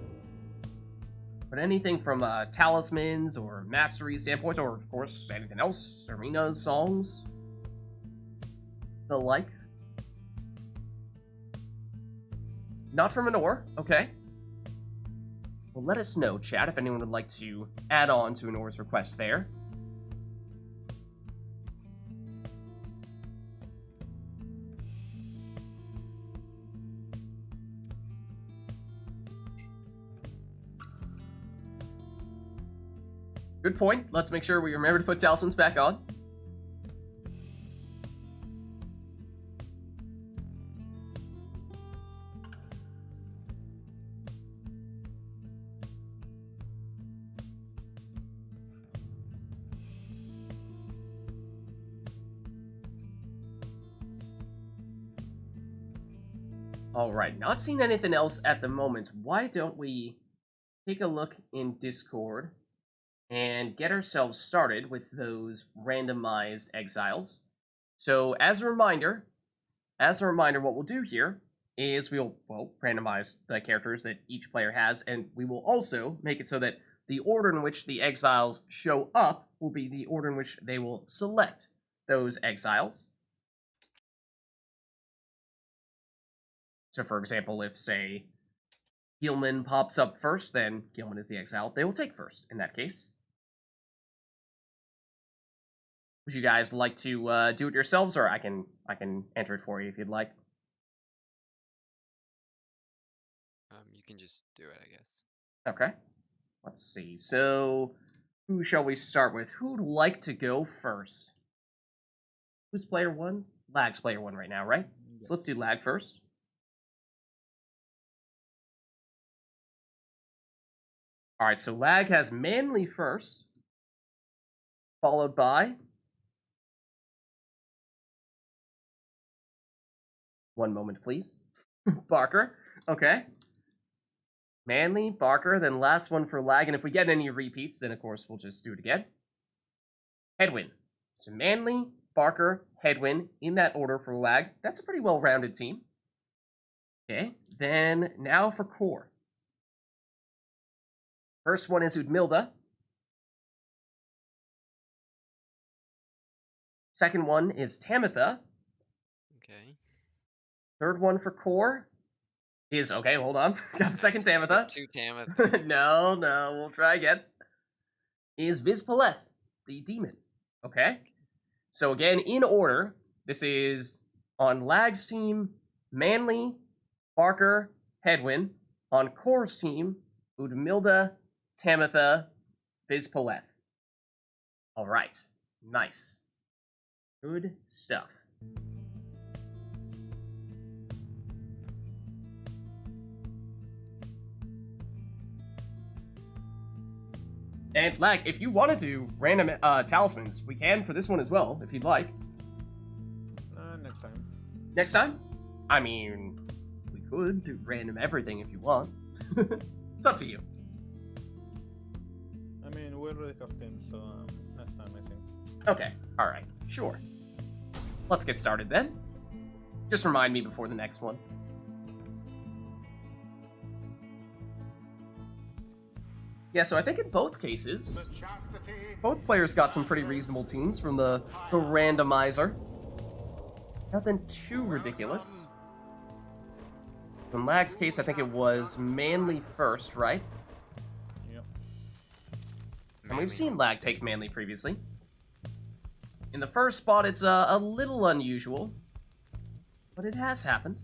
But anything from talismans or mastery standpoint, or of course anything else, arenas, songs, the like. Not from an ore, okay. Well, let us know, chat, if anyone would like to add on to an ore's request there. Good point. Let's make sure we remember to put talismans back on. Alright, not seeing anything else at the moment. Why don't we take a look in Discord and get ourselves started with those randomized exiles. So as a reminder, what we'll do here is we'll randomize the characters that each player has, and we will also make it so that the order in which the exiles show up will be the order in which they will select those exiles. So for example, if, say, Gilman pops up first, then Gilman is the exile. They will take first in that case. Would you guys like to do it yourselves, or I can enter it for you if you'd like? You can just do it, I guess. Okay. Let's see. So, who shall we start with? Who'd like to go first? Who's player one? Lag's player one right now, right? Yeah. So let's do Lag first. Alright, so Lag has Manly first, followed by... One moment, please. Barker. Okay. Manly, Barker, then last one for Lag, and if we get any repeats, then of course we'll just do it again. Hedwyn. So Manly, Barker, Hedwyn, in that order for Lag. That's a pretty well-rounded team. Okay, then now for Core. First one is Udmilda. Second one is Tamitha. Okay. Third one for Core is, okay, hold on. Got a second Tamitha. Two Tamitha. no, we'll try again. Is Vizpaleth, the demon. Okay. So again, in order, this is on Lag's team, Manly, Barker, Hedwyn. On Core's team, Udmilda, Tamitha, Vizpaleth. Alright. Nice. Good stuff. And Lag, if you want to do random talismans, we can for this one as well, if you'd like. Next time. Next time? I mean, we could do random everything if you want. It's up to you. I mean, we already have 10, so next time I think. Okay, alright, sure. Let's get started then. Just remind me before the next one. Yeah, so I think in both cases, both players got some pretty reasonable teams from the randomizer. Nothing too ridiculous. In Lag's case, I think it was Manly first, right? Yep. And we've seen Lag take Manly previously. In the first spot, it's a little unusual, but it has happened.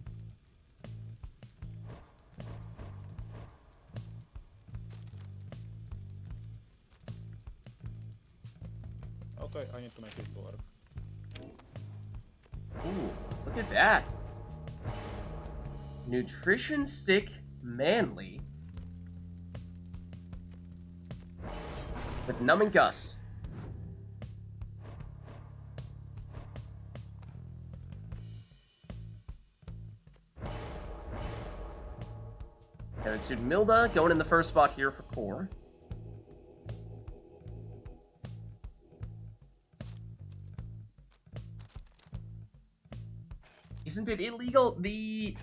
Okay, I need to make it work. Ooh, look at that. Nutrition Stick Manly. With Numbing Gust. And it's Udmilda going in the first spot here for Core. Isn't it illegal? The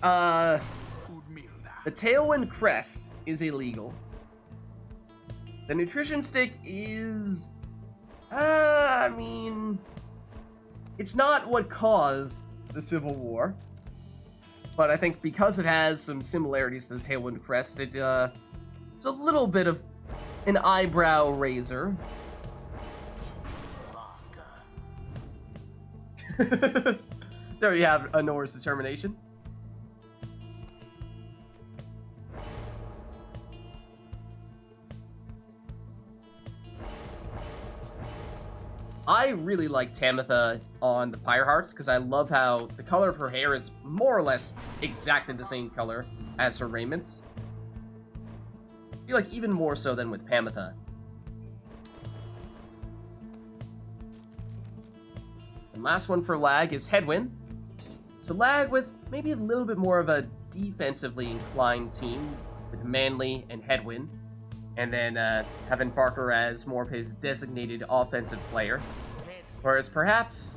Tailwind Crest is illegal. The Nutrition Stick is... I mean... It's not what caused the Civil War. But I think because it has some similarities to the Tailwind Crest, it's a little bit of an eyebrow raiser. There you have Honor's determination. I really like Tamitha on the Pyre Hearts because I love how the color of her hair is more or less exactly the same color as her raiments. I feel like even more so than with Pamitha. And last one for Lag is Headwind. So Lag with maybe a little bit more of a defensively inclined team with Manly and Headwind. And then having Parker as more of his designated offensive player. Whereas perhaps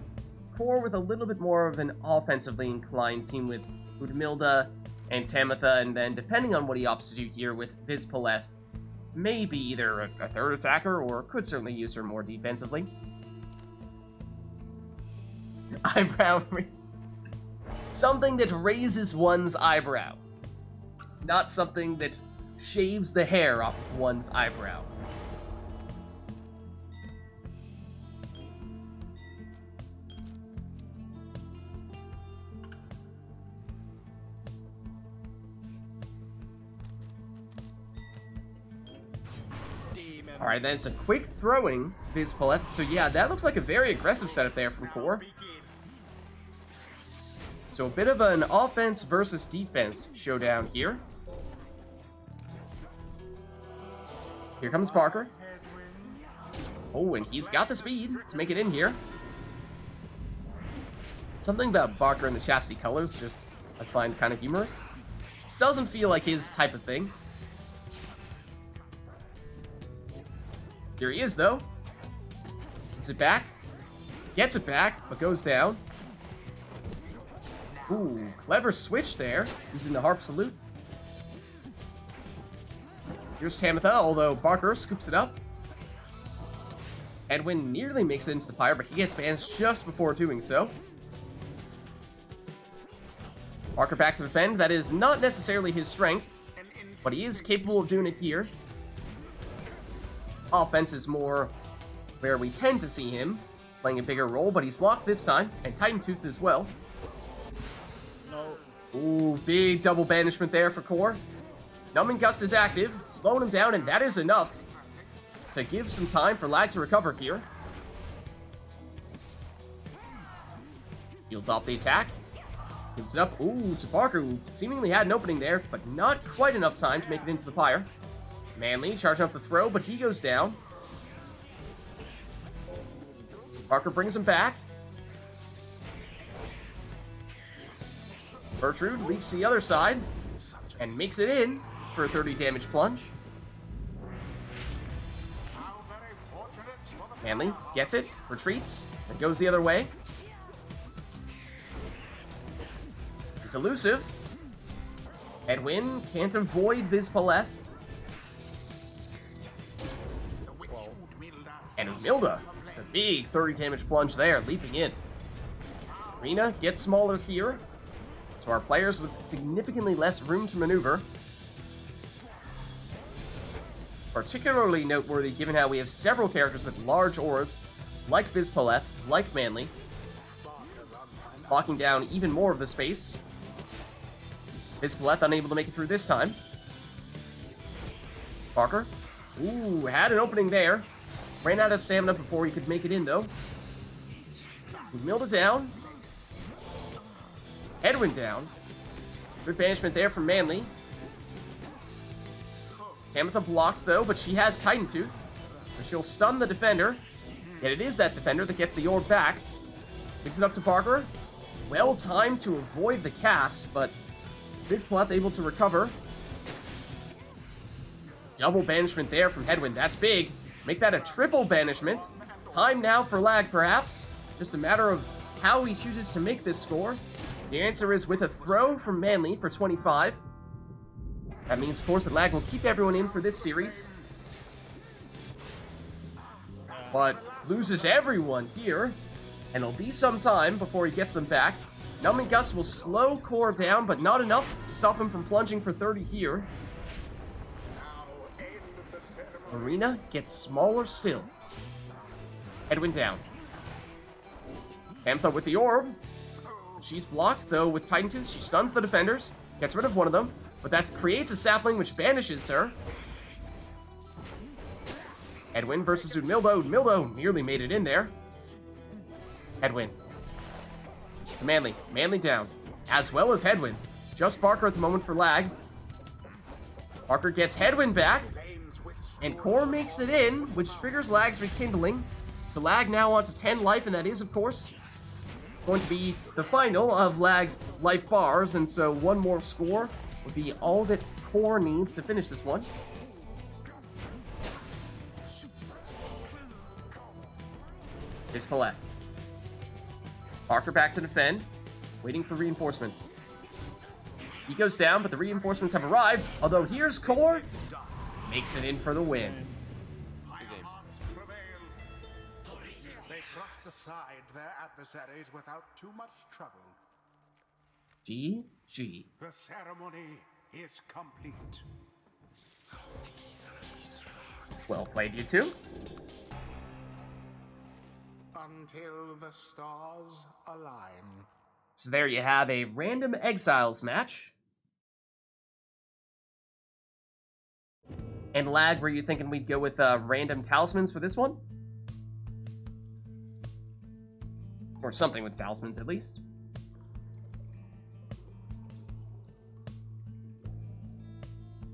Core with a little bit more of an offensively inclined team with Udmilda and Tamitha, and then depending on what he opts to do here with Vids maybe either a third attacker or could certainly use her more defensively. Eyebrow raise. Something that raises one's eyebrow. Not something that shaves the hair off of one's eyebrow. Alright, then it's a quick throwing Vids. So yeah, that looks like a very aggressive setup there from Core. So a bit of an offense versus defense showdown here. Here comes Parker. Oh, and he's got the speed to make it in here. Something about Parker and the chastity colors just I find kind of humorous. This doesn't feel like his type of thing. Here he is, though. Gets it back. Gets it back, but goes down. Ooh, clever switch there. Using the Harp Salute. Here's Tamitha, although Barker scoops it up. Edwin nearly makes it into the Pyre, but he gets banished just before doing so. Barker back to defend. That is not necessarily his strength, but he is capable of doing it here. Offense is more where we tend to see him playing a bigger role, but he's blocked this time, and Titan Tooth as well. No. Ooh, big double banishment there for Core. Numbing Gust is active, slowing him down, and that is enough to give some time for Lag to recover here. Shields off the attack. Gives it up, ooh, to Parker, who seemingly had an opening there, but not quite enough time to make it into the Pyre. Manly charging up the throw, but he goes down. Parker brings him back. Bertrude leaps the other side and makes it in for a 30 damage plunge. Manly gets it, retreats, and goes the other way. He's elusive. Edwin can't avoid Vids. And Umilda, a big 30 damage plunge there, leaping in. Rena gets smaller here, so our players with significantly less room to maneuver. Particularly noteworthy given how we have several characters with large auras, like Vids, like Manly, locking down even more of the space. Vids unable to make it through this time. Parker, ooh, had an opening there. Ran out of stamina before he could make it in, though. We milled it down. Edwin down. Good banishment there from Manly. Tamitha blocked, though, but she has Titan Tooth, so she'll stun the defender. Yet it is that defender that gets the orb back. Picks it up to Parker. Well timed to avoid the cast, but Vids able to recover. Double banishment there from Hedwin. That's big. Make that a triple banishment. Time now for Lag, perhaps. Just a matter of how he chooses to make this score. The answer is with a throw from Manly for 25. That means Force and Lag will keep everyone in for this series. But loses everyone here, and it'll be some time before he gets them back. Numbing Gust will slow Core down, but not enough to stop him from plunging for 30 here. Arena gets smaller still. Edwin down. Tampa with the orb. She's blocked, though with Titan Tooth, she stuns the defenders, gets rid of one of them, but that creates a sapling which banishes her. Edwin versus Udmildo. Udmildo nearly made it in there. Edwin. Manly. Manly down. As well as Hedwin. Just Barker at the moment for Lag. Barker gets Hedwin back. And Core makes it in, which triggers Lag's rekindling. So Lag now on to 10 life, and that is, of course, going to be the final of Lag's life bars. And so one more score would be all that Core needs to finish this one. Is Paulette. Barker back to defend, waiting for reinforcements. He goes down, but the reinforcements have arrived. Although here's Core, makes it in for the win. They thrust aside their adversaries without too much trouble. GG. The ceremony is complete. Well played, you two. Until the stars align. So there you have a random Exiles match. And Lag, were you thinking we'd go with random talismans for this one? Or something with talismans, at least.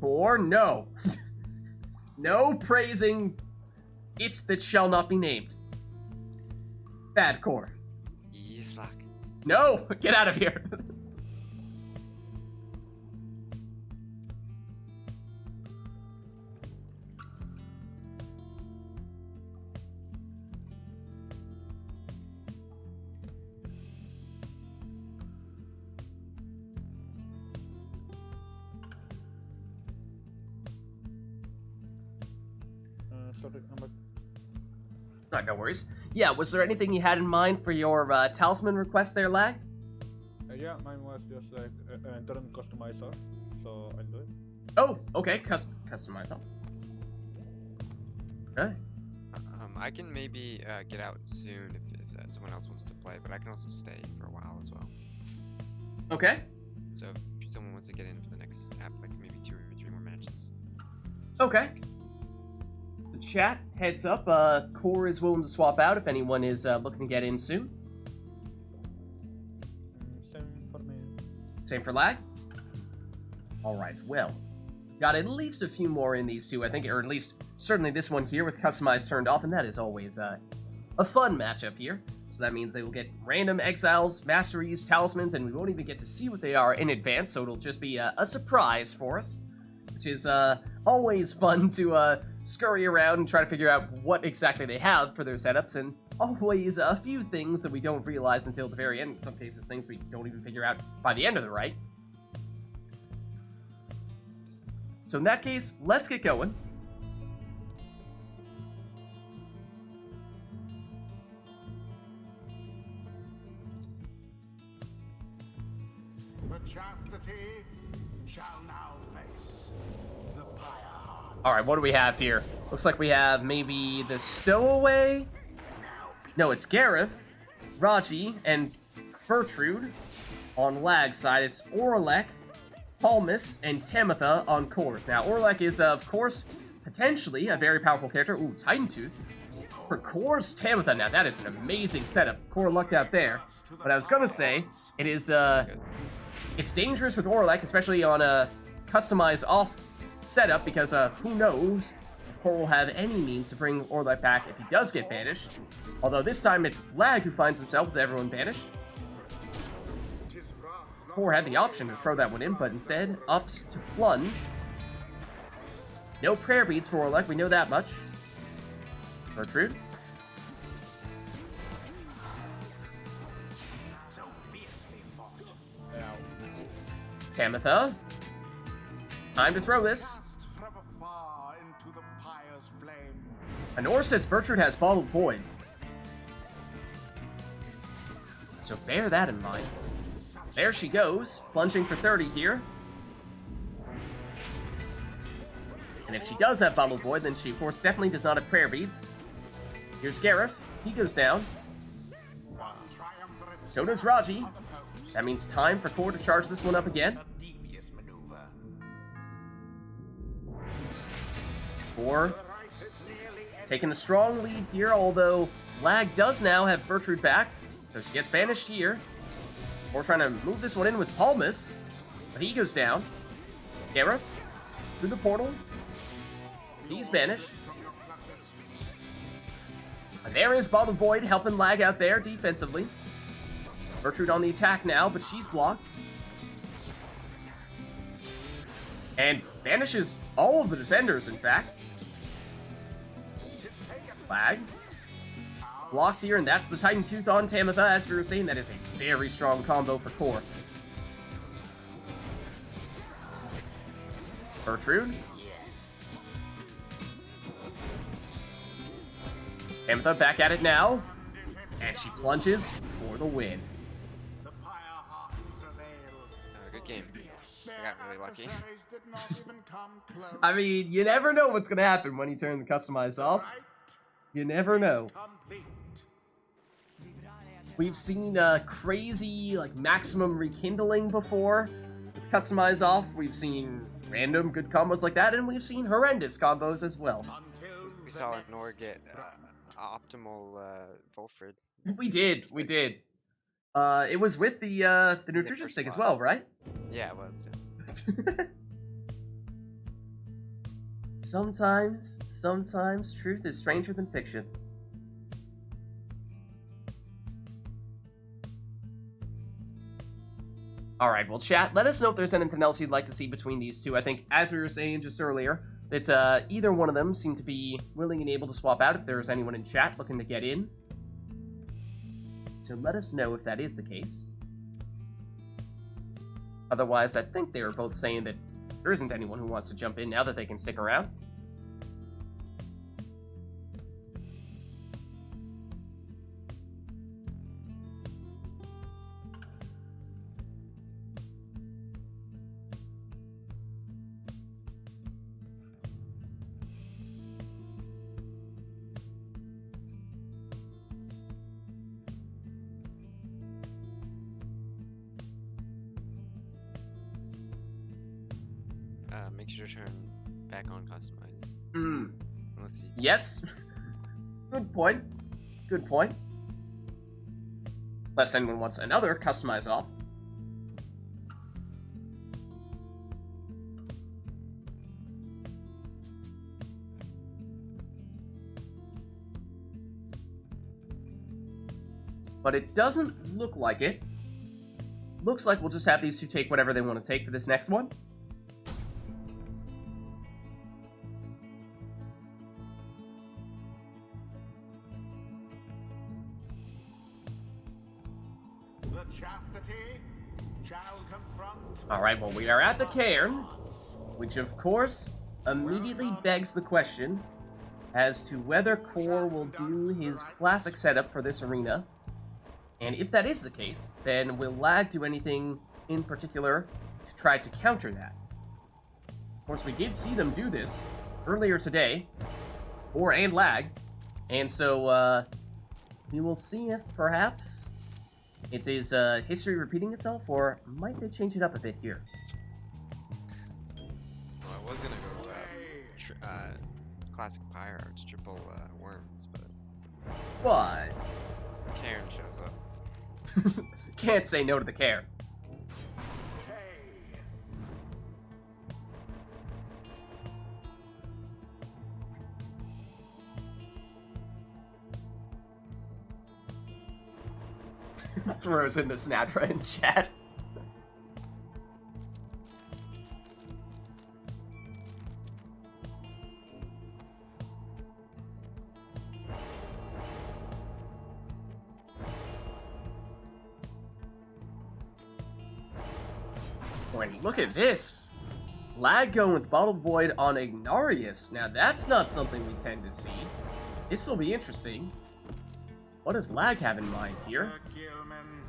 Or no. No praising it that shall not be named. Bad Core. Yislak. No! Get out of here! Sorry, I'm back. No worries. Yeah, was there anything you had in mind for your talisman request there, Lag? Yeah, mine was just like didn't customize stuff, so I'll do it. Oh, okay. Custom myself. Okay. I can maybe get out soon if someone else wants to play, but I can also stay for a while as well. Okay. So if someone wants to get in for the next like maybe 2 or 3 more matches. Okay. The chat, heads up, Core is willing to swap out if anyone is looking to get in soon. Same for me. Same for Lag? Alright, well. Got at least a few more in these two, I think, or at least certainly this one here with Customized turned off, and that is always a fun matchup here. So that means they will get random Exiles, Masteries, Talismans, and we won't even get to see what they are in advance, so it'll just be a surprise for us, which is always fun to scurry around and try to figure out what exactly they have for their setups, and always a few things that we don't realize until the very end. In some cases, things we don't even figure out by the end of the rite. So in that case, let's get going. The chastity shall now face the Pyre. Alright, what do we have here? Looks like we have maybe the Stowaway? No, it's Gareth, Raji, and Bertrude. On Lag's side, it's Orlek, Palmus, and Tamitha on Core's. Now, Orlek is, of course, potentially a very powerful character. Ooh, Titan Tooth. For Core's Tamitha, now that is an amazing setup. Core lucked out there. But I was gonna say, it is, it's dangerous with Orlek, especially on a customized off setup, because who knows if Core will have any means to bring Orlek back if he does get banished. Although this time it's Lag who finds himself with everyone banished. Core had the option to throw that one in, but instead opts to plunge. No prayer beads for Orlek, we know that much. Bertrude. Tamitha. Time to throw this. Cast from afar into the pyre's flame. Honor says Bertrude has Bottled Void. So bear that in mind. There she goes, plunging for 30 here. And if she does have Bottled Void, then she, of course, definitely does not have Prayer Beads. Here's Gareth. He goes down. One triumvirate So does Raji. on the post. That means time for Core to charge this one up again. A devious maneuver. Core The right is nearly taking a strong lead here, although Lag does now have Bertrude back. So she gets banished here. Core trying to move this one in with Palmas. But he goes down. Gareth through the portal. He's banished. from your clutches. And there is Bottled Void helping Lag out there defensively. Bertrude on the attack now, but she's blocked. And banishes all of the defenders, in fact. Lag. Blocked here, and that's the Titan Tooth on Tamitha. As we were saying, that is a very strong combo for Core. Bertrude. Tamitha back at it now. And she plunges for the win. The pyre heart prevails. Good game. I got really lucky. Adversaries did not even come close. I mean, you never know what's going to happen when you turn the customize off. Right You never know. is complete. We've seen crazy, like, maximum rekindling before with customize off. We've seen random good combos like that, and we've seen horrendous combos as well. Until We the saw next Ignore get run. optimal Volfred. We did. It was with the nutrition first stick as one. well, right? Yeah, it was. Yeah. Sometimes truth is stranger than fiction. Alright, well, chat, let us know if there's anything else you'd like to see between these two. I think, as we were saying just earlier, that either one of them seemed to be willing and able to swap out if there was anyone in chat looking to get in. So let us know if that is the case. Otherwise, I think they were both saying that there isn't anyone who wants to jump in now that they can stick around. Make sure to turn back on customize. Unless you. Yes. Good point. Good point. Unless anyone wants another customize off. But it doesn't look like it. Looks like we'll just have these two take whatever they want to take for this next one. The chastity shall confront. Alright, well, we are at the cairn, which of course immediately begs the question as to whether Core will do his classic setup for this arena. And if that is the case, then will Lag do anything in particular to try to counter that? Of course, we did see them do this earlier today, Core and Lag, and so we will see if perhaps it is history repeating itself, or might they change it up a bit here? Well, I was gonna go classic Pyre, it's triple worms, but But Karen shows up. can't say no to the care. Throws in the Snadra in chat. Oh, and look at this! Lag going with Bottled Void on Ignarius. Now that's not something we tend to see. This will be interesting. What does Lag have in mind here? Sir Gilman.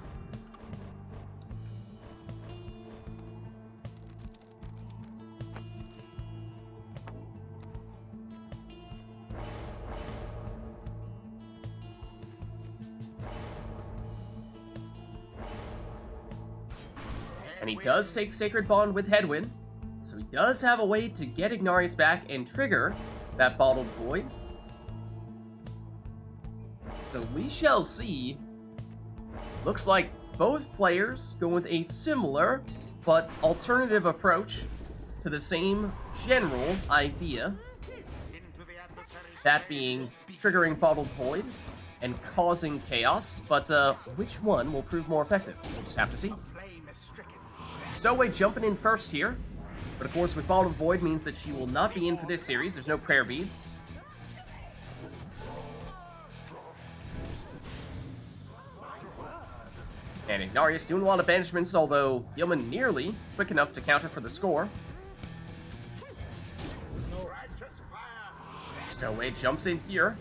And he does take Sacred Bond with Headwind, so he does have a way to get Ignarius back and trigger that Bottled Void. So we shall see. Looks like both players go with a similar but alternative approach to the same general idea. Into the adversary's That being triggering Bottled Void and causing chaos, but which one will prove more effective? We'll just have to see. flame is stricken. Stowaway jumping in first here, but of course with Bottled Void means that she will not be in for this series. There's no prayer beads. And Ignarius doing a lot of banishments, although Gilman nearly quick enough to counter for the score. Righteous fire. Stowaway jumps in here.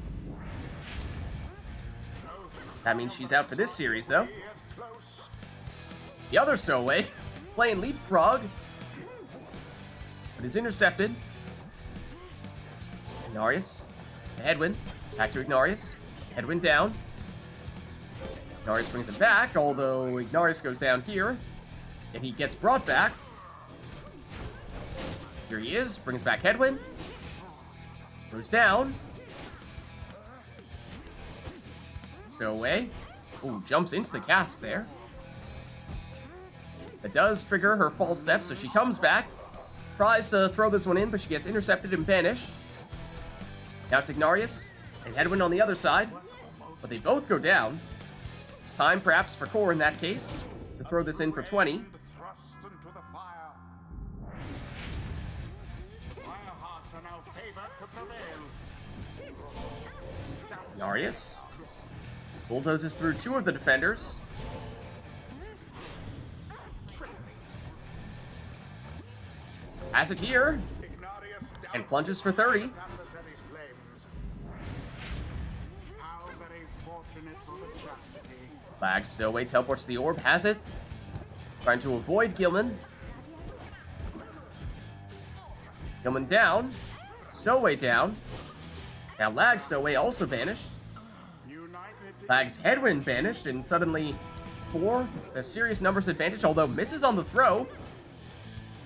That means she's out for this series, though. He is close. The other Stowaway playing Leapfrog, but is intercepted. Ignarius to Headwind. Back to Ignarius. Headwind down. Ignarius brings him back, although Ignarius goes down here. And he gets brought back. Here he is. Brings back Headwind. Goes down. Stowaway. Ooh, jumps into the cast there. That does trigger her false step, so she comes back. Tries to throw this one in, but she gets intercepted and banished. Now it's Ignarius and Headwind on the other side. But they both go down. Time perhaps for Core in that case to throw this in for 20. Thrust into the fire. Fire hearts are now favored to prevail. Ignarius bulldozes through two of the defenders. Has it here Ignarius and plunges for 30. adversary's flames. How very fortunate for the chastity. Lag Stowaway teleports to the orb. Has it. Trying to avoid Gilman. Gilman down. Stowaway down. Now Lag Stowaway also banished. United Lag's Headwind banished, and suddenly 4, a serious numbers advantage, although misses on the throw.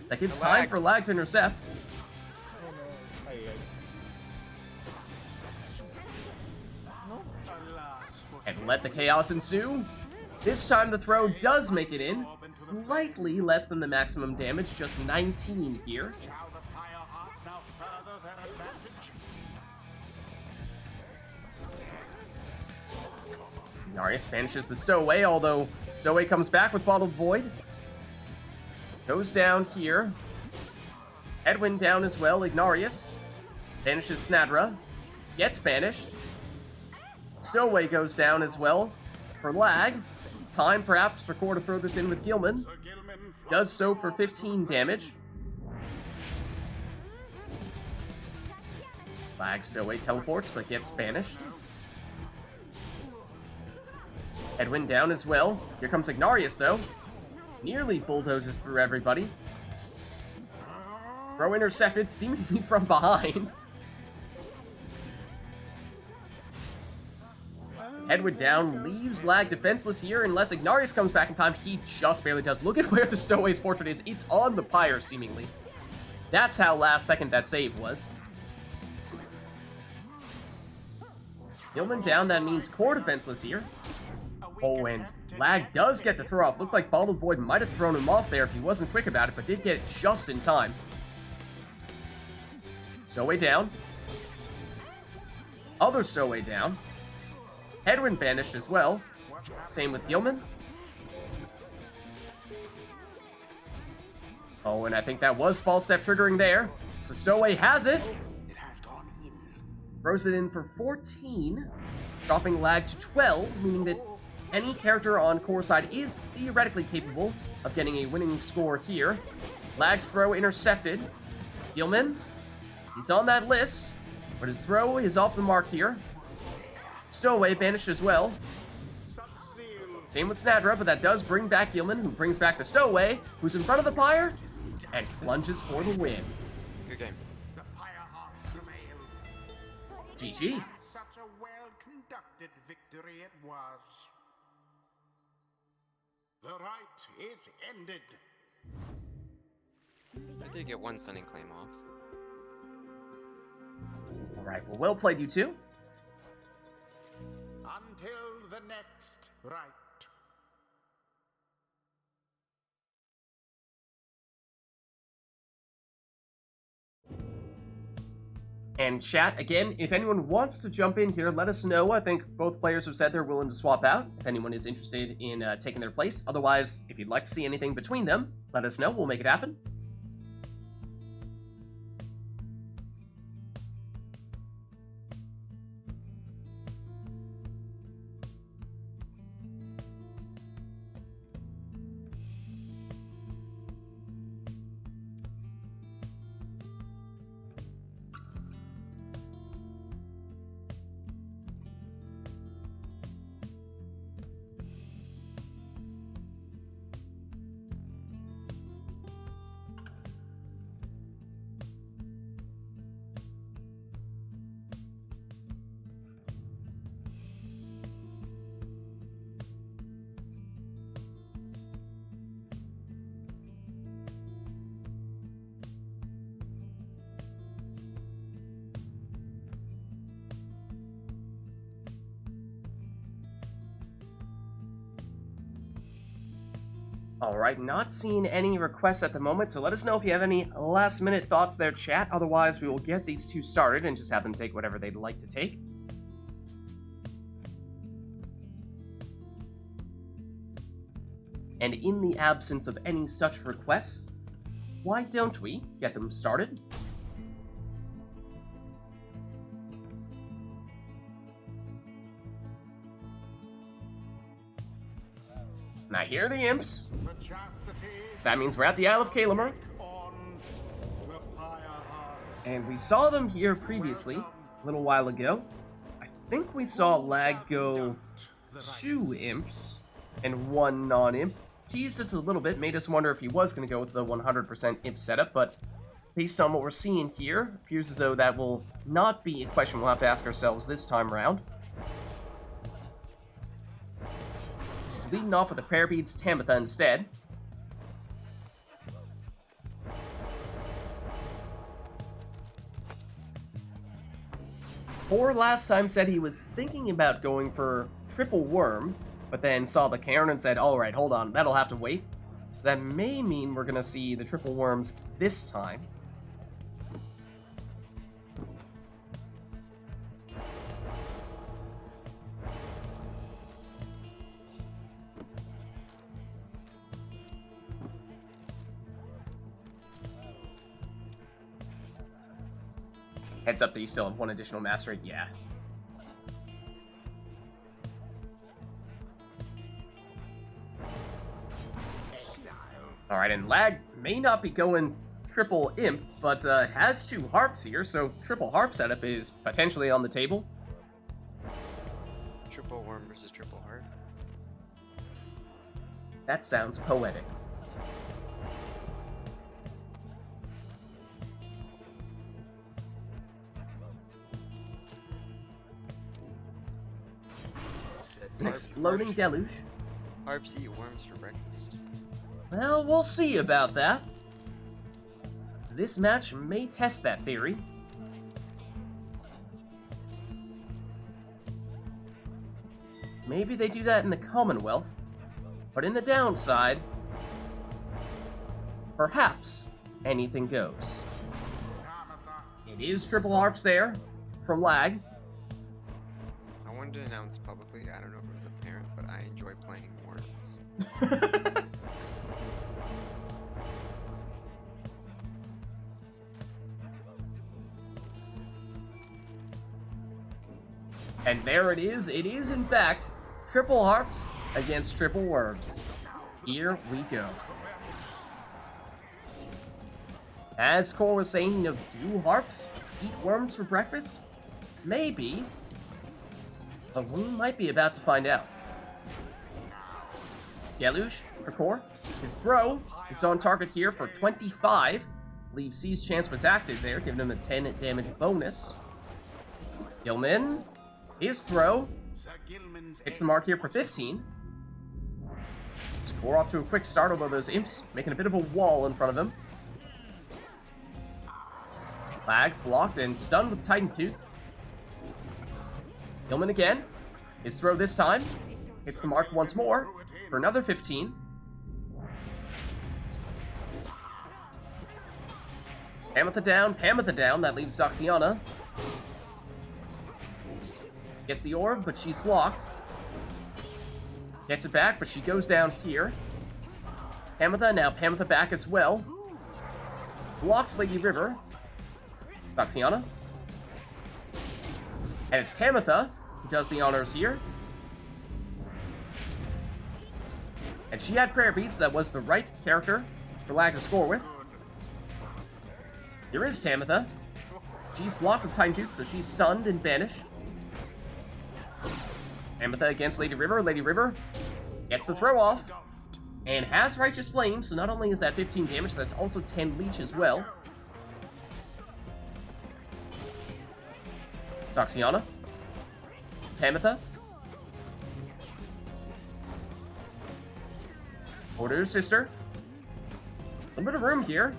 That gives time Lag. for Lag to intercept. Oh no. alas for And let the chaos ensue. This time the throw does make it in. Slightly less than the maximum damage, just 19 here. shall the Pyre hearts now further their advantage. Ignarius banishes the Stowaway, although Stowaway comes back with Bottled Void. Goes down here. Headwind down as well. Ignarius banishes Snadra. Gets banished. Stowaway goes down as well for Lag. Time perhaps for Core to throw this in with Gilman. Sir Gilman Does so for 15 damage. Lag Stowaway teleports but gets banished. Headwind down as well. Here comes Ignarius though. Nearly bulldozes through everybody. Throw intercepted, seemingly from behind. Headwind down, leaves Lag defenseless here unless Ignarius comes back in time. He just barely does. Look at where the Stowaway's portrait is. It's on the Pyre, seemingly. That's how last second that save was. Gilman down, that means Core defenseless here. Oh, and Lag does get the throw off. Looked like Bottled Void might have thrown him off there if he wasn't quick about it, but did get it just in time. Stowaway down. Other Stowaway down. Headwind banished as well. Same with Gilman. Oh, and I think that was false step triggering there. So Stowaway has it. it has gone in. Throws it in for 14. Dropping Lag to 12, meaning that any character on core side is theoretically capable of getting a winning score here. Lag's throw intercepted. Gilman, he's on that list, but his throw is off the mark here. Stowaway banished as well. Same with Snadra, but that does bring back Gilman, who brings back the Stowaway, who's in front of the Pyre, and plunges for the win. Good game. The Pyre heart prevailed. GG. And such a well-conducted victory it was. The rite is ended. I did get one stunning claim off. Alright, well played, you two. Until the next rite. And chat, again, if anyone wants to jump in here, let us know. I think both players have said they're willing to swap out, if anyone is interested in taking their place. Otherwise, if you'd like to see anything between them, let us know. We'll make it happen. Alright, not seeing any requests at the moment, so let us know if you have any last-minute thoughts there, chat. Otherwise, we will get these two started and just have them take whatever they'd like to take. And in the absence of any such requests, why don't we get them started? And I hear the imps. So that means we're at the Isle of Kalamer. And we saw them here previously, a little while ago. I think we saw Lag go 2 imps and 1 non-imp. Teased us a little bit, made us wonder if he was going to go with the 100% imp setup, but based on what we're seeing here, appears as though that will not be a question we'll have to ask ourselves this time around. This is leading off with the Prayer Beads Tamitha instead. Or last time said he was thinking about going for Triple Worm, but then saw the Cairn and said, alright, hold on, that'll have to wait. So that may mean we're going to see the Triple Worms this time. Heads up that you still have 1 additional mastery, yeah. Alright, and Lag may not be going triple imp, but has 2 harps here, so triple harp setup is potentially on the table. Triple worm versus triple heart. That sounds poetic. It's an exploding deluge. Harps eat worms for breakfast. Well, we'll see about that. This match may test that theory. Maybe they do that in the Commonwealth, but in the downside, perhaps anything goes. It is triple harps there from Lag. I wanted to announce publicly, I don't know if it was apparent, but I enjoy playing worms. And there it is in fact triple harps against triple worms. Here we go. As Core was saying, you know, do harps eat worms for breakfast? Maybe. But we might be about to find out. Deluge for Core. His throw is on target here for 25. I believe C's chance was active there, giving him a 10 damage bonus. Gilman, his throw hits the mark here for 15. Core off to a quick start, although those imps making a bit of a wall in front of him. Lag blocked and stunned with Titan Tooth. Gilman again. His throw this time hits the mark once more for another 15. Hamatha down. That leaves Zoxiana. Gets the orb, but she's blocked. Gets it back, but she goes down here. Hamatha, now Hamatha back as well. Blocks Lady River. Zoxiana. And it's Tamatha who does the honors here. And she had prayer beads, that was the right character for Lag to score with. Here is Tamatha. She's blocked with Titan Tooth, so she's stunned and banished. Tamatha against Lady River. Lady River gets the throw off and has Righteous Flame, so not only is that 15 damage, that's also 10 leech as well. Zoxiana. Tamatha. Order sister. A little bit of room here.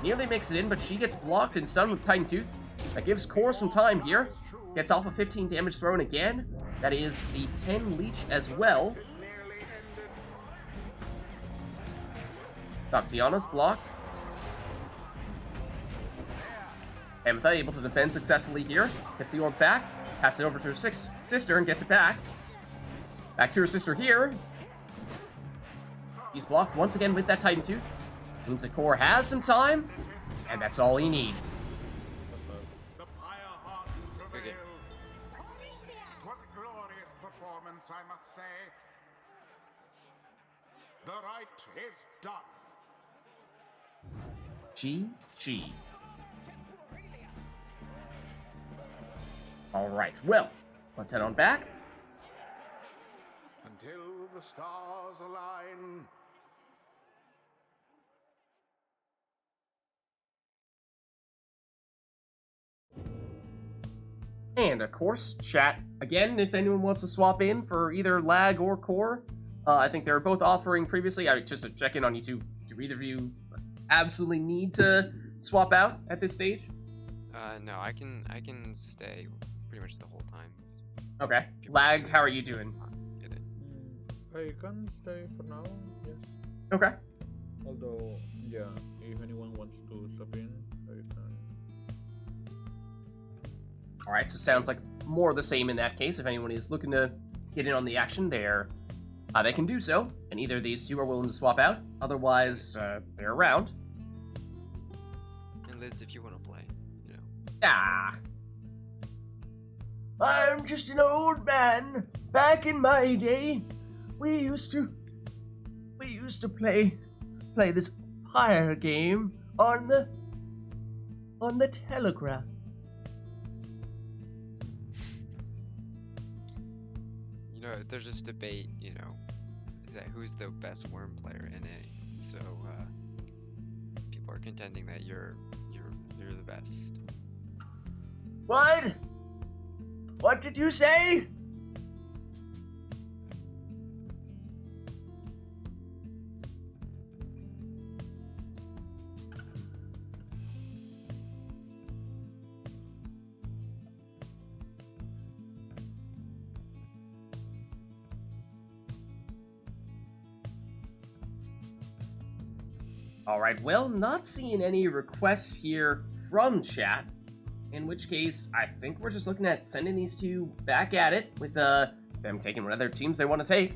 Nearly makes it in, but she gets blocked and stunned with Titan Tooth. That gives Core some time here. Gets off a 15 damage thrown again. That is the 10 leech as well. Zoxiana's blocked. Ametha able to defend successfully here. Gets the orb back. Passes it over to her sister and gets it back. Back to her sister here. He's blocked once again with that Titan Tooth. Means the Core has some time, and that's all he needs. The Pyre heart prevails. What a glorious performance, I must say. The rite is done. GG. Alright, well, let's head on back. Until the stars align. And of course, chat, again, if anyone wants to swap in for either Lag or Core, I think they were both offering previously. Just to check in on you two, do either of you absolutely need to swap out at this stage? No, I can stay pretty much the whole time. Okay. Lag, how are you doing? Get it. I can stay for now, yes. Okay. Although, yeah, if anyone wants to step in, I can. Alright, so sounds like more of the same in that case. If anyone is looking to get in on the action, they can do so, and either of these two are willing to swap out. Otherwise, they're around. And Liz, if you want to play, you know. Ah. I'm just an old man. Back in my day, we used to play this Pyre game on the telegraph. You know, there's this debate, you know, that who's the best worm player in NA. So people are contending that you're the best. What? What did you say? Alright, well, not seeing any requests here from chat, in which case, I think we're just looking at sending these two back at it, with them taking what other teams they want to take.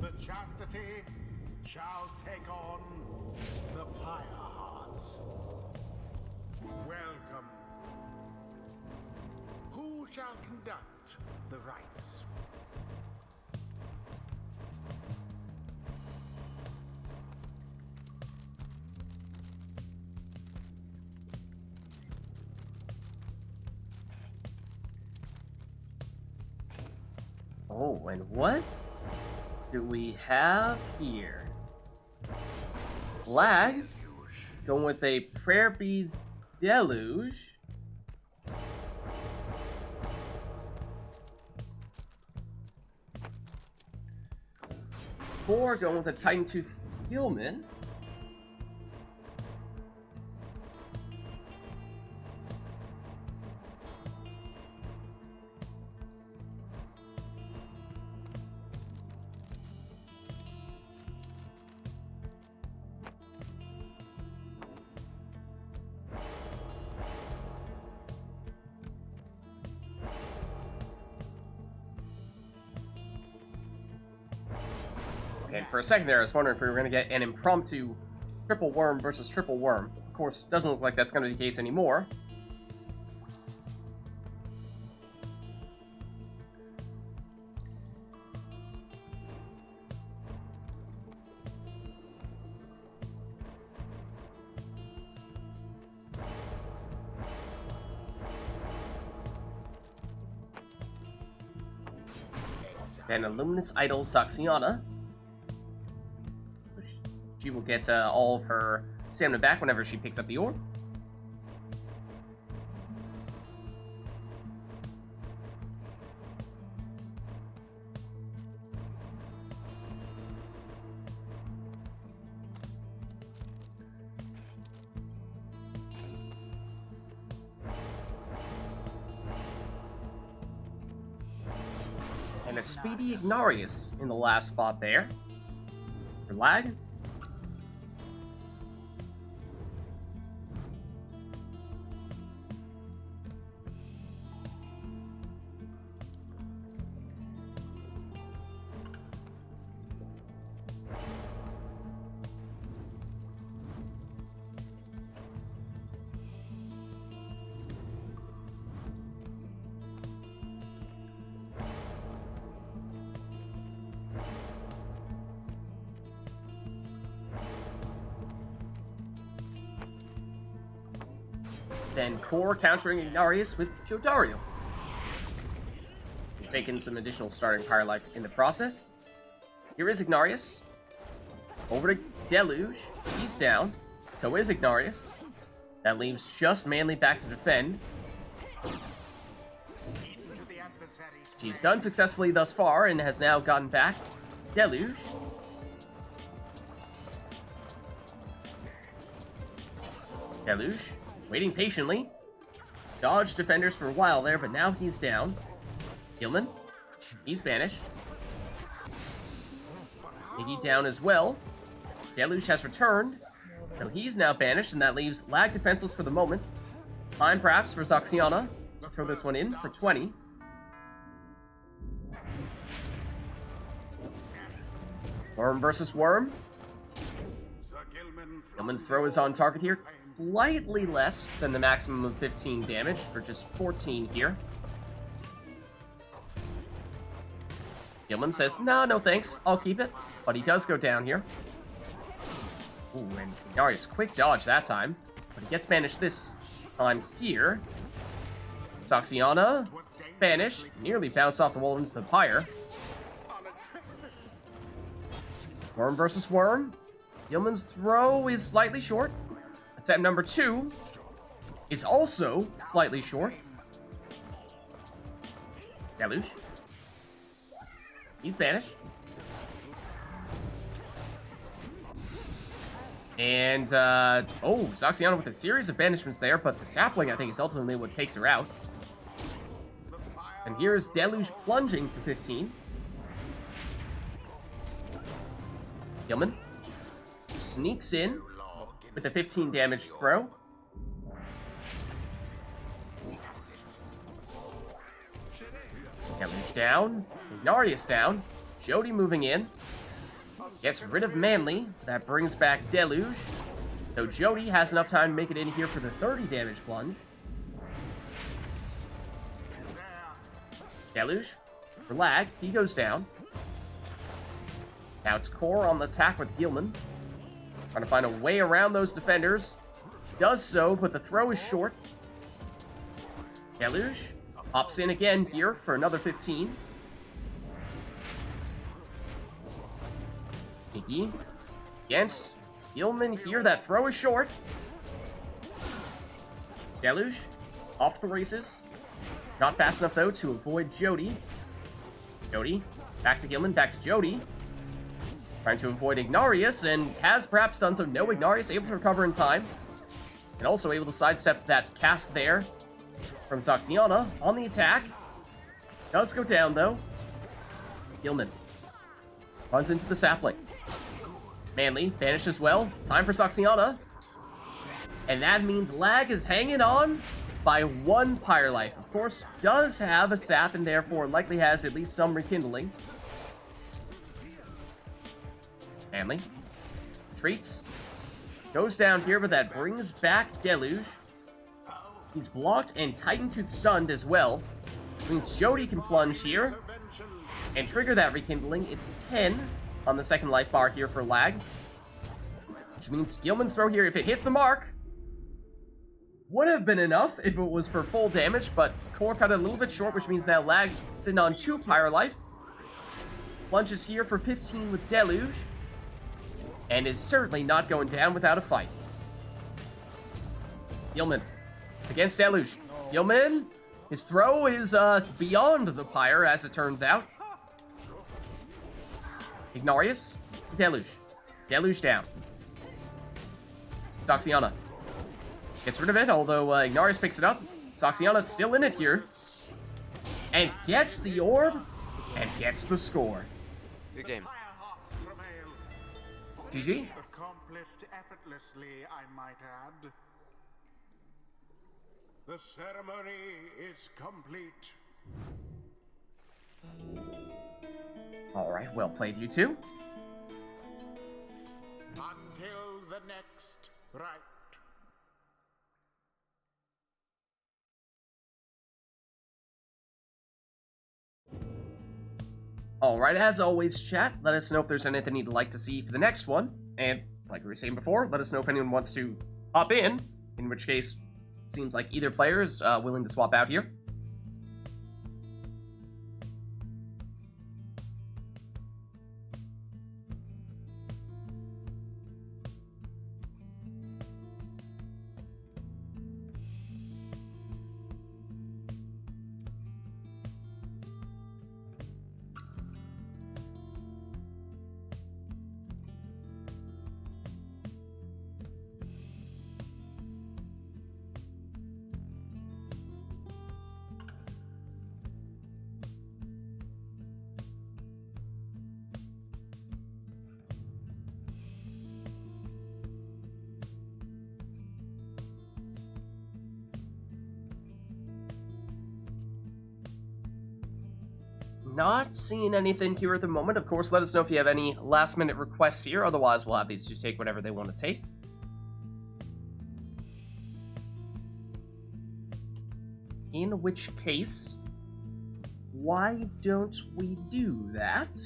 The chastity shall take on the Pyre Hearts. Welcome. Who shall conduct the rites? Oh, and what do we have here? Lag, going with a Prayer Beads Deluge. Four, going with a Titan Tooth Gilman. And for a second there, I was wondering if we were going to get an impromptu triple worm versus triple worm. Of course, it doesn't look like that's going to be the case anymore. And a Luminous Idol Saxiana. She will get all of her stamina back whenever she picks up the orb. And a Speedy Ignarius in the last spot there. For Lag. Then Core countering Ignarius with Jodario. Taking some additional starting Pyre life in the process. Here is Ignarius. Over to Deluge. He's down. So is Ignarius. That leaves just Manly back to defend. She's done successfully thus far and has now gotten back Deluge. Deluge, waiting patiently. Dodged defenders for a while there, but now he's down. Gilman, he's banished. Iggy down as well. Deluge has returned. So he's now banished, and that leaves Lag defenseless for the moment. Time perhaps for Zaxiana to throw this one in for 20. Worm versus Worm. Gilman's throw is on target here. Slightly less than the maximum of 15 damage for just 14 here. Gilman says, no thanks, I'll keep it. But he does go down here. Ooh, and Ignarius, quick dodge that time. But he gets banished this time here. Zaxiana, banished, nearly bounced off the wall into the Pyre. Worm versus Worm. Gilman's throw is slightly short. Attempt number 2 is also slightly short. Deluge. He's banished. And, Zaxiana with a series of banishments there, but the sapling, I think, is ultimately what takes her out. And here's Deluge plunging for 15. Gilman sneaks in with a 15 damage throw. Deluge down. Ignarius down. Jody moving in. Gets rid of Manly. That brings back Deluge. So Jody has enough time to make it in here for the 30 damage plunge. Deluge for lag. He goes down. Now it's Core on the attack with Gilman. Trying to find a way around those defenders. Does so, but the throw is short. Deluge pops in again here for another 15. Iggy against Gilman here. That throw is short. Deluge off the races. Not fast enough, though, to avoid Jody. Jody back to Gilman, back to Jody. Trying to avoid Ignarius, and has perhaps done so. No, Ignarius able to recover in time. And also able to sidestep that cast there from Saxiana on the attack. Does go down, though. Gilman runs into the sapling. Manly vanished as well. Time for Saxiana. And that means Lag is hanging on by 1 Pyre life. Of course, does have a sap and therefore likely has at least some rekindling. Manly treats. Goes down here, but that brings back Deluge. He's blocked and Titan Tooth stunned as well. Which means Jody can plunge here and trigger that rekindling. It's 10 on the second life bar here for Lag. Which means Gilman's throw here, if it hits the mark, would have been enough if it was for full damage, but Core cut it a little bit short, which means now Lag sitting on 2 Pyre life. Plunges here for 15 with Deluge. And is certainly not going down without a fight. Gilman against Deluge. Gilman, his throw is beyond the Pyre, as it turns out. Ignarius to Deluge. Deluge down. Saxiana gets rid of it, although Ignarius picks it up. Saxiana's still in it here. And gets the orb, and gets the score. Good game. GG. Accomplished effortlessly, I might add. The ceremony is complete. Alright, well played, you two. Until the next rite. Alright, as always, chat, let us know if there's anything you'd like to see for the next one. And, like we were saying before, let us know if anyone wants to hop in which case, seems like either player is willing to swap out here. Not seeing anything here at the moment. Of course, let us know if you have any last-minute requests here. Otherwise, we'll have these two take whatever they want to take. In which case, why don't we do that?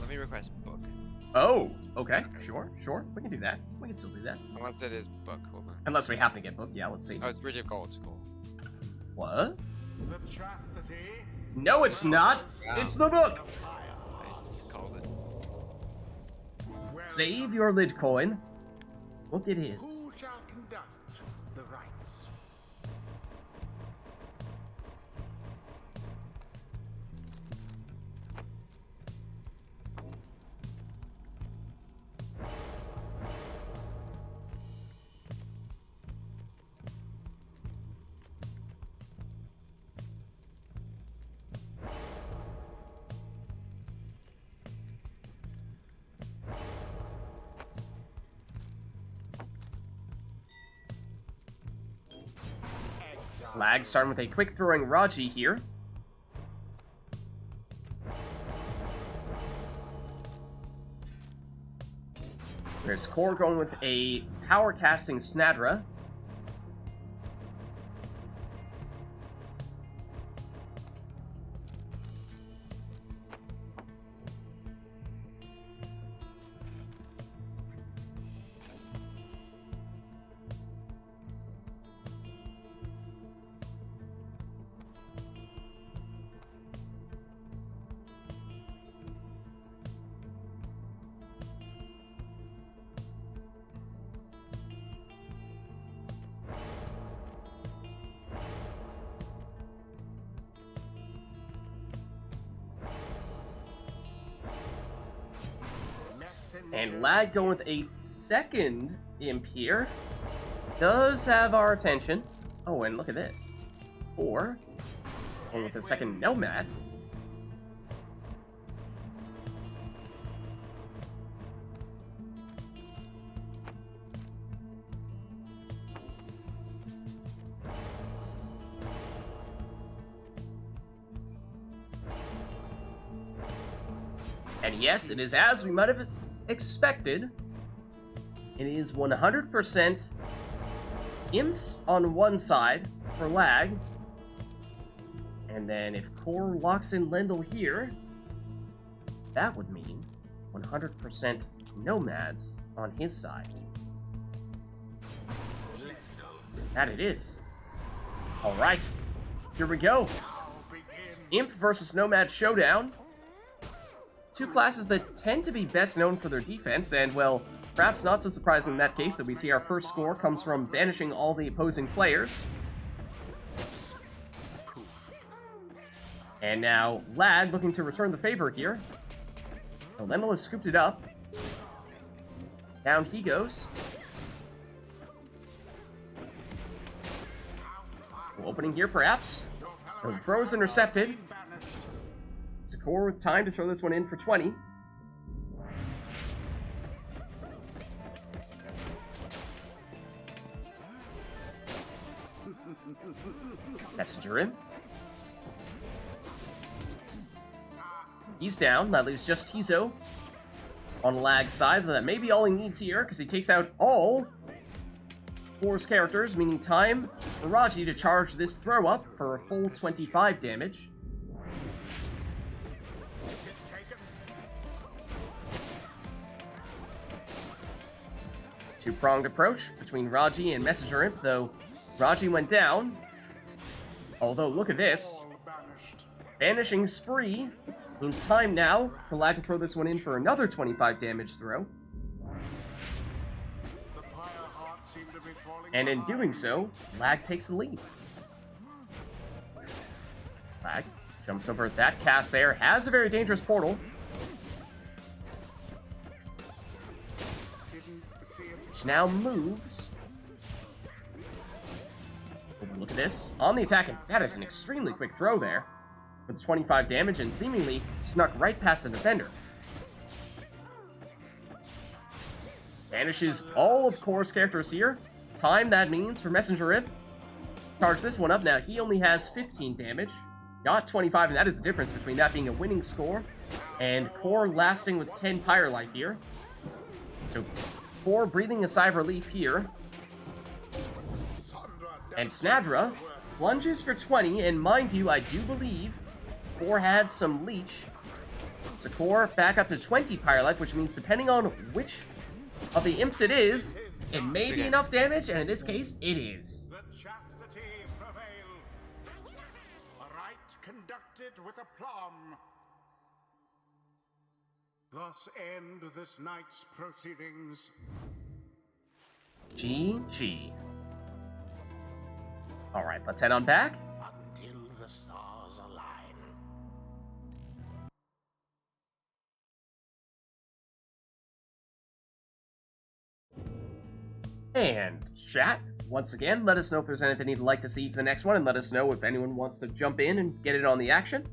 Let me request book. Oh, okay. Sure. We can do that. We can still do that. Unless it is book. Hold on. Unless we happen to get booked. Yeah, let's see. Oh, it's Bridge of Gold. Cool. What? The chastity. No, it's not. Wow. It's the book. Nice. Called it. Save your lid coin. Book it is. Who shall conduct the rites? Lag starting with a quick throwing Raji here. There's Core going with a power casting Snadra. And Lag going with a second imp here. Does have our attention. Oh, and look at this. Or, going with a second Nomad. And yes, it is as we might have expected. It is 100% imps on one side for Lag. And then if Core locks in Lendl here, that would mean 100% Nomads on his side. That it is. Alright, here we go. Imp versus Nomad showdown. Two classes that tend to be best known for their defense, and, well, perhaps not so surprising in that case that we see our first score comes from banishing all the opposing players. And now, Lag looking to return the favor here. Lendl has scooped it up. Down he goes. Opening here, perhaps. The throw is intercepted. Core with time to throw this one in for 20. Messenger in. He's down. That leaves just Tizo on Lag's side. That may be all he needs here, because he takes out all Core's characters, meaning time for Raji to charge this throw up for a full 25 damage. Two-pronged approach between Raji and Messenger Imp, though Raji went down. Although, look at this. Banishing Spree means time now for Lag to throw this one in for another 25 damage throw. And in doing so, Lag takes the lead. Lag jumps over that cast there, has a very dangerous portal. Which now moves. Oh, look at this. On the attack, and that is an extremely quick throw there. With 25 damage and seemingly snuck right past the defender. Banishes all of Core's characters here. Time, that means, for Messenger Imp. Charge this one up. Now, he only has 15 damage. Got 25, and that is the difference between that being a winning score and Core lasting with 10 Pyre life here. So, Core breathing a sigh of relief here. And Snadra plunges for 20, and mind you, I do believe Core had some leech. So Core back up to 20 Pyre life, which means depending on which of the imps it is, it may be enough damage, and in this case, it is. The chastity prevail. A rite conducted with aplomb. Thus end this night's proceedings. GG. Alright, let's head on back. Until the stars align. And chat, once again, let us know if there's anything you'd like to see for the next one, and let us know if anyone wants to jump in and get it on the action.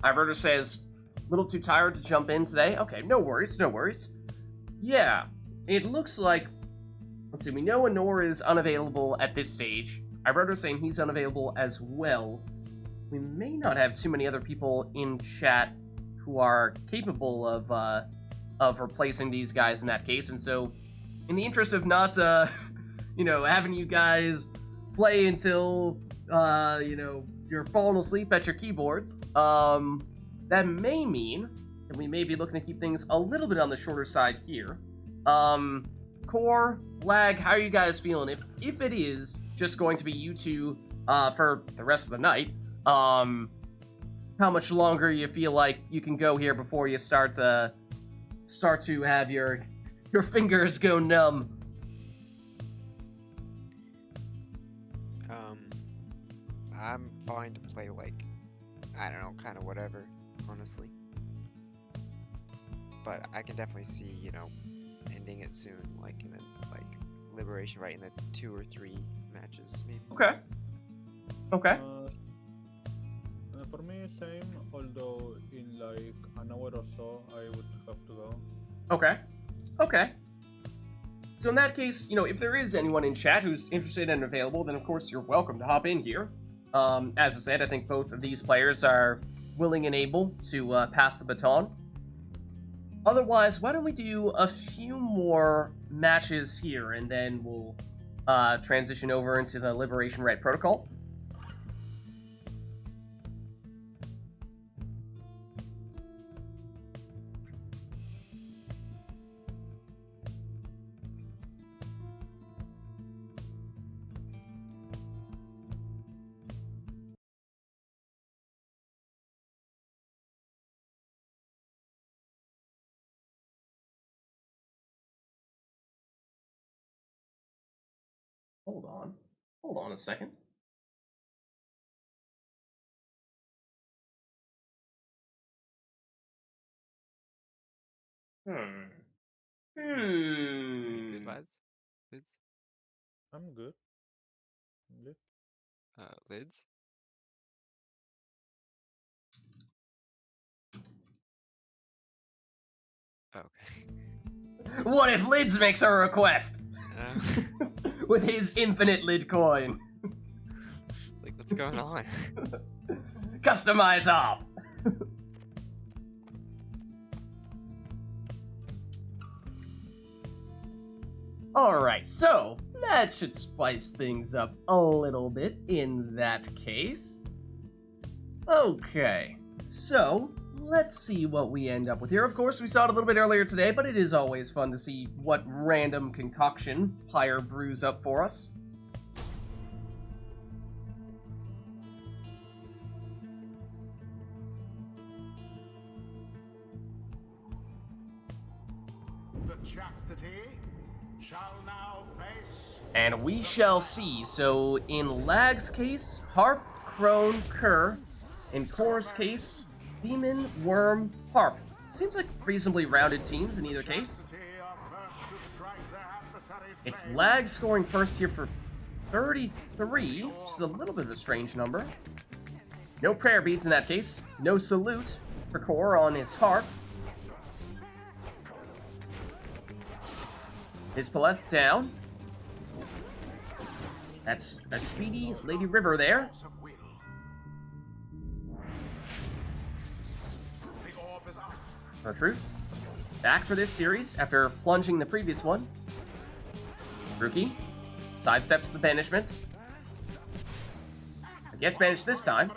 Iverter says, a little too tired to jump in today. Okay, no worries, no worries. Yeah, it looks like, let's see, we know Honor is unavailable at this stage. Iverter's saying he's unavailable as well. We may not have too many other people in chat who are capable of replacing these guys in that case, and so, in the interest of not, you know, having you guys play until, you know, you're falling asleep at your keyboards, that may mean that we may be looking to keep things a little bit on the shorter side here. Core, Lag, how are you guys feeling? If it is just going to be you two, for the rest of the night, how much longer you feel like you can go here before you start to have your fingers go numb? I'm fine to play like, I don't know, kind of whatever, honestly. But I can definitely see, you know, ending it soon, like in the Liberation Rite in the 2 or 3 matches, maybe. Okay. Okay. For me, same. Although in like an hour or so, I would have to go. Okay. Okay. So in that case, you know, if there is anyone in chat who's interested and available, then of course you're welcome to hop in here. As I said, I think both of these players are willing and able to pass the baton. Otherwise, why don't we do a few more matches here, and then we'll transition over into the Liberation Rite protocol. Hold on a second. Good lads? Lids? I'm good. Good. Lids? Okay. What if Lids makes a request? With his infinite lid coin. Like, what's going on? Customize off. Alright, so that should spice things up a little bit in that case. Okay, so let's see what we end up with here. Of course, we saw it a little bit earlier today, but it is always fun to see what random concoction Pyre brews up for us. The chastity shall now face. And we shall see. So in Lag's case, Harp, Crone, Kerr. In Core's case, Demon, Worm, Harp. Seems like reasonably rounded teams in either case. It's Lag scoring first here for 33, which is a little bit of a strange number. No prayer beads in that case. No salute for Core on his Harp. His Palette down. That's a speedy Lady River there. No truth. Back for this series after plunging the previous one. Rookie sidesteps the banishment. Gets banished this time.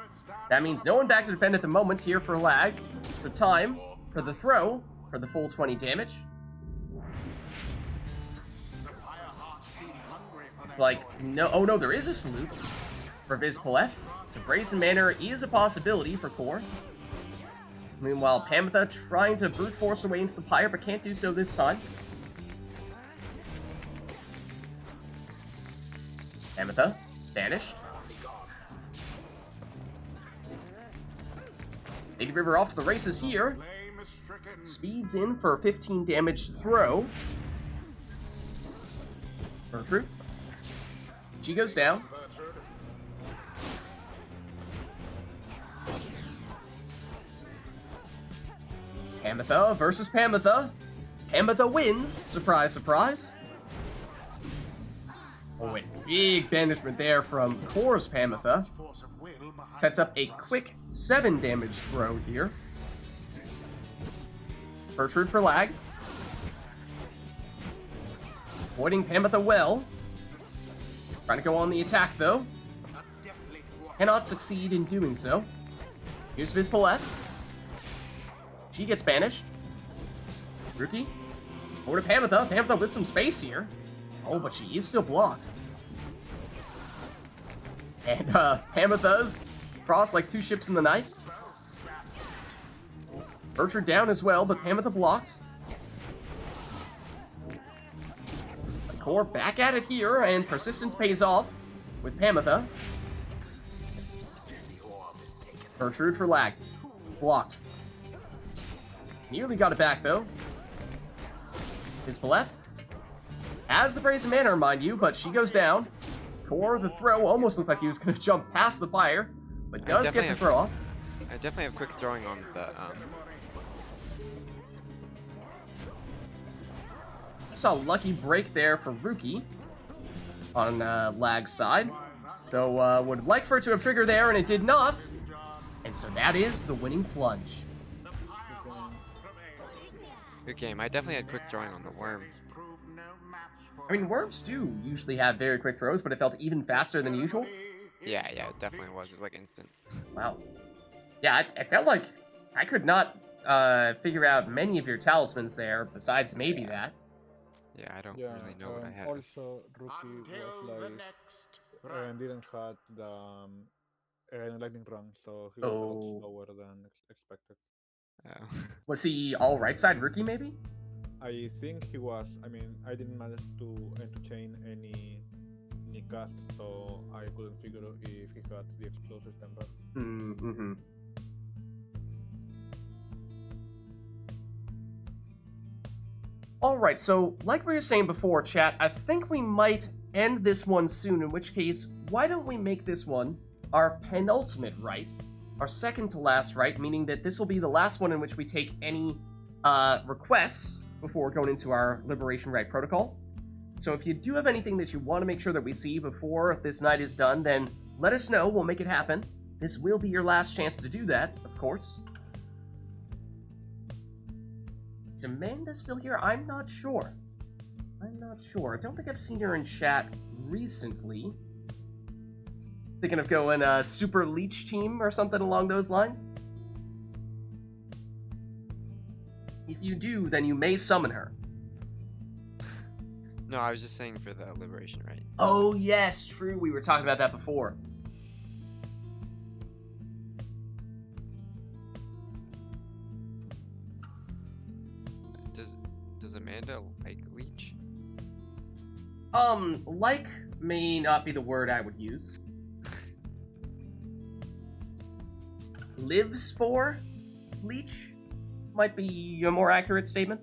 That means no one back to defend at the moment here for Lag. So time for the throw for the full 20 damage. Looks like no. Oh no, there is a salute for Vids Palette. So Brazen Manor is a possibility for Core. Meanwhile, Pamitha trying to brute force her way into the Pyre, but can't do so this time. Pamitha, banished. Lady River off to the races here. Speeds in for a 15 damage throw. True. She goes down. Pamitha versus Pamitha. Pamitha wins. Surprise, surprise. Oh, and big banishment there from Core's Pamitha. Force of will behind Sets up the a thrust. quick 7 damage throw here. Gertrude for lag. Avoiding Pamitha well. Trying to go on the attack though. A deathly thrust. Cannot succeed in doing so. Here's Vids Paulette. She gets banished. Rookie. Over to Pamitha. Pamitha with some space here. Oh, but she is still blocked. And Pamitha's crossed like 2 ships in the night. Gertrude down as well, but Pamitha blocked. The Core back at it here, and persistence pays off with Pamitha. Gertrude for lag. Blocked. Nearly got it back, though. His Paleth has the Brazen Manor, mind you, but she goes down. Core, the throw almost looked like he was going to jump past the fire, but does get the throw off. I definitely have quick throwing on the Saw a lucky break there for Rookie on Lag's side. Though would like for it to have triggered there, and it did not. And so that is the winning plunge. good game. I definitely had quick throwing on the worm. I mean, worms do usually have very quick throws, but it felt even faster than usual. Yeah, it definitely was. It was like instant. Wow. Yeah, I felt like I could not figure out many of your talismans there, besides maybe that. Yeah, I don't Yeah, really know what I had. also Rookie was like didn't have the lightning run, so he was a Oh. lot slower than expected. Oh. Was he all right side Rookie, maybe? I think he was. I mean, I didn't manage to chain any cast, so I couldn't figure if he had the explosive temper. Mm-hmm. Alright, so like we were saying before, chat, I think we might end this one soon, in which case, why don't we make this one our penultimate rite? Our second to last rite, meaning that this will be the last one in which we take any requests before going into our Liberation Rite protocol. So if you do have anything that you want to make sure that we see before this night is done, then let us know, we'll make it happen. This will be your last chance to do that, of course. Is Amanda still here? I'm not sure. I don't think I've seen her in chat recently. Thinking of going Super Leech Team or something along those lines? If you do, then you may summon her. No, I was just saying for the liberation, right? Oh yes, true, we were talking about that before. Does Amanda like leech? Like may not be the word I would use. Lives for leech might be a more accurate statement.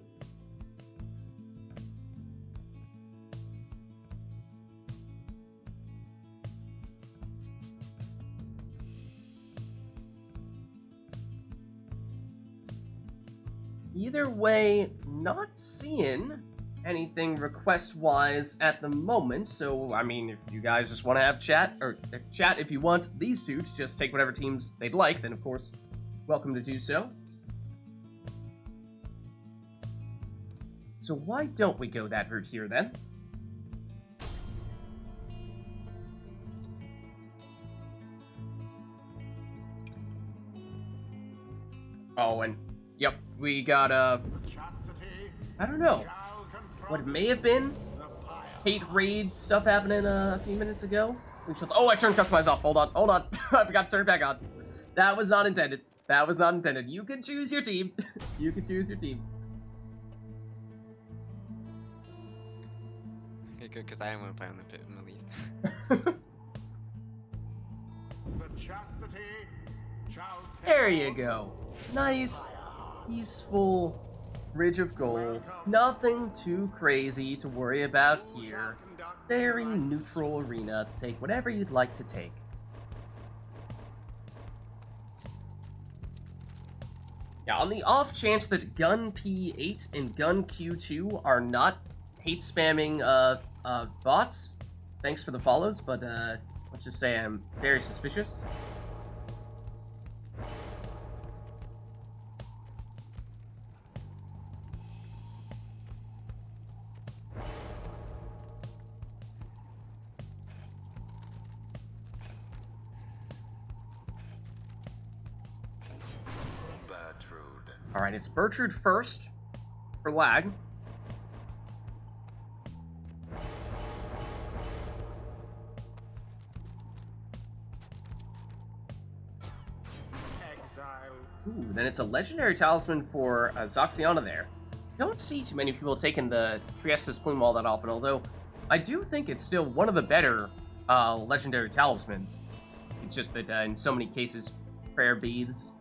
Either way, not seeing anything request-wise at the moment, so, I mean, if you guys just want to have chat, or chat if you want these two to just take whatever teams they'd like, then of course, welcome to do so. So why don't we go that route here, then? Oh, and, yep, we got, I don't know, what may have been hate raid stuff happening a few minutes ago. Oh, I turned customize off. Hold on. I forgot to turn it back on. That was not intended. You can choose your team. You can choose your team. Okay, good, because I didn't want to play on the pit in the lead. There you go. Nice, peaceful Bridge of Gold. Nothing too crazy to worry about here. Very neutral arena to take whatever you'd like to take. Yeah, on the off chance that Gun P8 and Gun Q2 are not hate spamming bots, thanks for the follows, but let's just say I'm very suspicious. Alright, it's Bertrude first for lag. Exile. Ooh, then it's a legendary talisman for Zoxiana there. Don't see too many people taking the Trieste's Plume all that often, although I do think it's still one of the better legendary talismans. It's just that in so many cases, Prayer Beads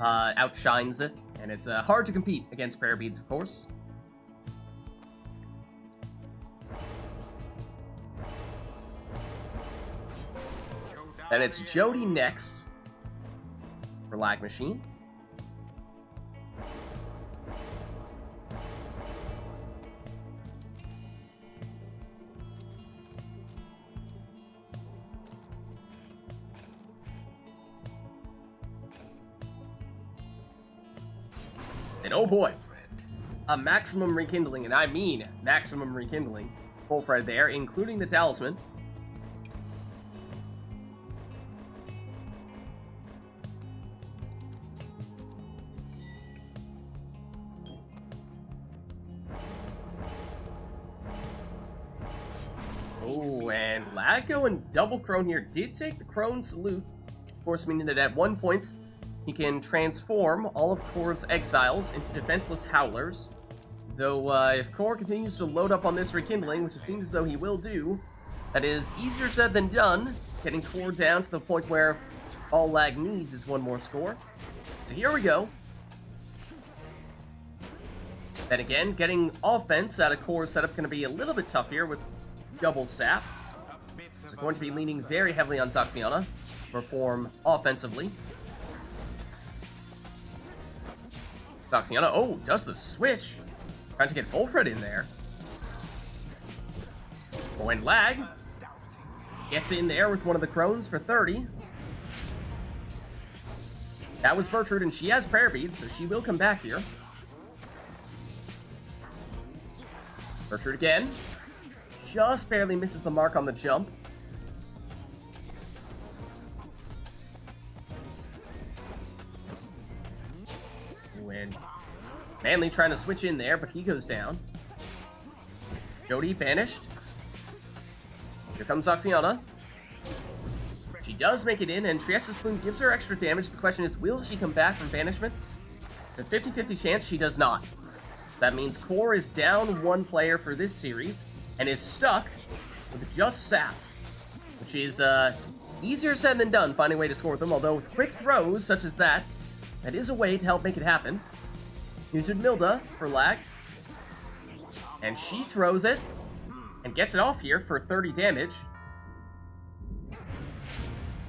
outshines it, and it's hard to compete against Prayer Beads, of course. Then it's Jody next for Lag Machine. And oh boy, a maximum rekindling, and I mean maximum rekindling, full Fred there, including the talisman. Oh, and Lago and Double Crone here did take the Crone Salute, of course meaning that at one point, he can transform all of Kor's exiles into defenseless howlers. Though, if Kor continues to load up on this rekindling, which it seems as though he will do, that is easier said than done, getting Kor down to the point where all Lag needs is one more score. So here we go. Then again, getting offense out of Kor's setup going to be a little bit tough here with double sap. So going to be leaning very heavily on Zoxiana to perform offensively. Zoxiana, oh, does the switch. Trying to get Volfred in there. Oh, and Lag gets in there with one of the Crones for 30. That was Bertrude, and she has Prayer Beads, so she will come back here. Bertrude again. Just barely misses the mark on the jump. And Manly trying to switch in there, but he goes down. Jody banished. Here comes Zoxiana. She does make it in, and Trieste's Plume gives her extra damage. The question is, will she come back from banishment? The 50-50 chance she does not. That means Kor is down one player for this series, and is stuck with just saps, which is easier said than done, finding a way to score with them, although with quick throws such as that, that is a way to help make it happen. Here's Udmilda for Lag, and she throws it, and gets it off here for 30 damage.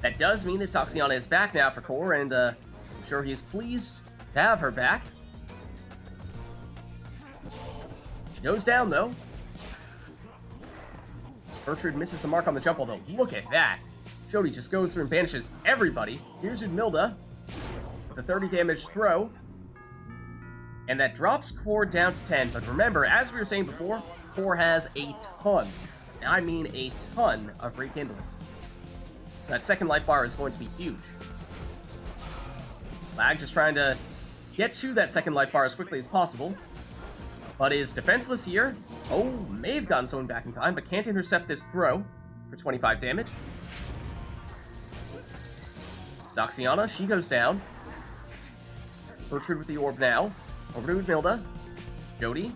That does mean that Zoxiana is back now for Kor, and I'm sure he's pleased to have her back. She goes down, though. Bertrude misses the mark on the jump, although look at that. Jody just goes through and banishes everybody. Here's Udmilda with a 30 damage throw. And that drops Kor down to 10. But remember, as we were saying before, Kor has a ton, and I mean a ton, of rekindling. So that second life bar is going to be huge. Lag just trying to get to that second life bar as quickly as possible. But is defenseless here. Oh, may have gotten someone back in time, but can't intercept this throw for 25 damage. Zoxiana, she goes down. Bertrude with the orb now. Over to Udmilda. Jody.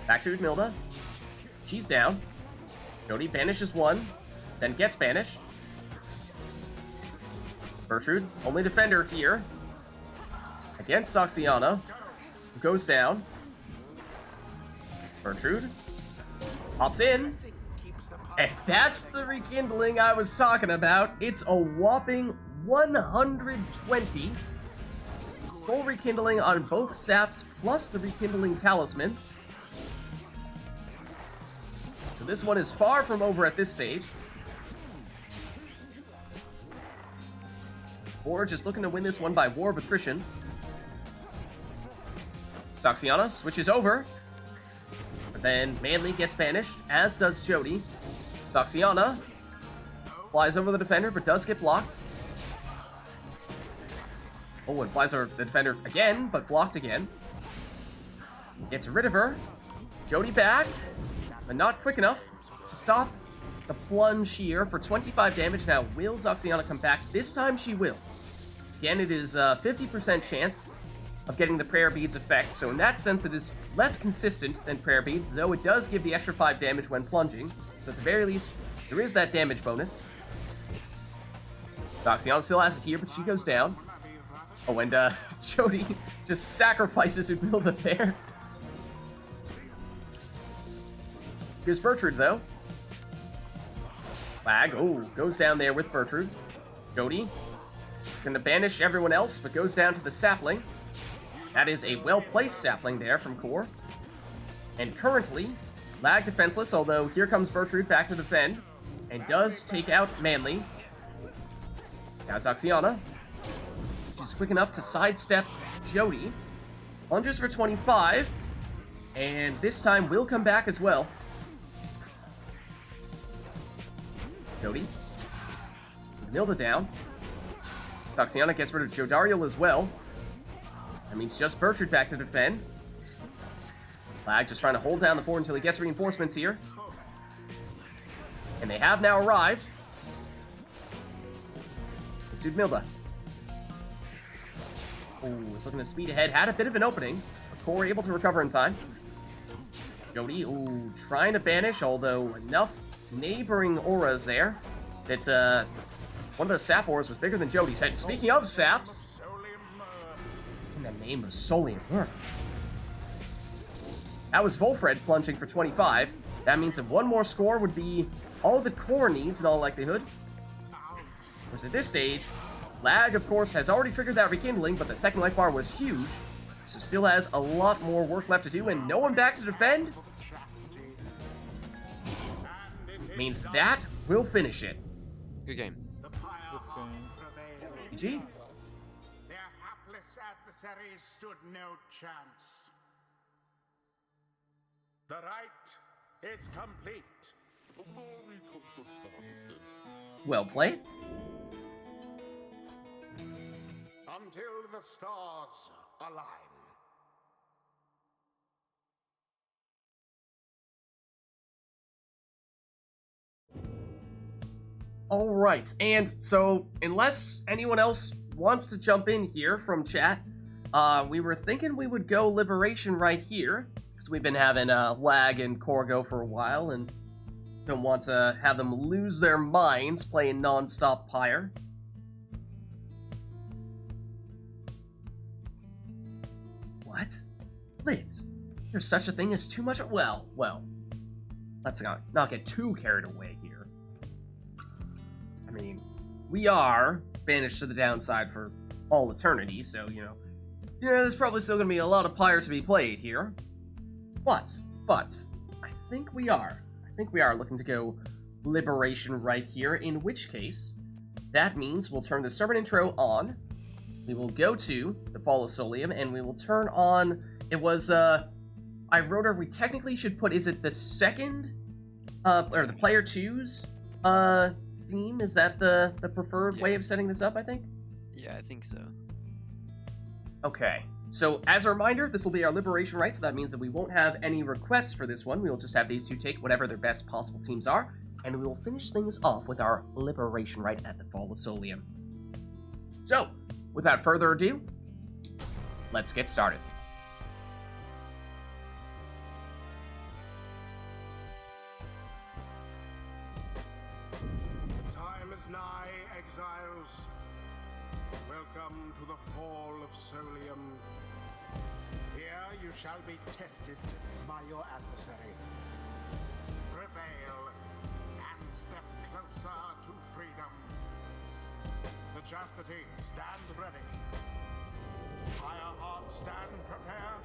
Back to Udmilda. She's down. Jody banishes one, then gets banished. Bertrude, only defender here. Against Zoxiana, who goes down. Bertrude hops in, and that's the rekindling I was talking about. It's a whopping 120. full rekindling on both saps plus the rekindling talisman. So this one is far from over at this stage. Or just looking to win this one by war of attrition. Saxiana switches over. But then Manly gets banished, as does Jody. Saxiana flies over the defender, but does get blocked. Oh, and flies over the defender again, but blocked again. Gets rid of her. Jody back, but not quick enough to stop the plunge here for 25 damage. Now, will Saxiana come back? This time she will. Again, it is a 50% chance of getting the Prayer Beads effect, so in that sense it is less consistent than Prayer Beads, though it does give the extra 5 damage when plunging, so at the very least, there is that damage bonus. Saxiana still has it here, but she goes down. Oh, and Jody just sacrifices Udmilda there. Here's Bertrude, though. Lag, oh, goes down there with Bertrude. Jody gonna banish everyone else, but goes down to the sapling. That is a well-placed sapling there from Core. And currently, Lag defenseless, although here comes Bertrude back to defend, and does take out Manly. Now Saxiana. She's quick enough to sidestep Jody. Plunges for 25, and this time will come back as well. Jody. Nilda down. Saxiana gets rid of Jodariel as well. That means just Bertrude back to defend. Lag just trying to hold down the fort until he gets reinforcements here. And they have now arrived. It's Udmilda. Oh, is looking to speed ahead. Had a bit of an opening. Core able to recover in time. Jody, ooh, trying to banish, although enough neighboring auras there that one of those sap auras was bigger than Jody said. Speaking of saps, in the name of Solium. That was Volfred plunging for 25. That means that one more score would be all the Core needs in all likelihood. Whereas at this stage, Lag, of course, has already triggered that rekindling, but the second life bar was huge, so still has a lot more work left to do, and no one back to defend means that will finish it. Good game. GG. Their hapless adversaries stood no chance. The rite is complete. Well played. Until the stars align. Alright, and so, unless anyone else wants to jump in here from chat, we were thinking we would go Liberation right here, because we've been having Lag and Core go for a while, and don't want to have them lose their minds playing non-stop Pyre. What? Liz, there's such a thing as too much. Well, let's not get too carried away here. I mean, we are banished to the downside for all eternity, so, you know, yeah, there's probably still gonna be a lot of Pyre to be played here. But, I think we are looking to go Liberation right here, in which case, that means we'll turn the sermon intro on. We will go to the Fall of Solium, and we will turn on, it was, I wrote her, we technically should put, is it the second, or the player 2's, theme? Is that the preferred way of setting this up, I think? Yeah, I think so. Okay. So, as a reminder, this will be our Liberation Rite, so that means that we won't have any requests for this one. We will just have these two take whatever their best possible teams are, and we will finish things off with our Liberation Rite at the Fall of Solium. So, without further ado, let's get started. Time is nigh, exiles. Welcome to the Fall of Solium. Here you shall be tested by your adversary. Prevail and step closer to freedom. The Chastity stand ready. Pyre heart, stand prepared.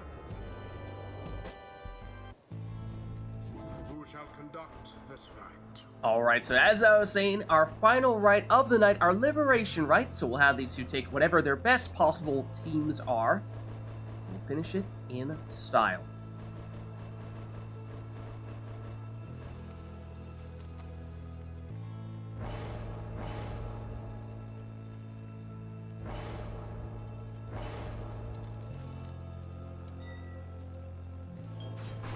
Who shall conduct this rite? Alright, so as I was saying, our final rite of the night, our liberation rite, so we'll have these two take whatever their best possible teams are. We'll finish it in style.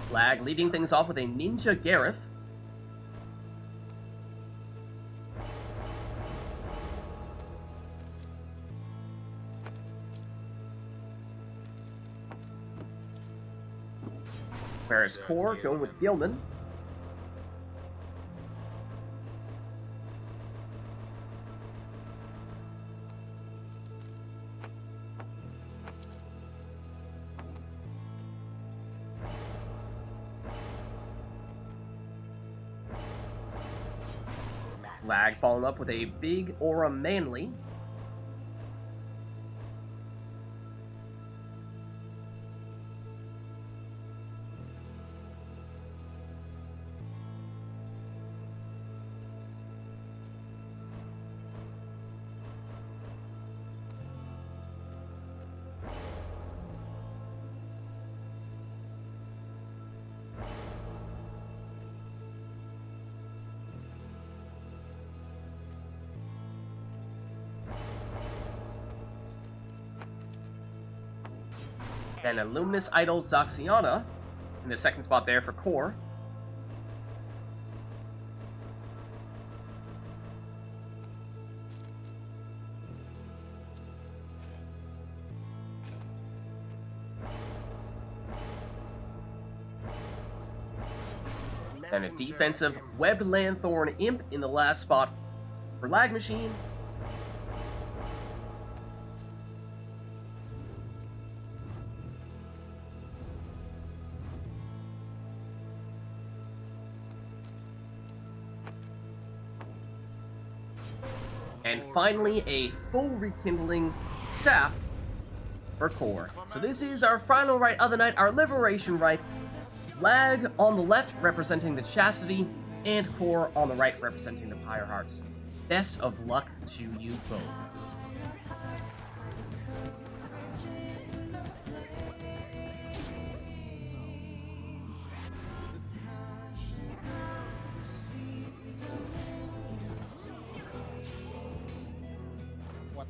Flag leading things off with a Ninja Gareth. Whereas Core going with Gilman. Lag following up with a big Aura Manly. And a Luminous Idol Zaxiana in the second spot there for Core. And a defensive Webbed Lanthorn Imp in the last spot for Lag Machine. And finally, a full rekindling sap for Core. So this is our final rite of the night, our liberation rite. Lag on the left representing the Chastity, and Core on the right representing the Pyre Hearts. Best of luck to you both. What?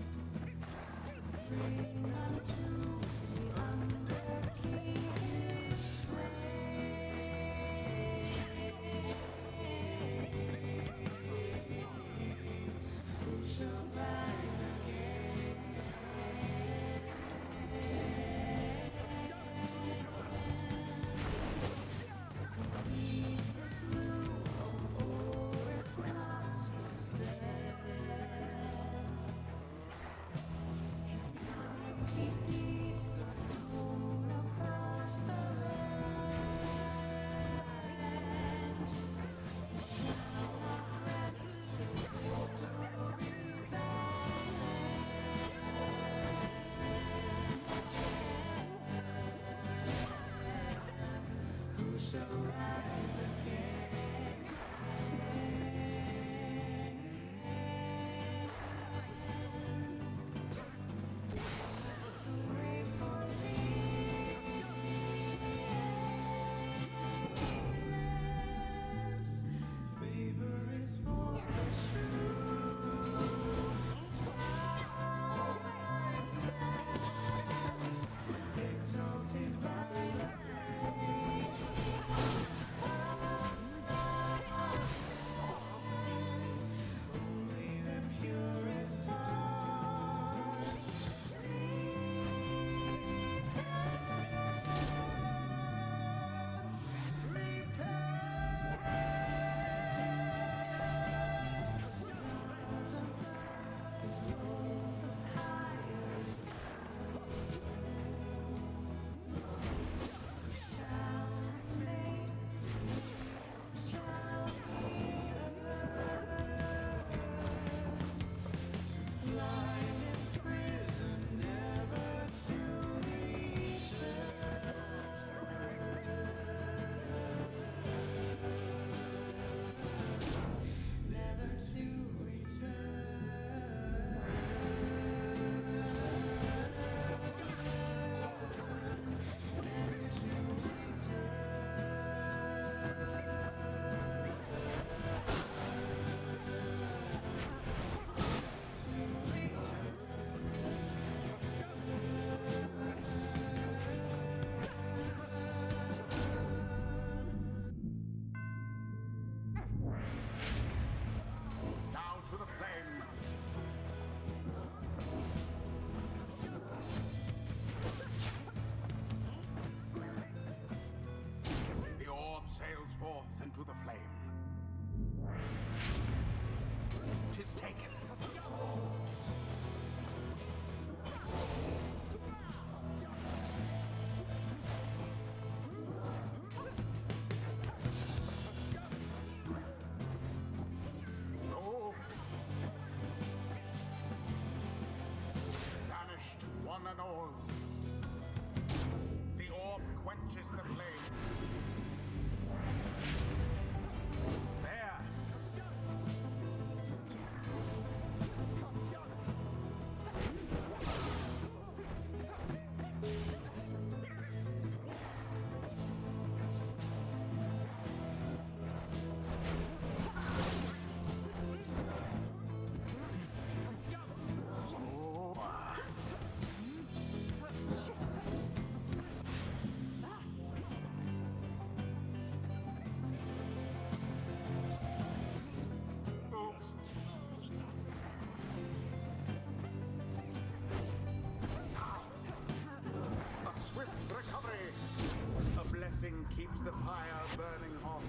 fighting keeps the pyre burning hot.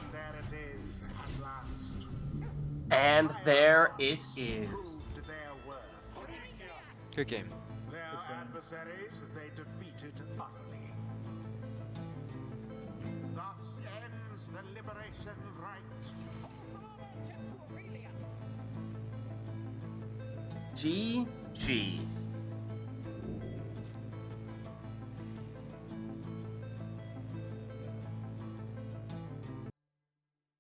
And there it is, at last. And there it is. Proved their worth. Good game. Their adversaries they defeated utterly. Thus ends the Liberation Rite. GG.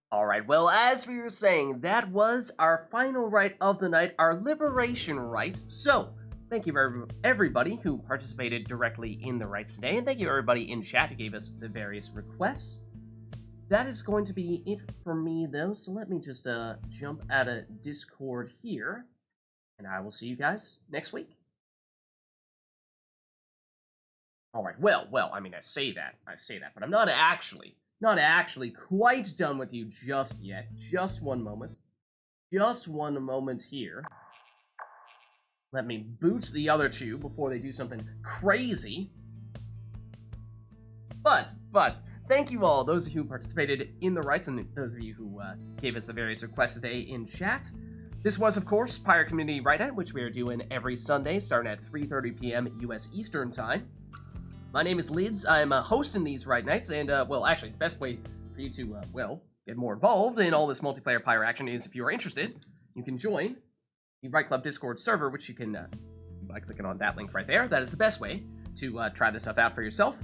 Alright, well, as we were saying, that was our final rite of the night, our Liberation Rite. So, thank you for everybody who participated directly in the rites today, and thank you everybody in chat who gave us the various requests. That is going to be it for me, though, so let me just jump out of Discord here, and I will see you guys next week. Alright, well, I mean, I say that, but I'm not actually quite done with you just yet. Just one moment here. Let me boot the other two before they do something crazy. But, thank you all, those of you who participated in the rites, and those of you who gave us the various requests today in chat. This was, of course, Pyre Community Rite Night, which we are doing every Sunday, starting at 3:30 p.m. U.S. Eastern Time. My name is Lids. I'm hosting these Rite Nights, and, well, actually, the best way for you to, well, get more involved in all this multiplayer Pyre action is, if you are interested, you can join the Rite Club Discord server, which you can, by clicking on that link right there. That is the best way to try this stuff out for yourself.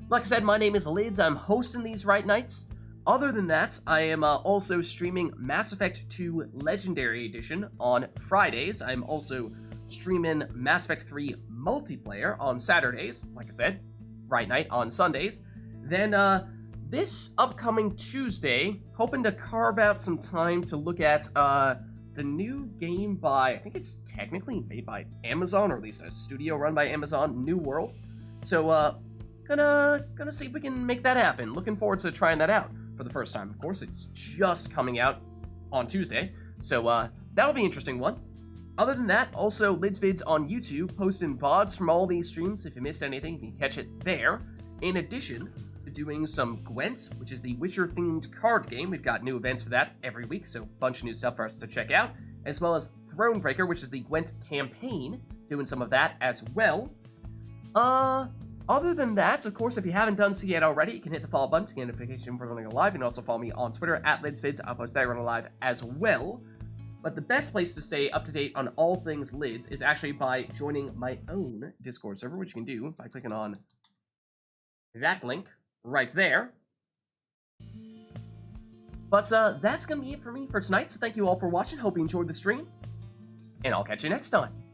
Like I said, my name is Lids. I'm hosting these Rite Nights. Other than that, I am also streaming Mass Effect 2 Legendary Edition on Fridays. I'm also streaming Mass Effect 3 Multiplayer on Saturdays, like I said. Rite Night on Sundays. Then, this upcoming Tuesday, hoping to carve out some time to look at, the new game by, I think it's technically made by Amazon, or at least a studio run by Amazon, New World. So, gonna see if we can make that happen. Looking forward to trying that out for the first time. Of course, it's just coming out on Tuesday, so, that'll be an interesting one. Other than that, also Lids Vids on YouTube, posting VODs from all these streams. If you missed anything, you can catch it there. In addition to doing some Gwent, which is the Witcher-themed card game. We've got new events for that every week, so a bunch of new stuff for us to check out. As well as Thronebreaker, which is the Gwent campaign, doing some of that as well. Other than that, of course, if you haven't done so yet already, you can hit the follow button to get notification for running live. You can also follow me on Twitter at LidsVids. I'll post that running live as well. But the best place to stay up to date on all things Lids is actually by joining my own Discord server, which you can do by clicking on that link right there. But that's going to be it for me for tonight, so thank you all for watching. Hope you enjoyed the stream, and I'll catch you next time.